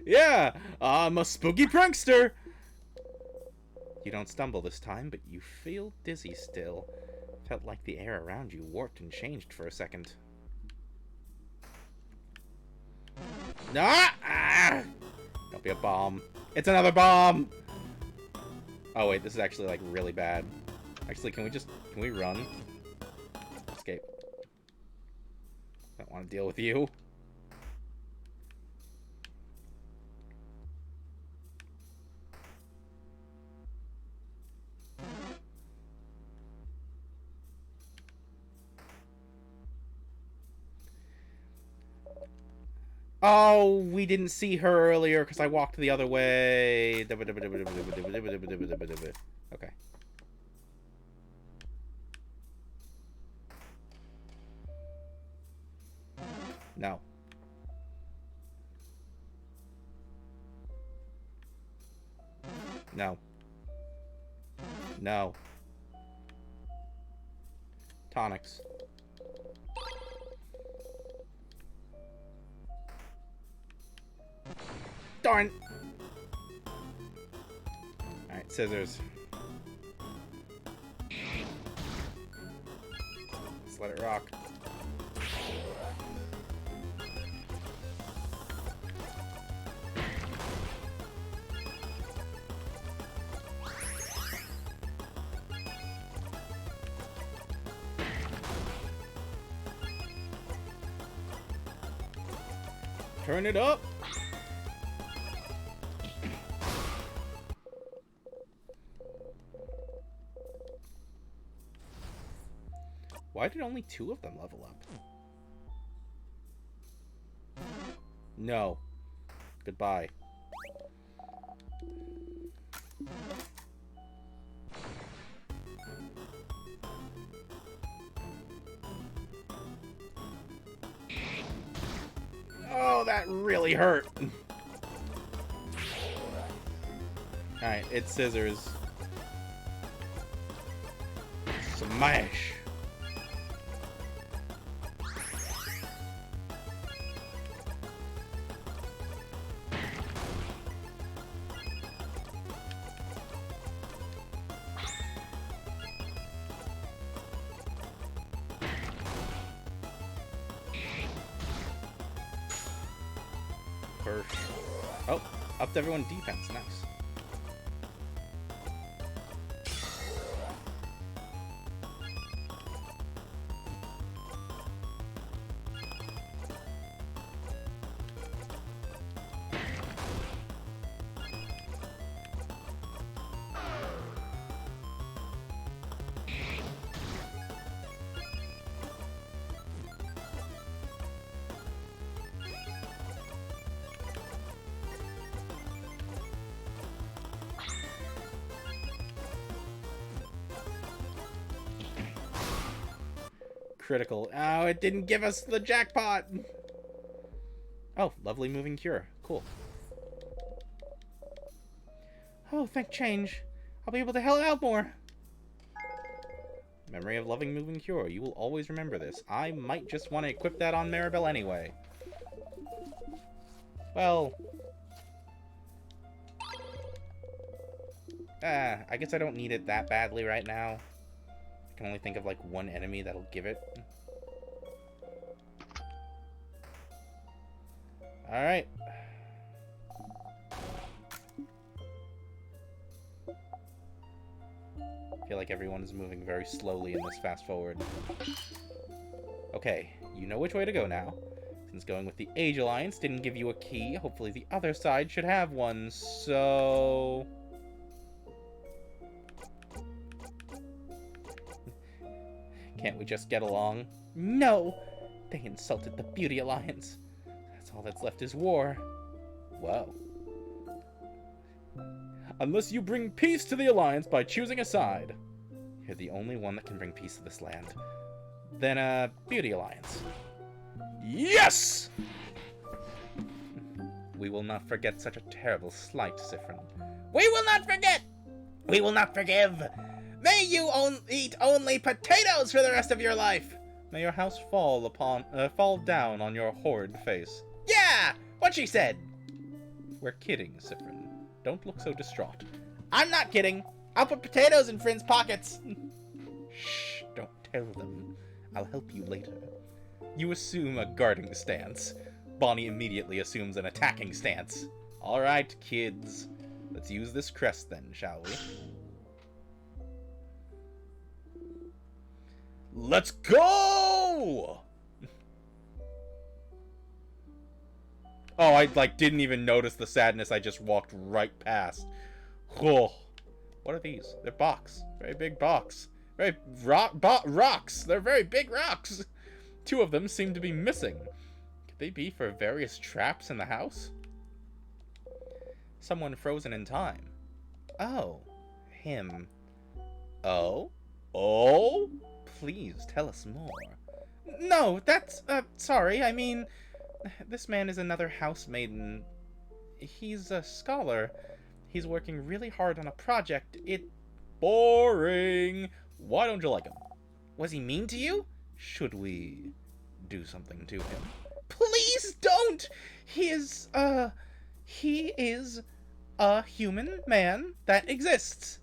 Yeah, I'm a spooky prankster. You don't stumble this time, but you feel dizzy still. Felt like the air around you warped and changed for a second. Ah! Don't be a bomb. It's another bomb! Oh wait, this is actually like really bad. Actually, can we run? Escape. Don't want to deal with you. Oh, we didn't see her earlier because I walked the other way. Okay. No. No. No. Tonics. Darn! Alright, scissors. Let's let it rock. Turn it up! Why did only 2 of them level up? No. Goodbye. Oh, that really hurt. Alright, it's scissors. Smash! Oh, upped everyone's defense. Nice. Critical. Oh, it didn't give us the jackpot! Oh, lovely moving cure. Cool. Oh, thank change. I'll be able to help out more. Memory of loving moving cure. You will always remember this. I might just want to equip that on Maribel anyway. Well... I guess I don't need it that badly right now. I can only think of like one enemy that'll give it. Alright. I feel like everyone is moving very slowly in this fast forward. Okay, you know which way to go now. Since going with the Age Alliance didn't give you a key, hopefully the other side should have one, so... Can't we just get along? No! They insulted the Beauty Alliance. That's all that's left is war. Whoa. Unless you bring peace to the Alliance by choosing a side. You're the only one that can bring peace to this land. Then, Beauty Alliance. Yes! We will not forget such a terrible slight, Siffrin. We will not forget! We will not forgive! May you eat only potatoes for the rest of your life! May your house fall down on your horrid face. Yeah! What she said! We're kidding, Siffrin. Don't look so distraught. I'm not kidding. I'll put potatoes in Frinn's pockets. Shh, don't tell them. I'll help you later. You assume a guarding stance. Bonnie immediately assumes an attacking stance. Alright, kids. Let's use this crest then, shall we? Let's go! Oh, I didn't even notice the sadness. I just walked right past. Oh, what are these? They're box. Very big box. Very rocks. They're very big rocks. 2 of them seem to be missing. Could they be for various traps in the house? Someone frozen in time. Oh, him. Oh? Oh? Please tell us more. No, that's, sorry, I mean, this man is another housemaiden. He's a scholar. He's working really hard on a project. Boring! Why don't you like him? Was he mean to you? Should we do something to him? Please don't! He is a human man that exists.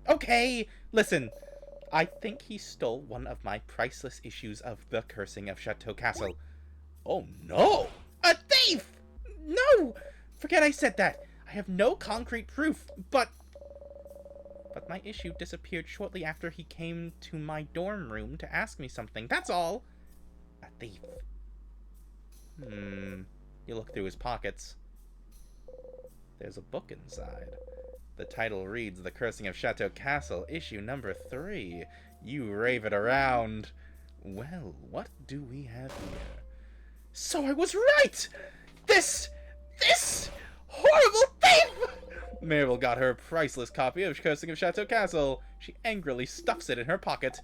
Okay, listen. I think he stole one of my priceless issues of The Cursing of Chateau Castle. Oh no! A thief! No! Forget I said that. I have no concrete proof, but my issue disappeared shortly after he came to my dorm room to ask me something. That's all. A thief. You look through his pockets. There's a book inside. The title reads The Cursing of Chateau Castle, issue number 3. You rave it around. Well, what do we have here? So I was right! This horrible thief! Mabel got her priceless copy of Cursing of Chateau Castle. She angrily stuffs it in her pocket.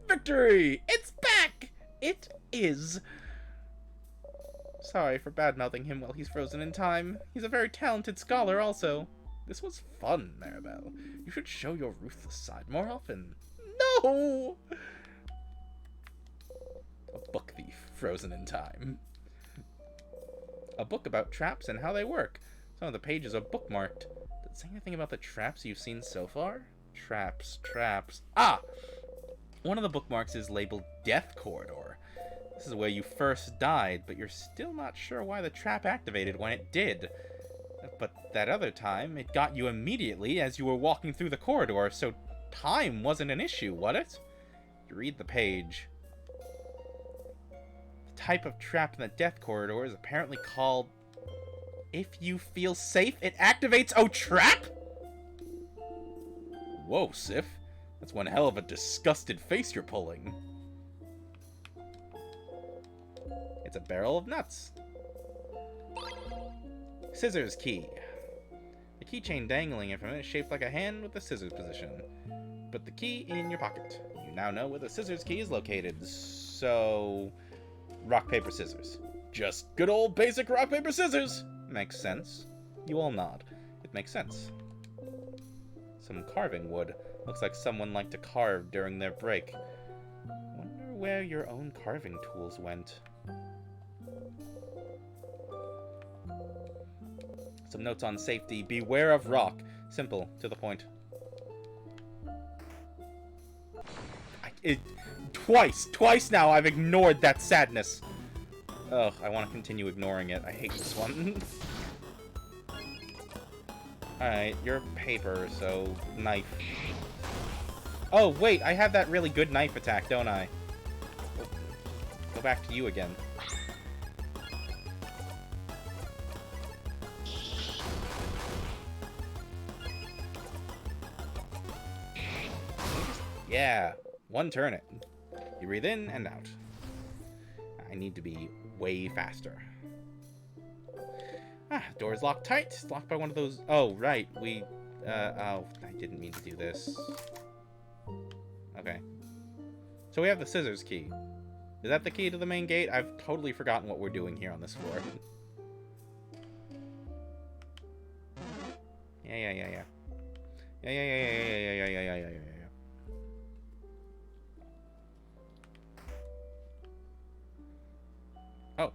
Victory! It's back! It is. Sorry for bad-mouthing him while he's frozen in time. He's a very talented scholar also. This was fun, Maribel. You should show your ruthless side more often. No! A book thief frozen in time. A book about traps and how they work. Some of the pages are bookmarked. Does it say anything about the traps you've seen so far? Traps. Ah! One of the bookmarks is labeled Death Corridor. This is where you first died, but you're still not sure why the trap activated when it did. But that other time, it got you immediately as you were walking through the corridor, so time wasn't an issue, was it? You read the page. The type of trap in the Death Corridor is apparently called... If you feel safe, it activates a trap? Whoa, Sif. That's one hell of a disgusted face you're pulling. It's a barrel of nuts. Scissors key. The keychain dangling from it is shaped like a hand with the scissors position. Put the key in your pocket. You now know where the scissors key is located. So... rock, paper, scissors. Just good old basic rock, paper, scissors! Makes sense. You all nod. It makes sense. Some carving wood. Looks like someone liked to carve during their break. Wonder where your own carving tools went. Some notes on safety. Beware of rock. Simple. To the point. Twice now I've ignored that sadness. Ugh, I want to continue ignoring it. I hate this one. Alright, you're paper, so knife. Oh, wait, I have that really good knife attack, don't I? Go back to you again. Yeah, one turn it. You breathe in and out. I need to be way faster. Ah, door's locked tight. It's locked by one of those... Oh, right. Oh, I didn't mean to do this. Okay. So we have the scissors key. Is that the key to the main gate? I've totally forgotten what we're doing here on this floor. Yeah. Yeah. Oh.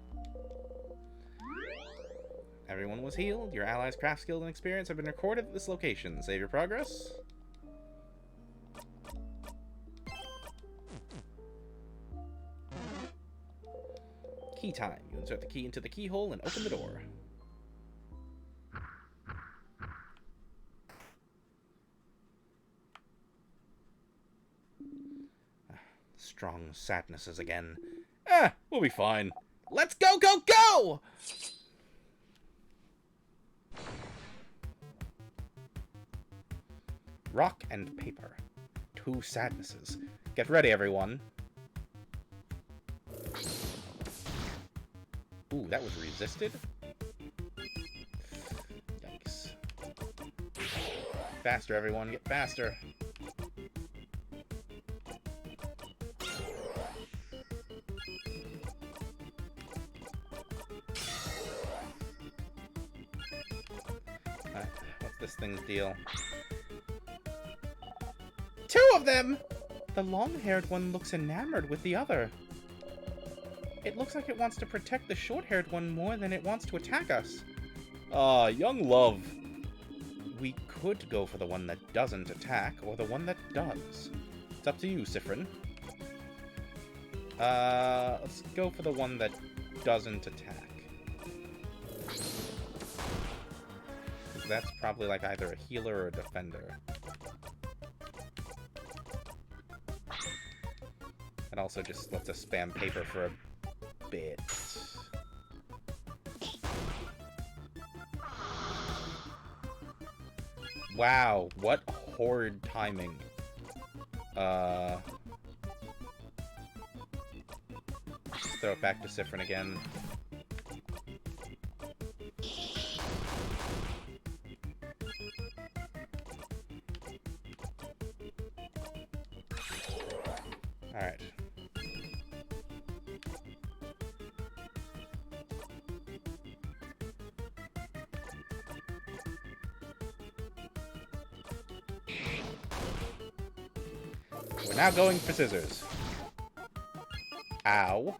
Everyone was healed. Your allies' craft skill and experience have been recorded at this location. Save your progress. Key time. You insert the key into the keyhole and open the door. Strong sadnesses again. We'll be fine. Let's go! Rock and paper. 2 sadnesses. Get ready, everyone. Ooh, that was resisted? Yikes. Faster, everyone. Get faster. this thing's deal? 2 of them! The long-haired one looks enamored with the other. It looks like it wants to protect the short-haired one more than it wants to attack us. Ah, young love. We could go for the one that doesn't attack, or the one that does. It's up to you, Siffrin. Let's go for the one that doesn't attack. That's probably like either a healer or a defender. It also just lets us spam paper for a bit. Wow, what horrid timing. Just throw it back to Siffrin again. Alright. We're now going for scissors. Ow.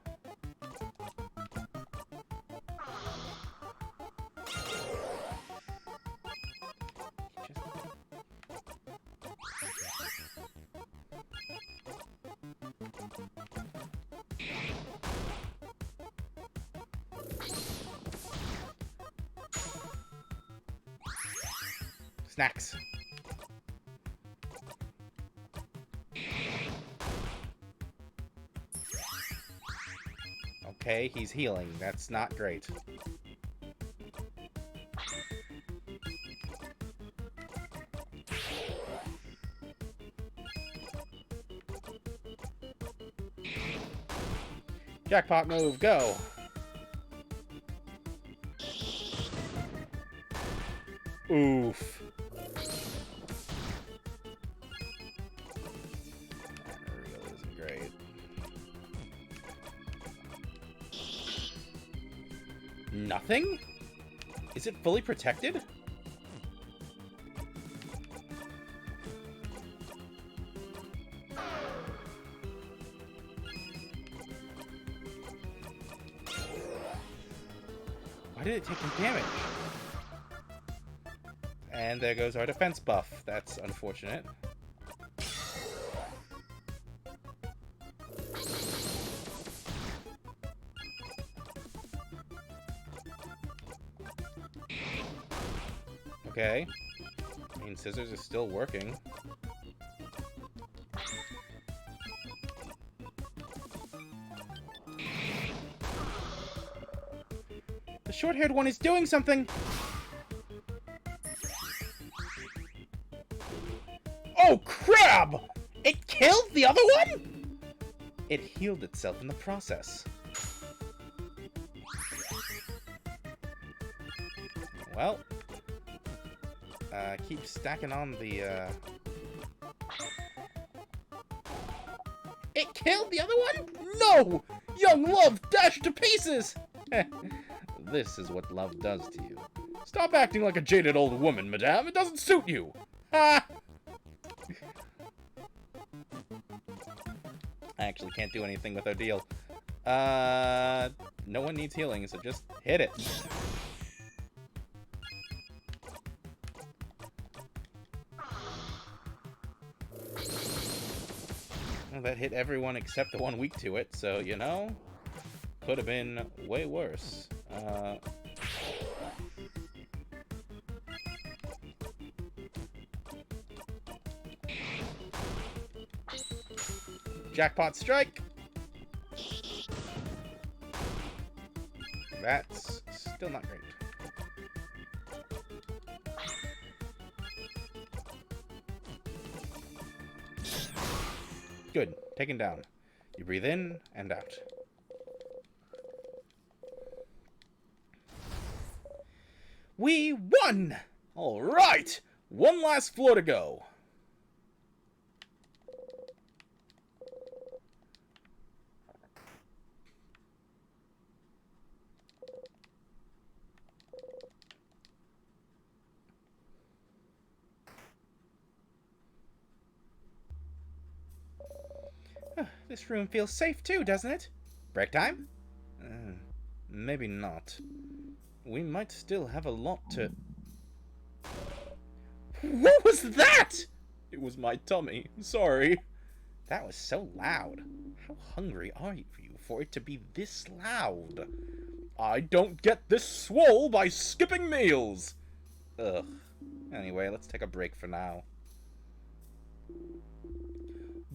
Snacks. Okay, he's healing. That's not great. Jackpot move, go! Oof. That really isn't great. Nothing? Is it fully protected? Why did it take some damage? And there goes our defense buff. That's unfortunate. Okay. I mean, scissors is still working. The short-haired one is doing something! Oh, crab! It killed the other one?! It healed itself in the process. Well, keep stacking on the, It killed the other one?! No! Young love dashed to pieces! This is what love does to you. Stop acting like a jaded old woman, madame. It doesn't suit you. Ha! I actually can't do anything with our deal. No one needs healing, so just hit it. Well, that hit everyone except the one weak to it, so, you know, could have been way worse. Jackpot strike! That's still not great. Good. Taken down. You breathe in and out. We won! All right! One last floor to go. This room feels safe too, doesn't it? Break time? Maybe not. We might still have a lot to... What was that? It was my tummy. Sorry. That was so loud. How hungry are you for it to be this loud? I don't get this swole by skipping meals. Ugh. Anyway, let's take a break for now.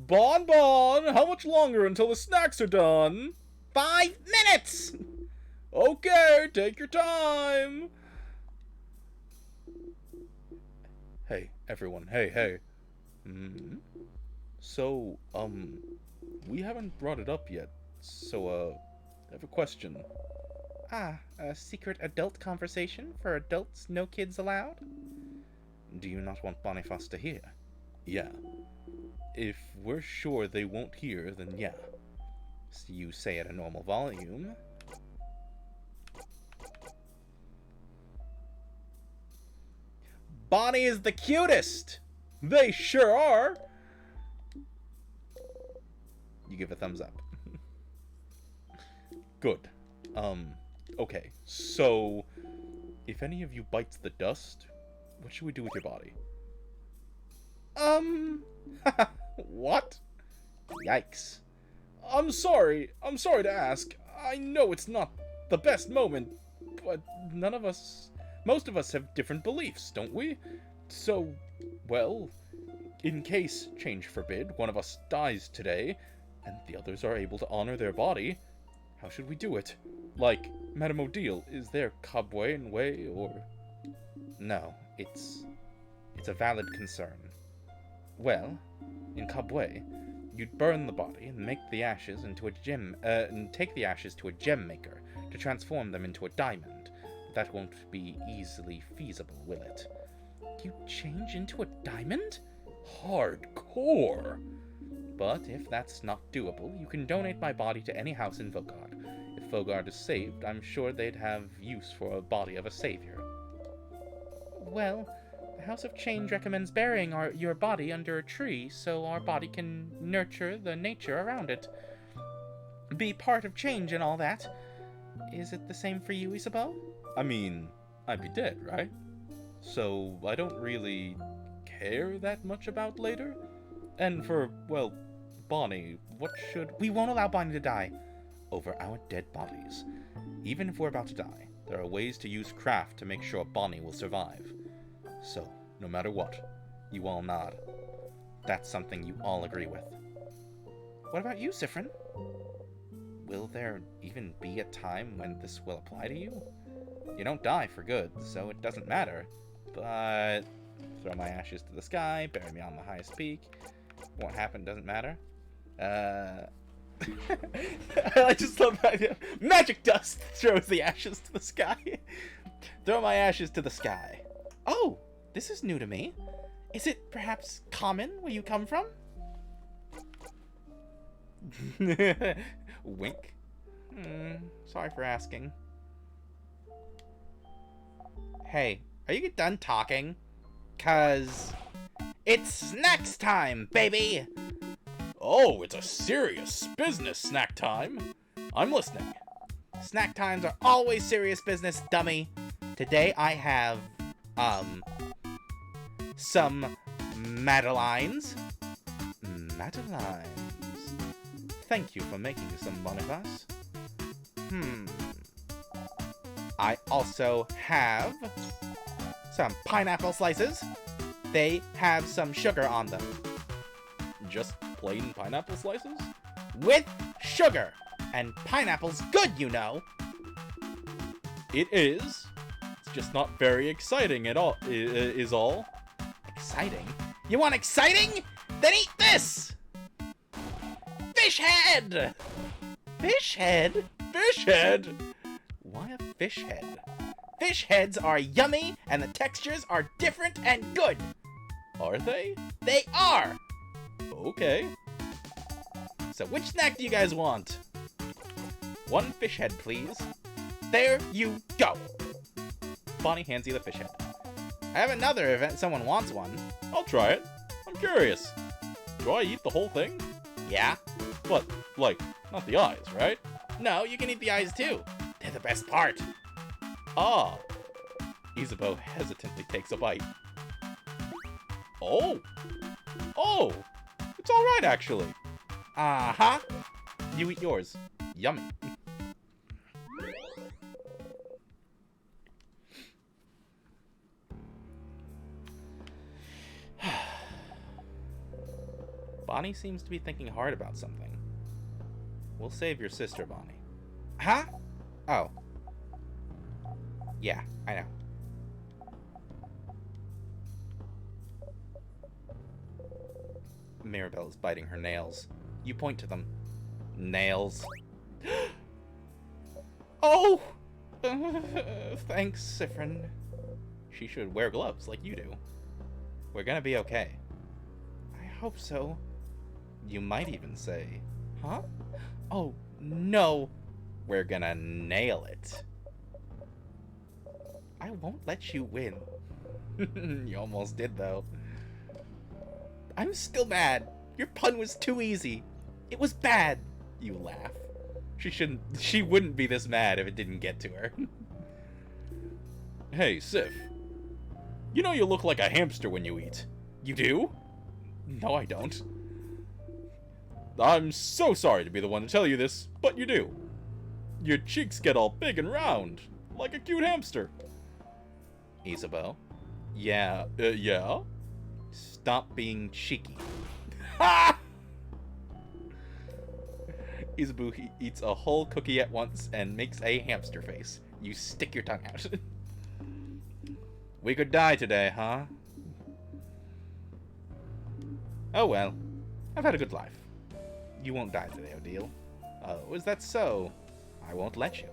Bon Bon, how much longer until the snacks are done? 5 minutes! Okay, take your time. Hey, everyone. Hey. So, we haven't brought it up yet. So, I have a question. A secret adult conversation for adults, no kids allowed? Do you not want Boniface to hear? Yeah. If we're sure they won't hear, then yeah. So you say at a normal volume. Bonnie is the cutest! They sure are! You give a thumbs up. Good. Okay. So, if any of you bites the dust, what should we do with your body? What? Yikes. I'm sorry to ask. I know it's not the best moment, but most of us have different beliefs, don't we? So, well, in case, change forbid, one of us dies today, and the others are able to honor their body, how should we do it? Like, Madame Odile, is there Kabwe and way, or... No, it's a valid concern. Well, in Kabwe, you'd burn the body and make the ashes into a gem, and take the ashes to a gem maker to transform them into a diamond. That won't be easily feasible, will it? You change into a diamond? Hardcore! But if that's not doable, you can donate my body to any house in Vogard. If Vogard is saved, I'm sure they'd have use for a body of a savior. Well, the House of Change recommends burying your body under a tree so our body can nurture the nature around it. Be part of change and all that. Is it the same for you, Isabeau? I mean, I'd be dead, right? So I don't really care that much about later. And for, well, Bonnie, what should... We won't allow Bonnie to die over our dead bodies. Even if we're about to die, there are ways to use craft to make sure Bonnie will survive. So, no matter what, you all nod. That's something you all agree with. What about you, Siffrin? Will there even be a time when this will apply to you? You don't die for good, so it doesn't matter. But throw my ashes to the sky, bury me on the highest peak. What happened doesn't matter. I just love that idea. Magic dust throws the ashes to the sky. Throw my ashes to the sky. Oh, this is new to me. Is it perhaps common where you come from? Wink. Sorry for asking. Hey, are you done talking? 'Cause it's snacks time, baby! Oh, it's a serious business snack time. I'm listening. Snack times are always serious business, dummy. Today I have, some Madeleines. Madeleines. Thank you for making some, Boniface. I also have some pineapple slices. They have some sugar on them. Just plain pineapple slices? With sugar. And pineapple's good, you know. It is. It's just not very exciting at all, is all. Exciting? You want exciting? Then eat this! Fish head! Fish head? Fish head? Why a fish head? Fish heads are yummy, and the textures are different and good. Are they? They are! Okay. So which snack do you guys want? One fish head, please. There you go. Bonnie hands you the fish head. I have another if someone wants one. I'll try it. I'm curious. Do I eat the whole thing? Yeah. But, like, not the eyes, right? No, you can eat the eyes too. They're the best part. Ah. Isabeau hesitantly takes a bite. Oh! Oh! It's alright, actually. Uh-huh. You eat yours. Yummy. Bonnie seems to be thinking hard about something. We'll save your sister, Bonnie. Huh? Oh. Yeah, I know. Mirabelle is biting her nails. You point to them. Nails. Oh! Thanks, Siffrin. She should wear gloves like you do. We're gonna be okay. I hope so. You might even say, huh? Oh, no. We're gonna nail it. I won't let you win. You almost did, though. I'm still mad. Your pun was too easy. It was bad. You laugh. She wouldn't be this mad if it didn't get to her. Hey, Sif. You know you look like a hamster when you eat. You do? No, I don't. I'm so sorry to be the one to tell you this, but you do. Your cheeks get all big and round, like a cute hamster. Isabeau? Yeah, yeah? Stop being cheeky. Ha! Isabeau eats a whole cookie at once and makes a hamster face. You stick your tongue out. We could die today, huh? Oh well. I've had a good life. You won't die today, Odile. Oh, is that so? I won't let you.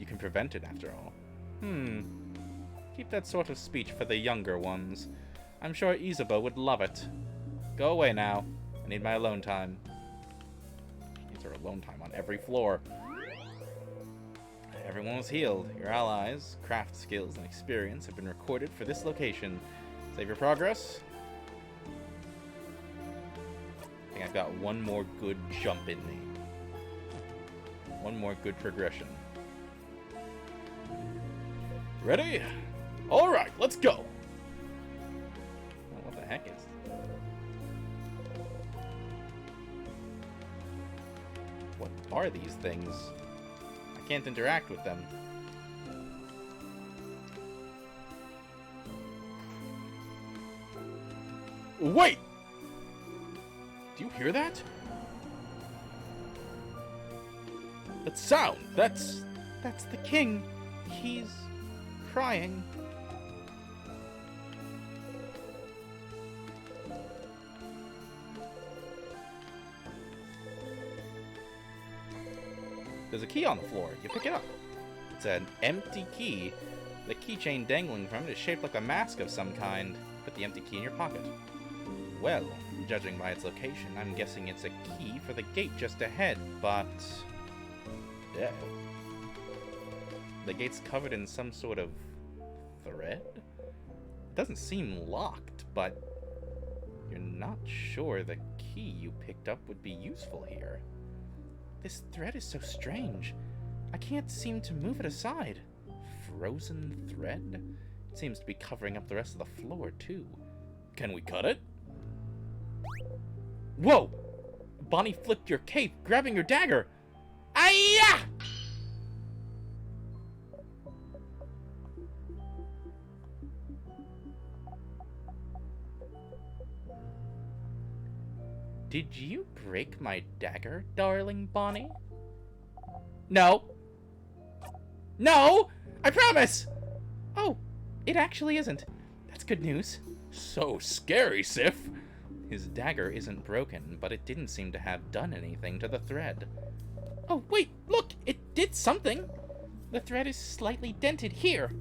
You can prevent it, after all. Keep that sort of speech for the younger ones. I'm sure Isabeau would love it. Go away now. I need my alone time. Needs her alone time on every floor. Everyone was healed. Your allies, craft skills, and experience have been recorded for this location. Save your progress. I think I've got one more good jump in me. One more good progression. Ready? Alright, let's go! What the heck is... What are these things? I can't interact with them. Wait! Do you hear that? That sound, that's the king. He's crying. There's a key on the floor. You pick it up. It's an empty key. The keychain dangling from it is shaped like a mask of some kind. Put the empty key in your pocket. Well, judging by its location, I'm guessing it's a key for the gate just ahead, but... yeah. The gate's covered in some sort of thread? It doesn't seem locked, but you're not sure the key you picked up would be useful here. This thread is so strange. I can't seem to move it aside. Frozen thread? It seems to be covering up the rest of the floor, too. Can we cut it? Whoa! Bonnie flipped your cape, grabbing your dagger! Ayah! Did you break my dagger, darling Bonnie? No. No! I promise! Oh, it actually isn't. That's good news. So scary, Sif! His dagger isn't broken, but it didn't seem to have done anything to the thread. Oh, wait, look! It did something! The thread is slightly dented here.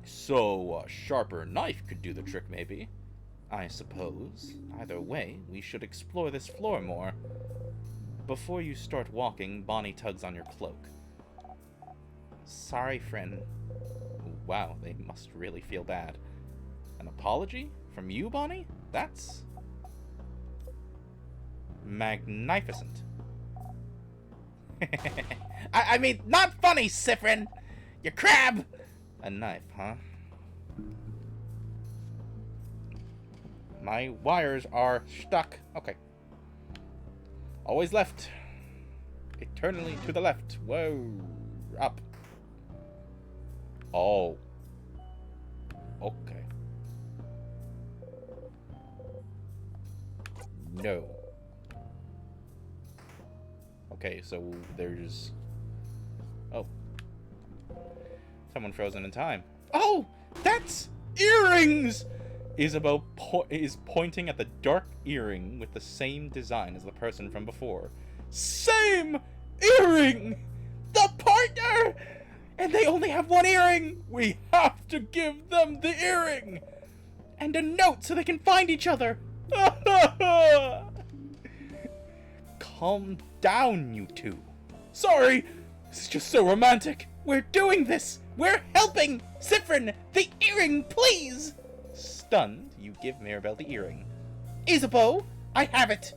So a sharper knife could do the trick, maybe? I suppose. Either way, we should explore this floor more. Before you start walking, Bonnie tugs on your cloak. Sorry, friend. Wow, they must really feel bad. An apology? From you, Bonnie? That's... magnificent. I mean, not funny, Siffrin! You crab! A knife, huh? My wires are stuck. Okay. Always left. Eternally to the left. Whoa. Up. Oh. Okay. No. Okay, so there's... Oh. Someone frozen in time. Oh! That's earrings! Isabeau is pointing at the dark earring with the same design as the person from before. Same earring! The partner! And they only have one earring! We have to give them the earring! And a note so they can find each other! Calm down, you two. Sorry! This is just so romantic! We're doing this! We're helping! Siffrin, the earring, please! Stunned, you give Mirabelle the earring. Isabeau, I have it!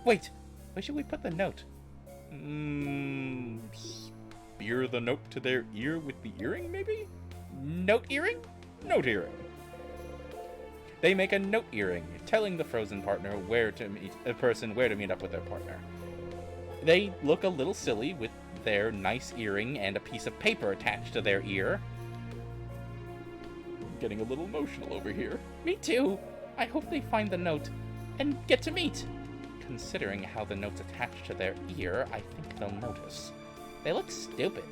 Wait, where should we put the note? Spear the note to their ear with the earring, maybe? Note earring? Note earring. They make a note earring, telling the frozen partner where to meet up with their partner. They look a little silly with their nice earring and a piece of paper attached to their ear. I'm getting a little emotional over here. Me too. I hope they find the note and get to meet. Considering how the note's attached to their ear, I think they'll notice. They look stupid.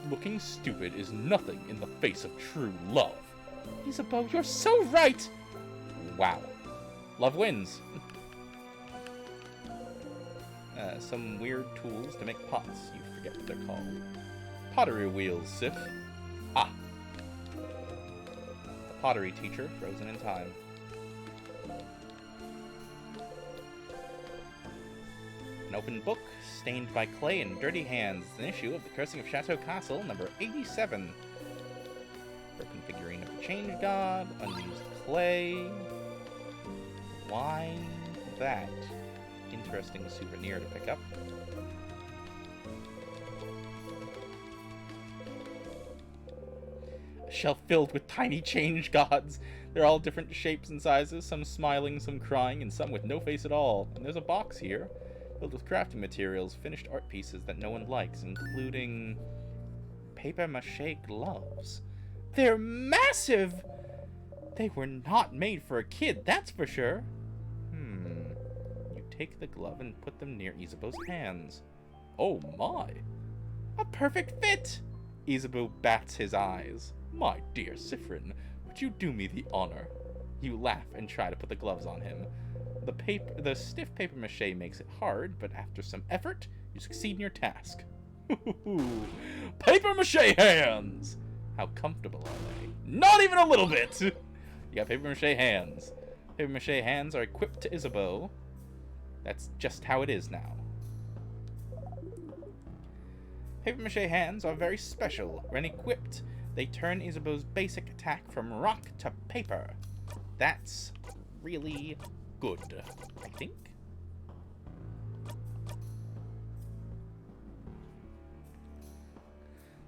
Looking stupid is nothing in the face of true love. Isabeau, you're so right! Wow. Love wins. Some weird tools to make pots. You forget what they're called. Pottery wheels, Sif. Ah. The pottery teacher, frozen in time. An open book, stained by clay and dirty hands. An issue of The Cursing of Chateau Castle, number 87. Broken figurine of the Change God. Unused clay. Why that? Interesting souvenir to pick up. A shelf filled with tiny change gods. They're all different shapes and sizes, some smiling, some crying, and some with no face at all. And there's a box here, filled with crafting materials, finished art pieces that no one likes, including papier-mâché gloves. They're massive! They were not made for a kid, that's for sure. Take the glove and put them near Isabeau's hands. Oh my! A perfect fit! Isabeau bats his eyes. My dear Siffrin, would you do me the honor? You laugh and try to put the gloves on him. The stiff papier-mâché makes it hard, but after some effort, you succeed in your task. Papier-mâché hands! How comfortable are they? Not even a little bit! You got papier-mâché hands. Papier-mâché hands are equipped to Isabeau. That's just how it is now. Papier-mâché hands are very special. When equipped, they turn Isabeau's basic attack from rock to paper. That's really good, I think.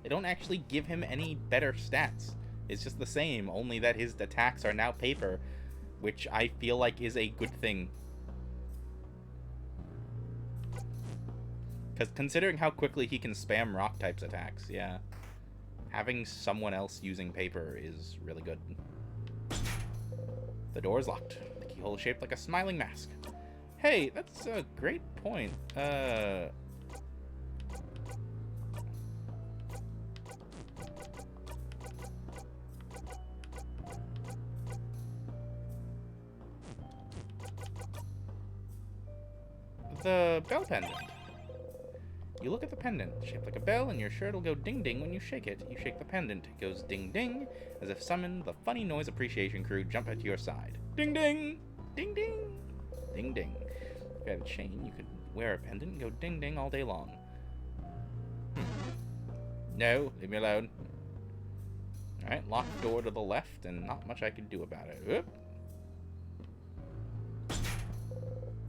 They don't actually give him any better stats. It's just the same, only that his attacks are now paper, which I feel like is a good thing. Because considering how quickly he can spam rock types attacks, yeah. Having someone else using paper is really good. The door is locked. The keyhole is shaped like a smiling mask. Hey, that's a great point. The bell pendant. You look at the pendant, shaped like a bell, and you're sure it'll go ding-ding when you shake it. You shake the pendant. It goes ding-ding, as if summoned, the funny noise appreciation crew jump at your side. Ding-ding! Ding-ding! Ding-ding. If you had a chain, you could wear a pendant and go ding-ding all day long. No, leave me alone. Alright, locked door to the left, and not much I can do about it. Oop.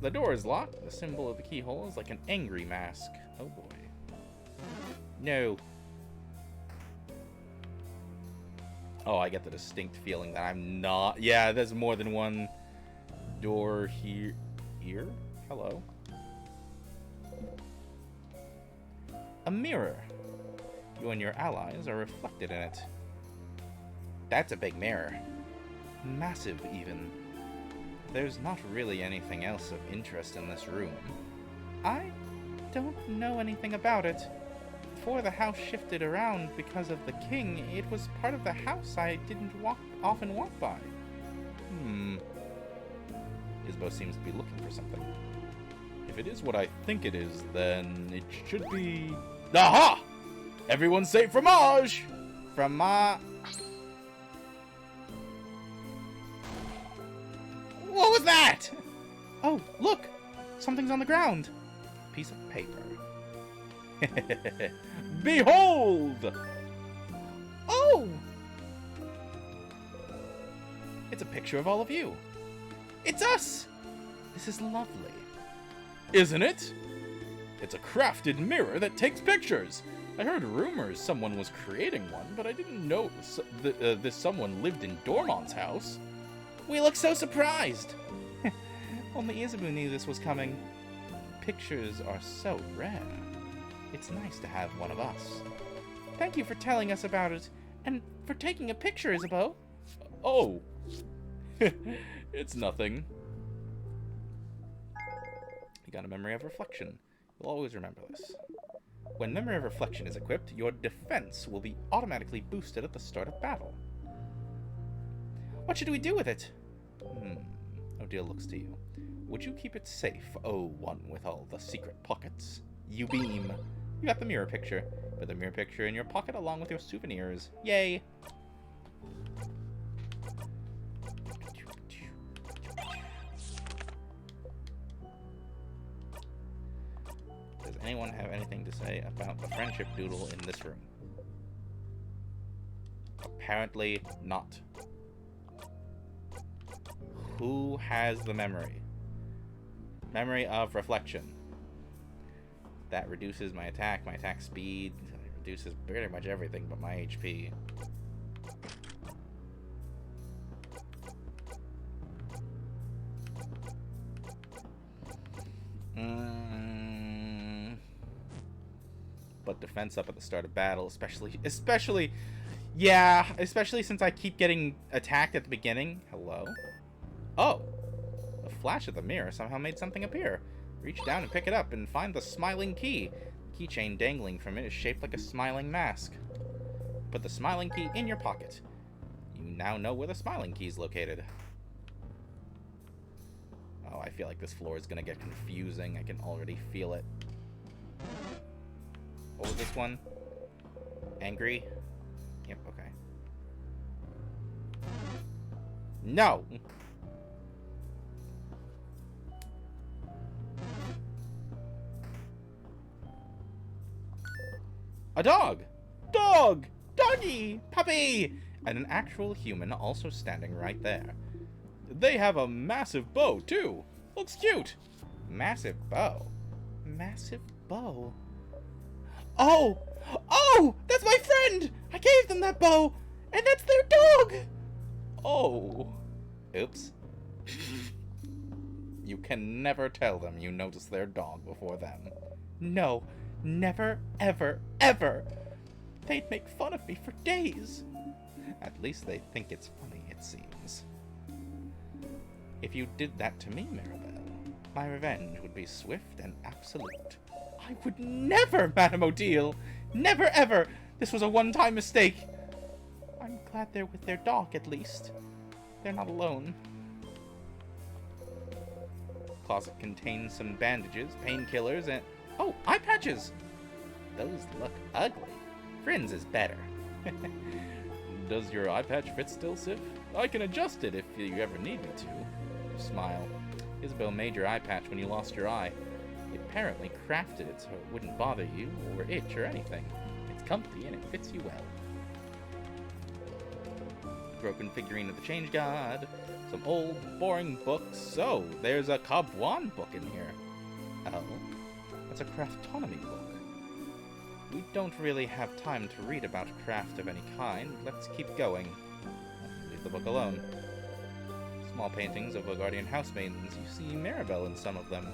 The door is locked. The symbol of the keyhole is like an angry mask. Oh boy. No. Oh, I get the distinct feeling that I'm not... Yeah, there's more than one door here. Here? Hello? A mirror. You and your allies are reflected in it. That's a big mirror. Massive, even. There's not really anything else of interest in this room. I don't know anything about it. Before the house shifted around because of the king, it was part of the house I didn't often walk by. Isabeau seems to be looking for something. If it is what I think it is, then it should be... Aha! Everyone say fromage! What was that? Oh, look! Something's on the ground. Piece of paper. Behold! Oh! It's a picture of all of you. It's us! This is lovely. Isn't it? It's a crafted mirror that takes pictures. I heard rumors someone was creating one, but I didn't know this someone lived in Dormont's house. We look so surprised. Only Isabeau knew this was coming. Pictures are so rare. It's nice to have one of us. Thank you for telling us about it, and for taking a picture, Isabeau. Oh. It's nothing. You got a memory of reflection. You'll always remember this. When memory of reflection is equipped, your defense will be automatically boosted at the start of battle. What should we do with it? Odile looks to you. Would you keep it safe, oh one with all the secret pockets? You beam. You got the mirror picture. Put the mirror picture in your pocket along with your souvenirs. Yay! Does anyone have anything to say about the friendship doodle in this room? Apparently not. Who has the memory? Memory of reflection. That reduces my attack speed. It reduces pretty much everything but my HP. But defense up at the start of battle, especially since I keep getting attacked at the beginning. Hello? Oh! A flash of the mirror somehow made something appear. Reach down and pick it up and find the smiling key. The keychain dangling from it is shaped like a smiling mask. Put the smiling key in your pocket. You now know where the smiling key is located. Oh, I feel like this floor is gonna get confusing. I can already feel it. What was this one? Angry? Yep, okay. No! A dog! Dog! Doggy! Puppy! And an actual human also standing right there. They have a massive bow, too. Looks cute. Massive bow? Massive bow? Oh! Oh! That's my friend! I gave them that bow! And that's their dog! Oh. Oops. You can never tell them you noticed their dog before them. No. Never, ever, ever! They'd make fun of me for days. At least they think it's funny, it seems. If you did that to me, Mirabelle, my revenge would be swift and absolute. I would never, Madame Odile! Never, ever! This was a one-time mistake. I'm glad they're with their dog, at least. They're not alone. Closet contains some bandages, painkillers, and... Oh, eye patches! Those look ugly. Friends is better. Does your eye patch fit still, Sif? I can adjust it if you ever need me to. Smile. Isabeau made your eye patch when you lost your eye. It apparently crafted it so it wouldn't bother you, or itch, or anything. It's comfy and it fits you well. broken figurine of the Change God, some old, boring books. So, there's a Kabwan book in here. Oh, that's a craftonomy book. We don't really have time to read about craft of any kind. Let's keep going. Leave the book alone. Small paintings of Lagardian housemaidens. You see Mirabelle in some of them.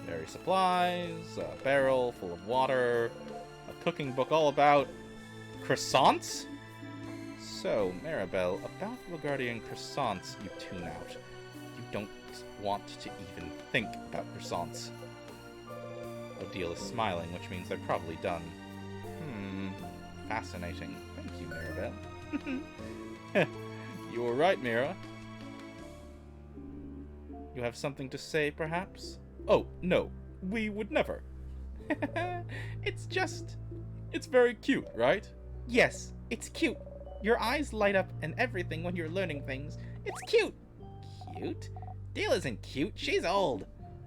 Various supplies, a barrel full of water, a cooking book all about croissants? So, Mirabelle, about Lagardian croissants, you tune out. You don't want to even think about croissants. Odile is smiling, which means they're probably done. Fascinating. Thank you, Mirabelle. You were right, Mira. You have something to say, perhaps? Oh, no. We would never. It's very cute, right? Yes, it's cute. Your eyes light up and everything when you're learning things. It's cute. Cute? Dale isn't cute. She's old.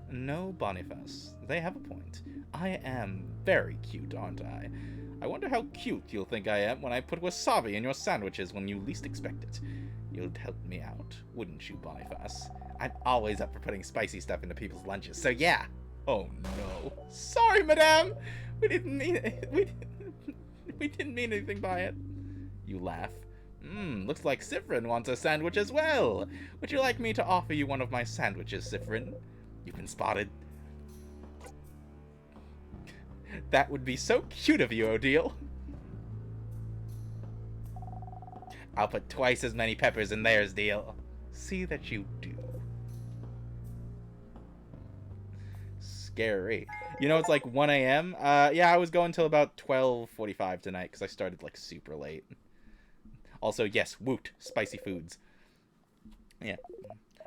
No, Boniface. They have a point. I am very cute, aren't I? I wonder how cute you'll think I am when I put wasabi in your sandwiches when you least expect it. You'd help me out, wouldn't you, Boniface? I'm always up for putting spicy stuff into people's lunches, so yeah. Oh no. Sorry, madame. We didn't mean it. We didn't mean anything by it. You laugh. Looks like Siffrin wants a sandwich as well. Would you like me to offer you one of my sandwiches, Siffrin? You've been spotted. That would be so cute of you, Odile. I'll put twice as many peppers in theirs, Deal. See that you do. Scary. You know, it's like 1 a.m. Yeah, I was going till about 12:45 tonight because I started like super late. Also, yes, woot, spicy foods. Yeah,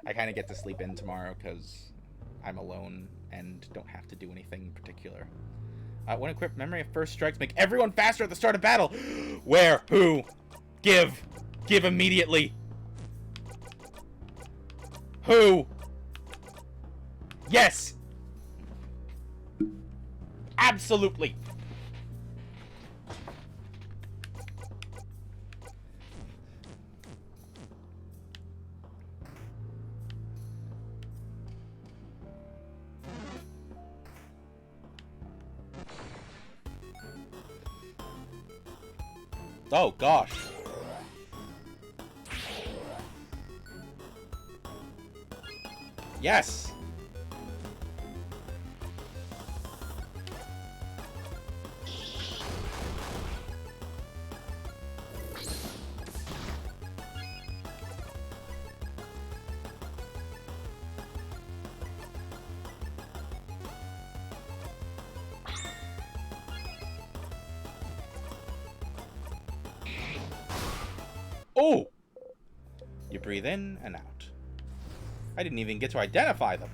I kind of get to sleep in tomorrow because I'm alone and don't have to do anything particular. When equipped, memory of first strikes make everyone faster at the start of battle. Where? Who? Give. Give immediately. Who? Yes. Absolutely. Oh, gosh. Yes! Oh! You breathe in and out. I didn't even get to identify them.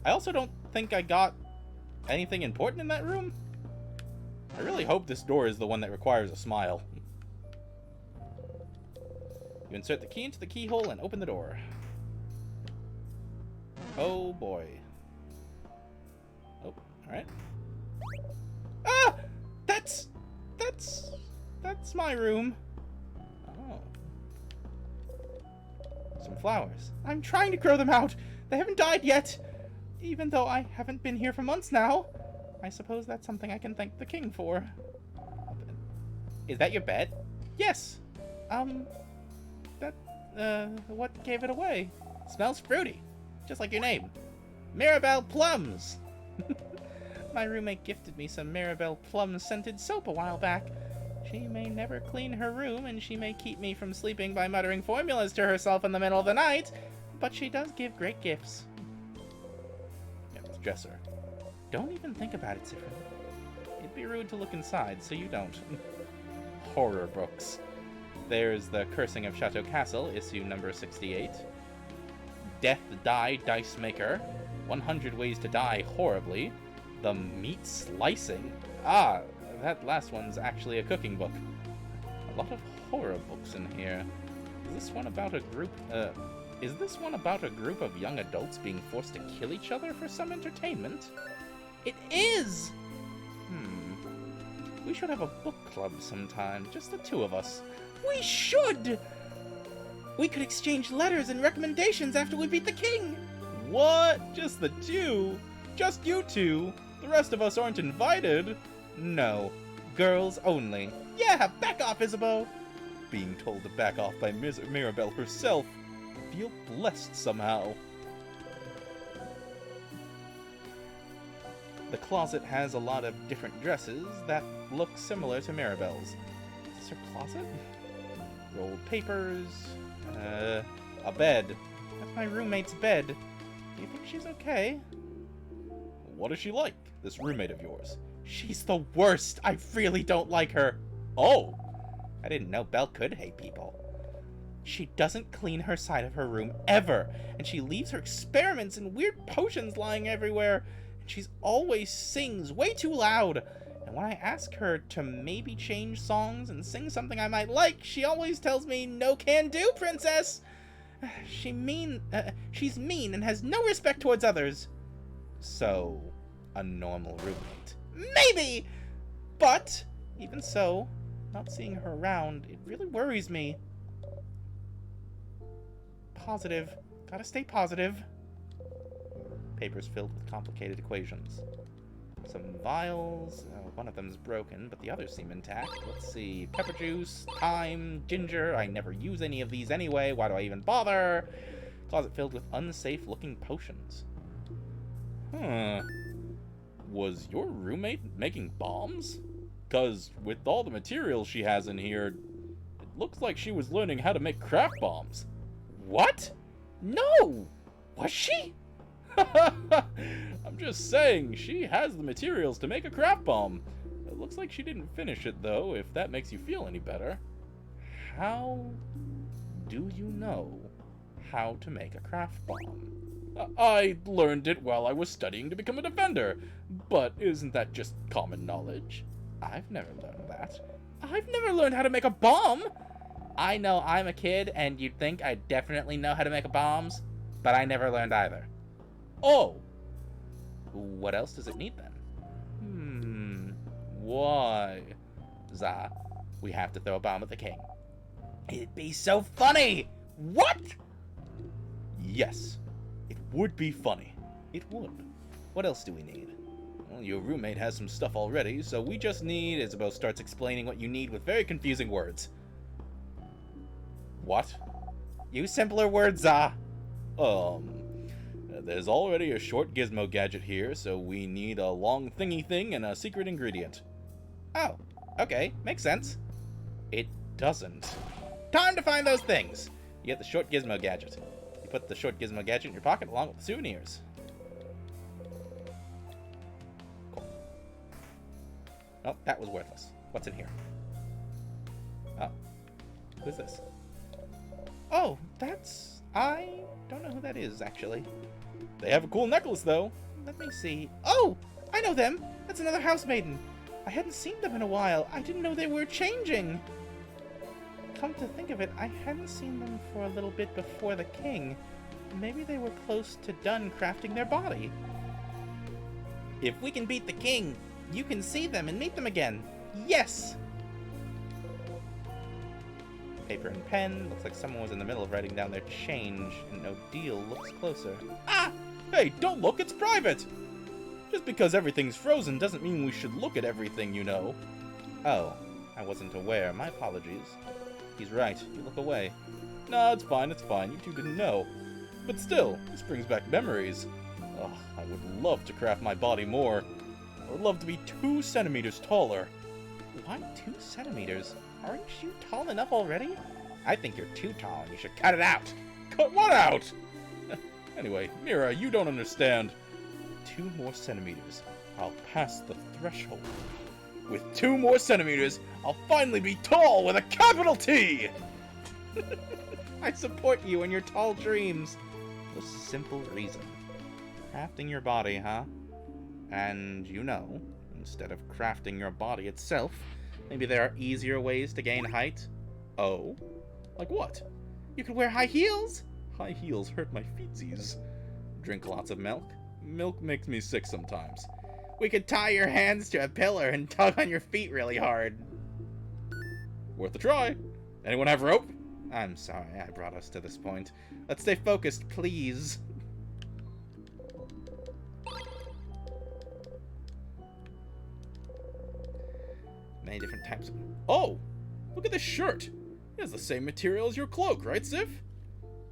I also don't think I got anything important in that room. I really hope this door is the one that requires a smile. You insert the key into the keyhole and open the door. Oh boy. Oh, alright. Ah! That's my room. Oh. Some flowers. I'm trying to grow them out. They haven't died yet. Even though I haven't been here for months now. I suppose that's something I can thank the king for. Is that your bed? Yes. What gave it away? Smells fruity. Just like your name. Mirabelle Plums. My roommate gifted me some Mirabelle Plum-scented soap a while back. She may never clean her room, and she may keep me from sleeping by muttering formulas to herself in the middle of the night, but she does give great gifts. Yeah, let's dress her. Don't even think about it, Siffrin. It'd be rude to look inside, so you don't. Horror books. There's The Cursing of Chateau Castle, issue number 68. Death Die Dice Maker. 100 Ways to Die Horribly. The Meat Slicing. Ah, that last one's actually a cooking book. A lot of horror books in here. Is this one about a group of young adults being forced to kill each other for some entertainment? It is! We should have a book club sometime, just the two of us. We should! We could exchange letters and recommendations after we beat the king! What? Just the two? Just you two? The rest of us aren't invited? No. Girls only. Yeah, back off, Isabeau! Being told to back off by Mirabelle herself. I feel blessed somehow. The closet has a lot of different dresses that look similar to Mirabelle's. Is this her closet? Rolled papers. A bed. That's my roommate's bed. Do you think she's okay? What is she like, this roommate of yours? She's the worst! I really don't like her! Oh! I didn't know Belle could hate people. She doesn't clean her side of her room ever, and she leaves her experiments and weird potions lying everywhere. And she's always sings way too loud. And when I ask her to maybe change songs and sing something I might like, she always tells me, "No can do, princess!" She's mean and has no respect towards others. So, a normal roommate. Maybe! But, even so, not seeing her around, it really worries me. Positive. Gotta stay positive. Papers filled with complicated equations. Some vials. One of them's broken, but the others seem intact. Let's see. Pepper juice, thyme, ginger. I never use any of these anyway. Why do I even bother? Closet filled with unsafe-looking potions. Was your roommate making bombs? 'Cause with all the materials she has in here, it looks like she was learning how to make craft bombs. What? No! Was she? I'm just saying, she has the materials to make a craft bomb. It looks like she didn't finish it, though, if that makes you feel any better. How do you know how to make a craft bomb? I learned it while I was studying to become a defender. But isn't that just common knowledge? I've never learned that. I've never learned how to make a bomb! I know I'm a kid, and you'd think I definitely know how to make bombs, but I never learned either. Oh! What else does it need, then? Why? Za, we have to throw a bomb at the king. It'd be so funny! What? Yes, it would be funny. It would. What else do we need? Well, your roommate has some stuff already, so we just need... Isabeau starts explaining what you need with very confusing words. What? Use simpler words, Za. There's already a short gizmo gadget here, so we need a long thingy thing and a secret ingredient. Oh, okay, makes sense. It doesn't. Time to find those things. You get the short gizmo gadget. You put the short gizmo gadget in your pocket along with the souvenirs. Cool. Oh, that was worthless. What's in here? Oh, who's this? Oh, that's... I don't know who that is, actually. They have a cool necklace, though. Let me see. Oh, I know them. That's another housemaiden. I hadn't seen them in a while. I didn't know they were changing. Come to think of it, I hadn't seen them for a little bit before the king. Maybe they were close to done crafting their body. If we can beat the king, you can see them and meet them again. Yes! Paper and pen. Looks like someone was in the middle of writing down their change, and Odile looks closer. Ah! Hey, don't look, it's private! Just because everything's frozen doesn't mean we should look at everything, you know. Oh, I wasn't aware. My apologies. He's right. You look away. Nah, it's fine, it's fine. You two didn't know. But still, this brings back memories. Ugh, I would love to craft my body more. I would love to be 2 centimeters taller. Why 2 centimeters? Aren't you tall enough already? I think you're too tall and you should cut it out. Cut what out? Anyway, Mira, you don't understand. 2 more centimeters. I'll pass the threshold. With 2 more centimeters, I'll finally be tall with a capital T! I support you in your tall dreams. For a simple reason. Crafting your body, huh? And you know, instead of crafting your body itself, maybe there are easier ways to gain height. Oh? Like what? You could wear high heels! High heels hurt my feetsies. Drink lots of milk. Milk makes me sick sometimes. We could tie your hands to a pillar and tug on your feet really hard. Worth a try. Anyone have rope? I'm sorry I brought us to this point. Let's stay focused, please. Many different types of... Oh! Look at this shirt! It has the same material as your cloak, right, Sif?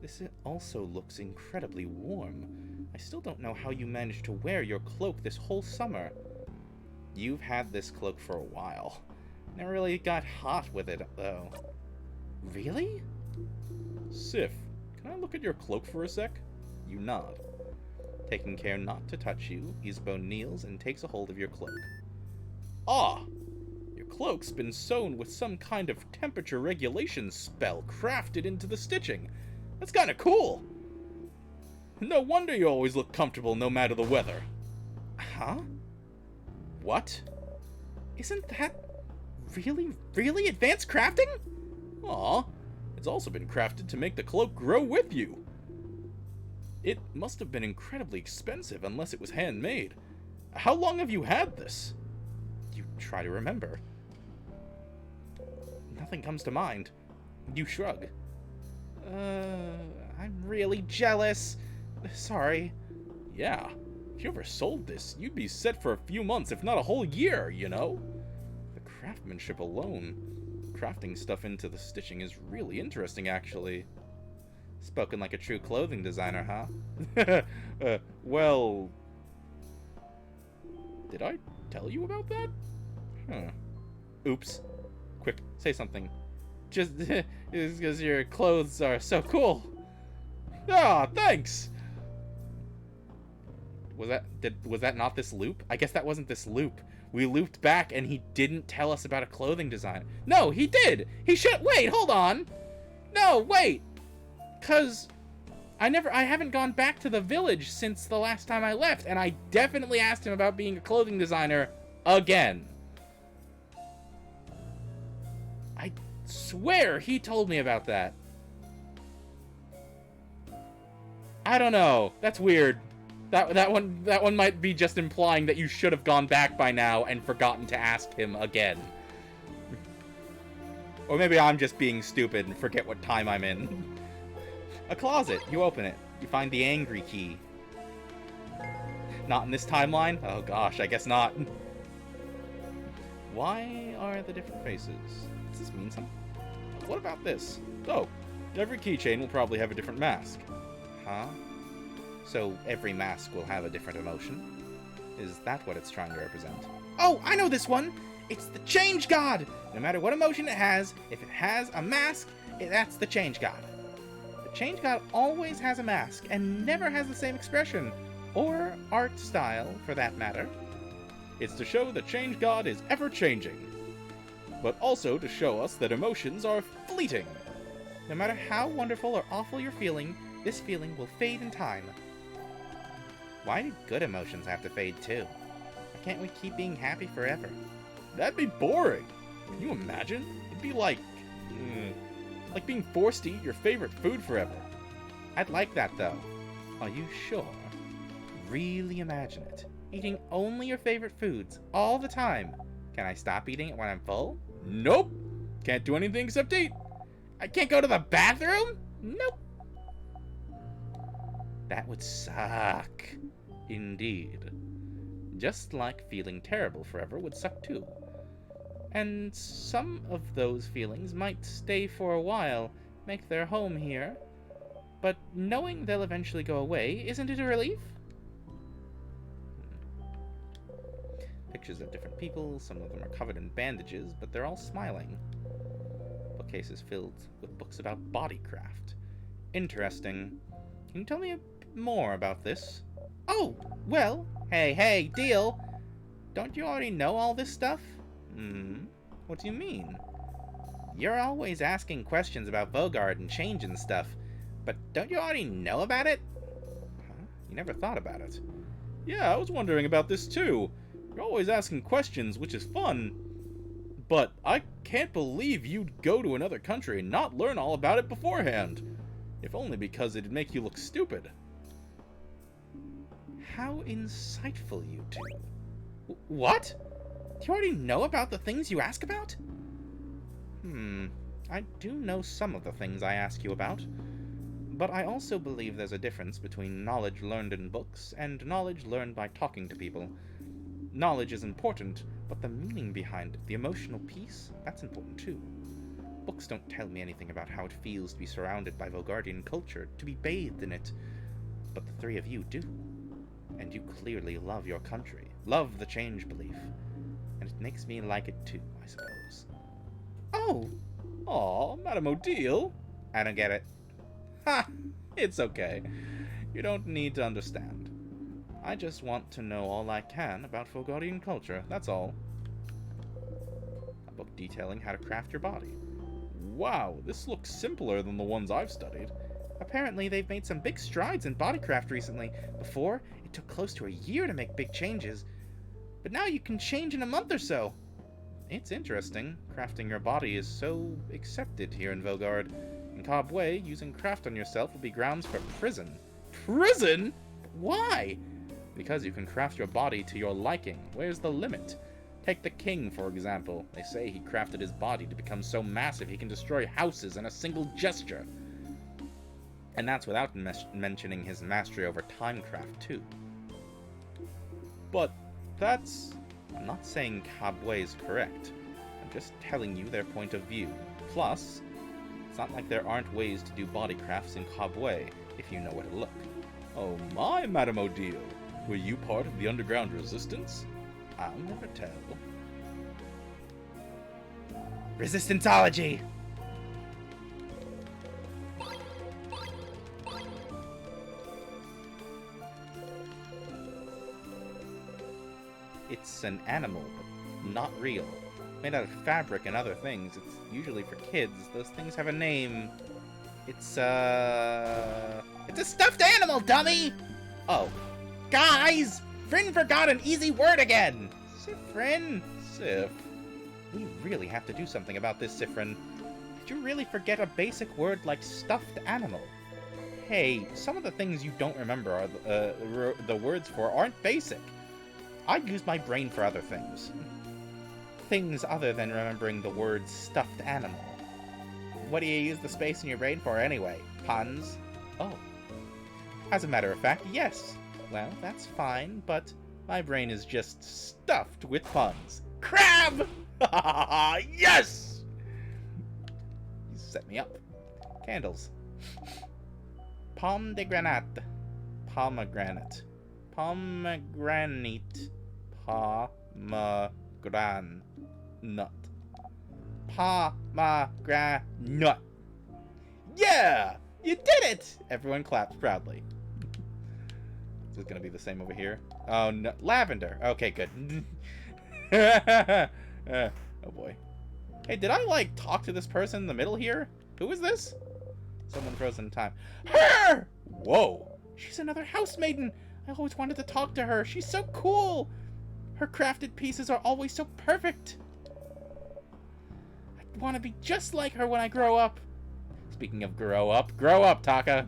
This also looks incredibly warm. I still don't know how you managed to wear your cloak this whole summer. You've had this cloak for a while. Never really got hot with it, though. Really? Sif, can I look at your cloak for a sec? You nod. Taking care not to touch you, Isabeau kneels and takes a hold of your cloak. Ah! Your cloak's been sewn with some kind of temperature regulation spell crafted into the stitching. That's kinda cool! No wonder you always look comfortable no matter the weather. Huh? What? Isn't that really advanced crafting? Aw, it's also been crafted to make the cloak grow with you. It must have been incredibly expensive unless it was handmade. How long have you had this? You try to remember. Nothing comes to mind. You shrug. I'm really jealous. Sorry. Yeah, if you ever sold this, you'd be set for a few months, if not a whole year, you know? The craftsmanship alone, crafting stuff into the stitching is really interesting, actually. Spoken like a true clothing designer, huh? Well... Did I tell you about that? Oops. Quick, say something. Just because your clothes are so cool. Ah, thanks! Was that not this loop? I guess that wasn't this loop. We looped back and he didn't tell us about a clothing design. No, he did! He should- Wait, hold on! No, wait! 'Cause I haven't gone back to the village since the last time I left, and I definitely asked him about being a clothing designer again. I swear he told me about that. I don't know. That's weird. That one might be just implying that you should have gone back by now and forgotten to ask him again. Or maybe I'm just being stupid and forget what time I'm in. A closet. You open it. You find the angry key. Not in this timeline? Oh gosh, I guess not. Why are the different faces? Does this mean something? What about this? Oh, every keychain will probably have a different mask. Huh? So every mask will have a different emotion? Is that what it's trying to represent? Oh, I know this one! It's the Change God! No matter what emotion it has, if it has a mask, that's the Change God. The Change God always has a mask and never has the same expression, or art style for that matter. It's to show the Change God is ever-changing, but also to show us that emotions are fleeting. No matter how wonderful or awful you're feeling, this feeling will fade in time. Why do good emotions have to fade too? Why can't we keep being happy forever? That'd be boring. Can you imagine? It'd be like being forced to eat your favorite food forever. I'd like that though. Are you sure? Really imagine it. Eating only your favorite foods all the time. Can I stop eating it when I'm full? Nope. Can't do anything except eat. I can't go to the bathroom? Nope. That would suck. Indeed. Just like feeling terrible forever would suck too. And some of those feelings might stay for a while, make their home here. But knowing they'll eventually go away, isn't it a relief? Pictures of different people, some of them are covered in bandages, but they're all smiling. Bookcases filled with books about bodycraft. Interesting. Can you tell me more about this? Oh, well, hey, deal! Don't you already know all this stuff? What do you mean? You're always asking questions about Vaugarde and change and stuff, but don't you already know about it? Huh? You never thought about it. Yeah, I was wondering about this too. You're always asking questions, which is fun. But I can't believe you'd go to another country and not learn all about it beforehand. If only because it'd make you look stupid. How insightful you two. What? Do you already know about the things you ask about? I do know some of the things I ask you about, but I also believe there's a difference between knowledge learned in books and knowledge learned by talking to people. Knowledge is important, but the meaning behind it, the emotional piece, that's important too. Books don't tell me anything about how it feels to be surrounded by Volgardian culture, to be bathed in it, but the three of you do. And you clearly love your country, love the change belief, and it makes me like it too, I suppose. Oh! Aw, Madame Odile? I don't get it. Ha! It's okay. You don't need to understand. I just want to know all I can about Volgardian culture, that's all. A book detailing how to craft your body. Wow, this looks simpler than the ones I've studied. Apparently, they've made some big strides in bodycraft recently. Before, it took close to a year to make big changes. But now you can change in a month or so. It's interesting. Crafting your body is so accepted here in Velgard. In Cobway, using craft on yourself will be grounds for prison. Prison? Why? Because you can craft your body to your liking. Where's the limit? Take the king, for example. They say he crafted his body to become so massive he can destroy houses in a single gesture. And that's without mentioning his mastery over timecraft, too. But that's... I'm not saying Cobway is correct. I'm just telling you their point of view. Plus, it's not like there aren't ways to do bodycrafts in Cobway, if you know where to look. Oh my, Madame Odile. Were you part of the underground resistance? I'll never tell. Resistantology! It's an animal, but not real. Made out of fabric and other things. It's usually for kids. Those things have a name. It's a stuffed animal, dummy! Oh. Guys! Fryn forgot an easy word again! Siffrin? Sif. We really have to do something about this, Siffrin. Did you really forget a basic word like stuffed animal? Hey, some of the things you don't remember are the words for aren't basic. I use my brain for other things. Things other than remembering the word stuffed animal. What do you use the space in your brain for anyway? Puns? Oh. As a matter of fact, yes. Well, that's fine, but my brain is just stuffed with puns. Crab! Yes! You set me up. Candles. Pomme de granate. Pomegranate. Pomegranate. Pomegranate. Pomegranate. Yeah! You did it! Everyone claps proudly. Is it gonna be the same over here? Oh, no. Lavender. Okay, good. Oh, boy. Hey, did I, like, talk to this person in the middle here? Who is this? Someone frozen in time. Her! Whoa! She's another house maiden! I always wanted to talk to her. She's so cool! Her crafted pieces are always so perfect! I want to be just like her when I grow up. Speaking of grow up, Taka!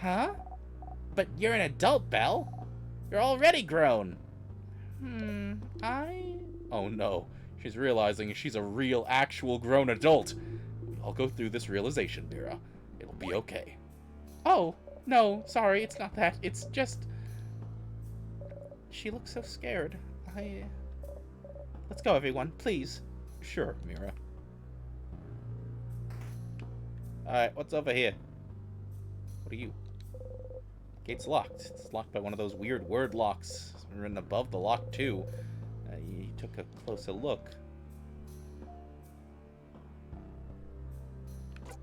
Huh? But you're an adult, Belle. You're already grown. Oh no. She's realizing she's a real, actual grown adult. I'll go through this realization, Mira. It'll be okay. Oh, no, sorry, it's not that. It's just... She looks so scared. Let's go, everyone, please. Sure, Mira. Alright, what's over here? What are you? Gate's locked. It's locked by one of those weird word locks. It's written above the lock, too. He took a closer look.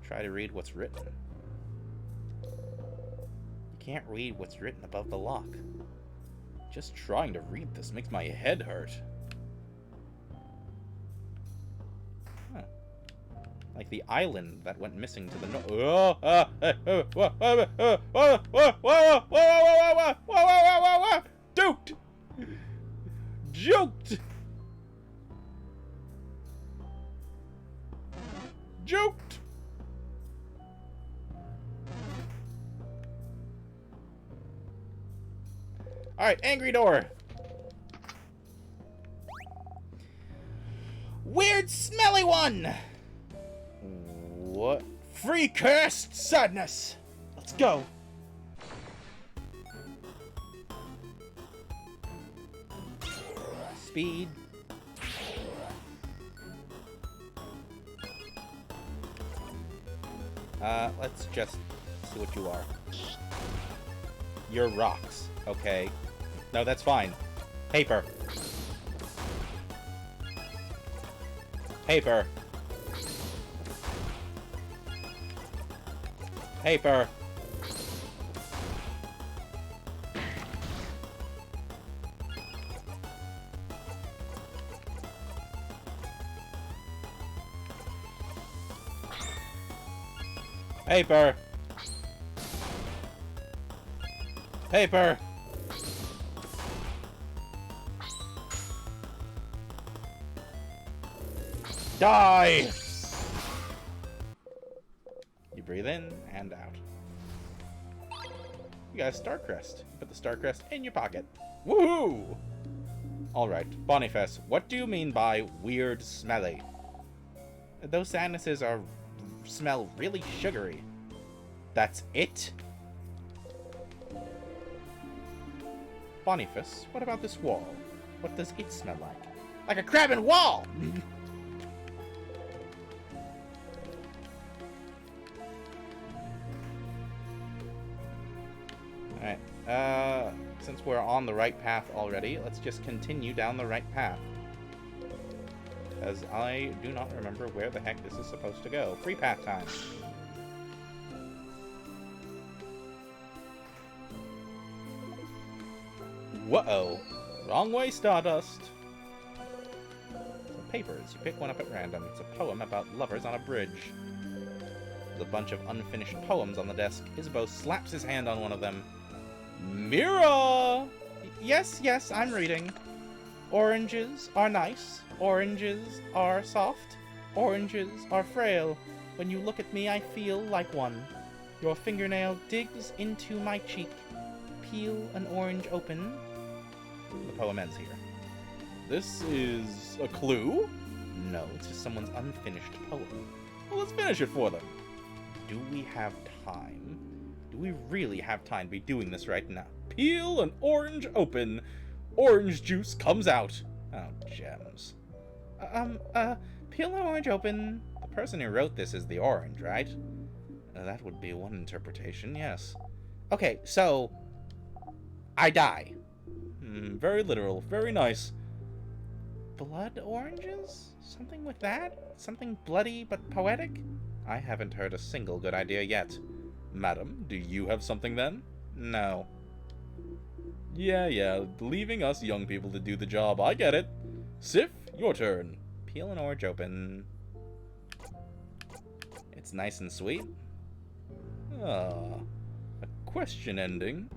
Try to read what's written. You can't read what's written above the lock. Just trying to read this makes my head hurt. Huh. Like the island that went missing to the north. Duped! Juked! Juked! Alright, angry door. Weird, smelly done! What? Free cursed sadness! Let's go! Speed. Let's just see what you are. You're rocks, okay? No, that's fine. Paper. Paper. Paper. Paper. Paper. Die! You breathe in and out. You got a star crest. Put the star crest in your pocket. Woohoo! Alright, Boniface, what do you mean by weird smelly? Those sadnesses smell really sugary. That's it? Boniface, what about this wall? What does it smell like? Like a crabbing wall! Alright, since we're on the right path already, let's just continue down the right path. As I do not remember where the heck this is supposed to go. Free path time. Whoa! Wrong way, Stardust! Some papers. You pick one up at random. It's a poem about lovers on a bridge. There's a bunch of unfinished poems on the desk. Isabeau slaps his hand on one of them. Mira! Yes, yes, I'm reading. Oranges are nice. Oranges are soft. Oranges are frail. When you look at me, I feel like one. Your fingernail digs into my cheek. Peel an orange open. The poem ends here. This is a clue? No, it's just someone's unfinished poem. Well, let's finish it for them. Do we have time? Do we really have time to be doing this right now? Peel an orange open. Orange juice comes out. Oh, gems. Peel an orange open. The person who wrote this is the orange, right? That would be one interpretation, yes. Okay, so I die. Very literal. Very nice. Blood oranges? Something with that? Something bloody but poetic? I haven't heard a single good idea yet. Madam, do you have something then? No. Yeah, leaving us young people to do the job. I get it. Sif, your turn. Peel an orange open. It's nice and sweet. Ah, a question ending.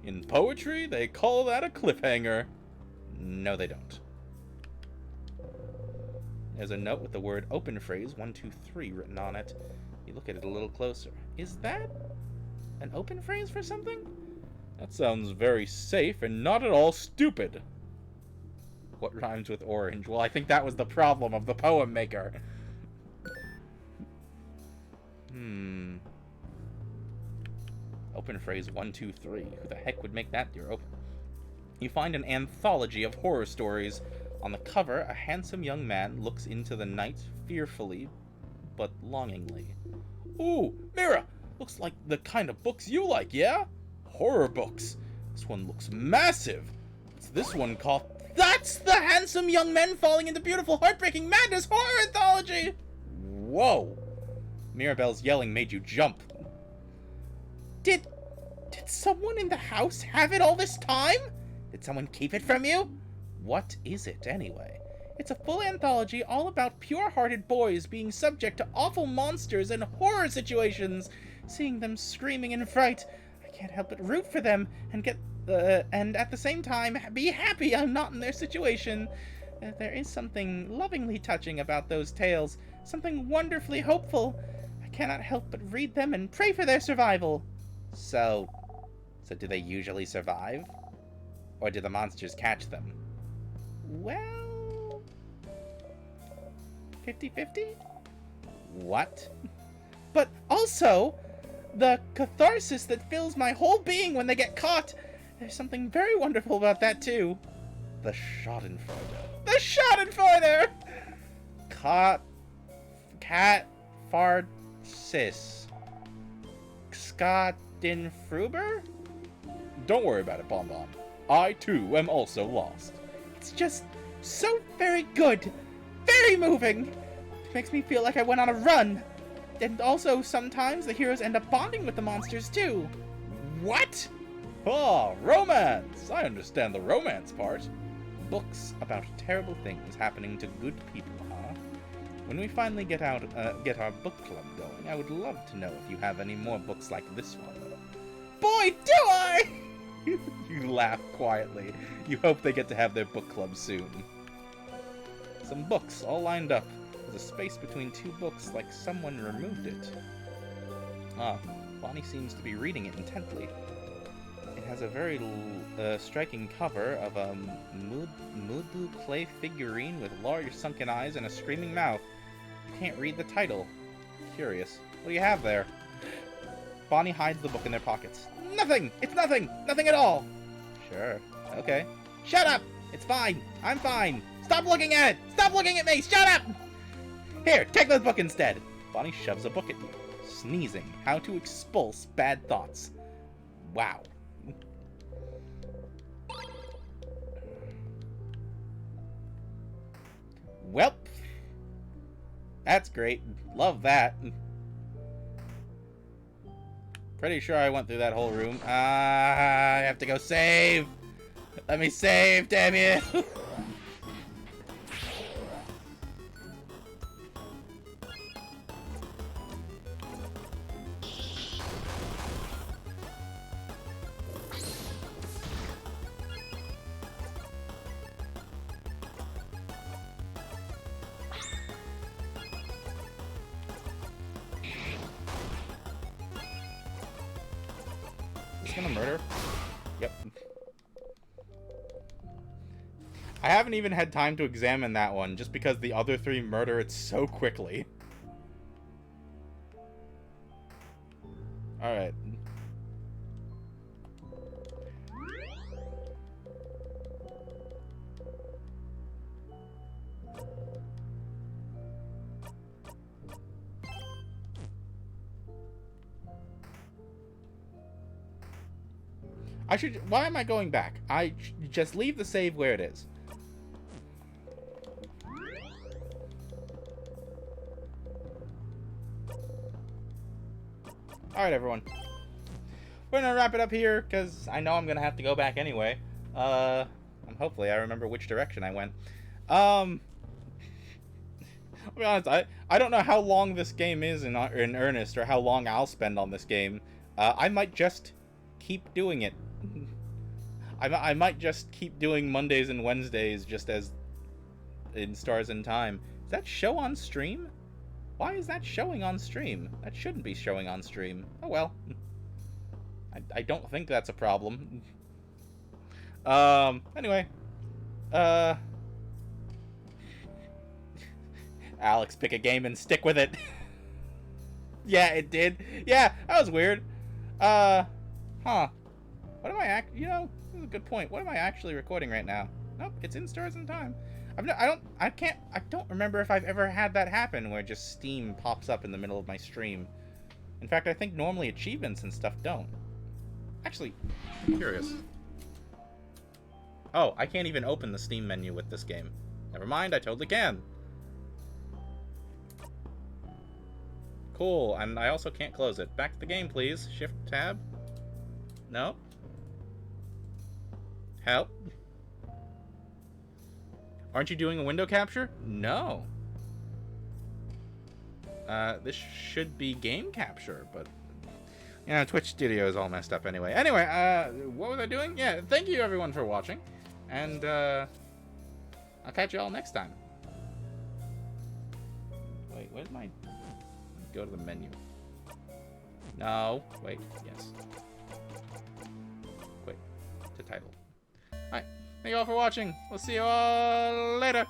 In poetry, they call that a cliffhanger. No, they don't. There's a note with the word open phrase 1, 2, 3 written on it. You look at it a little closer. Is that an open phrase for something? That sounds very safe and not at all stupid. What rhymes with orange? Well, I think that was the problem of the poem maker. Open phrase 1, 2, 3. Who the heck would make that your open? You find an anthology of horror stories. On the cover, a handsome young man looks into the night fearfully, but longingly. Ooh, Mira! Looks like the kind of books you like, yeah? Horror books. This one looks massive. What's this one called? That's the handsome young men falling into beautiful, heartbreaking madness horror anthology! Whoa. Mirabelle's yelling made you jump. Did someone in the house have it all this time? Did someone keep it from you? What is it, anyway? It's a full anthology all about pure-hearted boys being subject to awful monsters and horror situations. Seeing them screaming in fright, I can't help but root for them and and at the same time be happy I'm not in their situation. There is something lovingly touching about those tales, something wonderfully hopeful. I cannot help but read them and pray for their survival. So do they usually survive? Or do the monsters catch them? Well, 50-50? What? But also, the catharsis that fills my whole being when they get caught. There's something very wonderful about that, too. The Schadenfreude. The Schadenfreude! Catharsis. Schadenfreude? Don't worry about it, Bonbon. I, too, am also lost. It's just so very good. Very moving. It makes me feel like I went on a run. And also, sometimes the heroes end up bonding with the monsters, too. What? Oh, romance! I understand the romance part. Books about terrible things happening to good people, huh? When we finally get our book club going, I would love to know if you have any more books like this one. Boy, do I! You laugh quietly. You hope they get to have their book club soon. Some books all lined up. There's a space between two books like someone removed it. Ah, Bonnie seems to be reading it intently. It has a very striking cover of a Mudu clay figurine with large sunken eyes and a screaming mouth. You can't read the title. Curious. What do you have there? Bonnie hides the book in their pockets. Nothing! It's nothing! Nothing at all! Sure. Okay. Shut up! It's fine! I'm fine! Stop looking at it! Stop looking at me! Shut up! Here, take this book instead! Bonnie shoves a book at you, sneezing. How to expulse bad thoughts. Wow. Welp. That's great. Love that. Pretty sure I went through that whole room. I have to go save. Let me save, damn you. Gonna murder? Yep. I haven't even had time to examine that one, just because the other three murder it so quickly. Alright. Why am I going back? Just leave the save where it is. Alright, everyone. We're gonna wrap it up here, because I know I'm gonna have to go back anyway. And hopefully I remember which direction I went. I'll be honest, I don't know how long this game is in earnest, or how long I'll spend on this game. I might just keep doing it. I might just keep doing Mondays and Wednesdays just as in Stars in Time. Is that show on stream? Why is that showing on stream? That shouldn't be showing on stream. Oh well. I don't think that's a problem. Anyway. Alex, pick a game and stick with it. Yeah, it did. Yeah, that was weird. Huh. What am I you know, this is a good point. What am I actually recording right now? Nope, it's in Stars in Time. I don't remember if I've ever had that happen where just Steam pops up in the middle of my stream. In fact, I think normally achievements and stuff don't. Actually, I'm curious. Oh, I can't even open the Steam menu with this game. Never mind, I totally can. Cool, and I also can't close it. Back to the game, please. Shift tab. No. Help. Aren't you doing a window capture? No. This should be game capture, but... You know, Twitch Studio is all messed up anyway. Anyway, what was I doing? Yeah, thank you everyone for watching. And, I'll catch you all next time. Wait, where's my... Go to the menu. No. Wait, yes. Quick. To title. Alright. Thank you all for watching. We'll see you all later.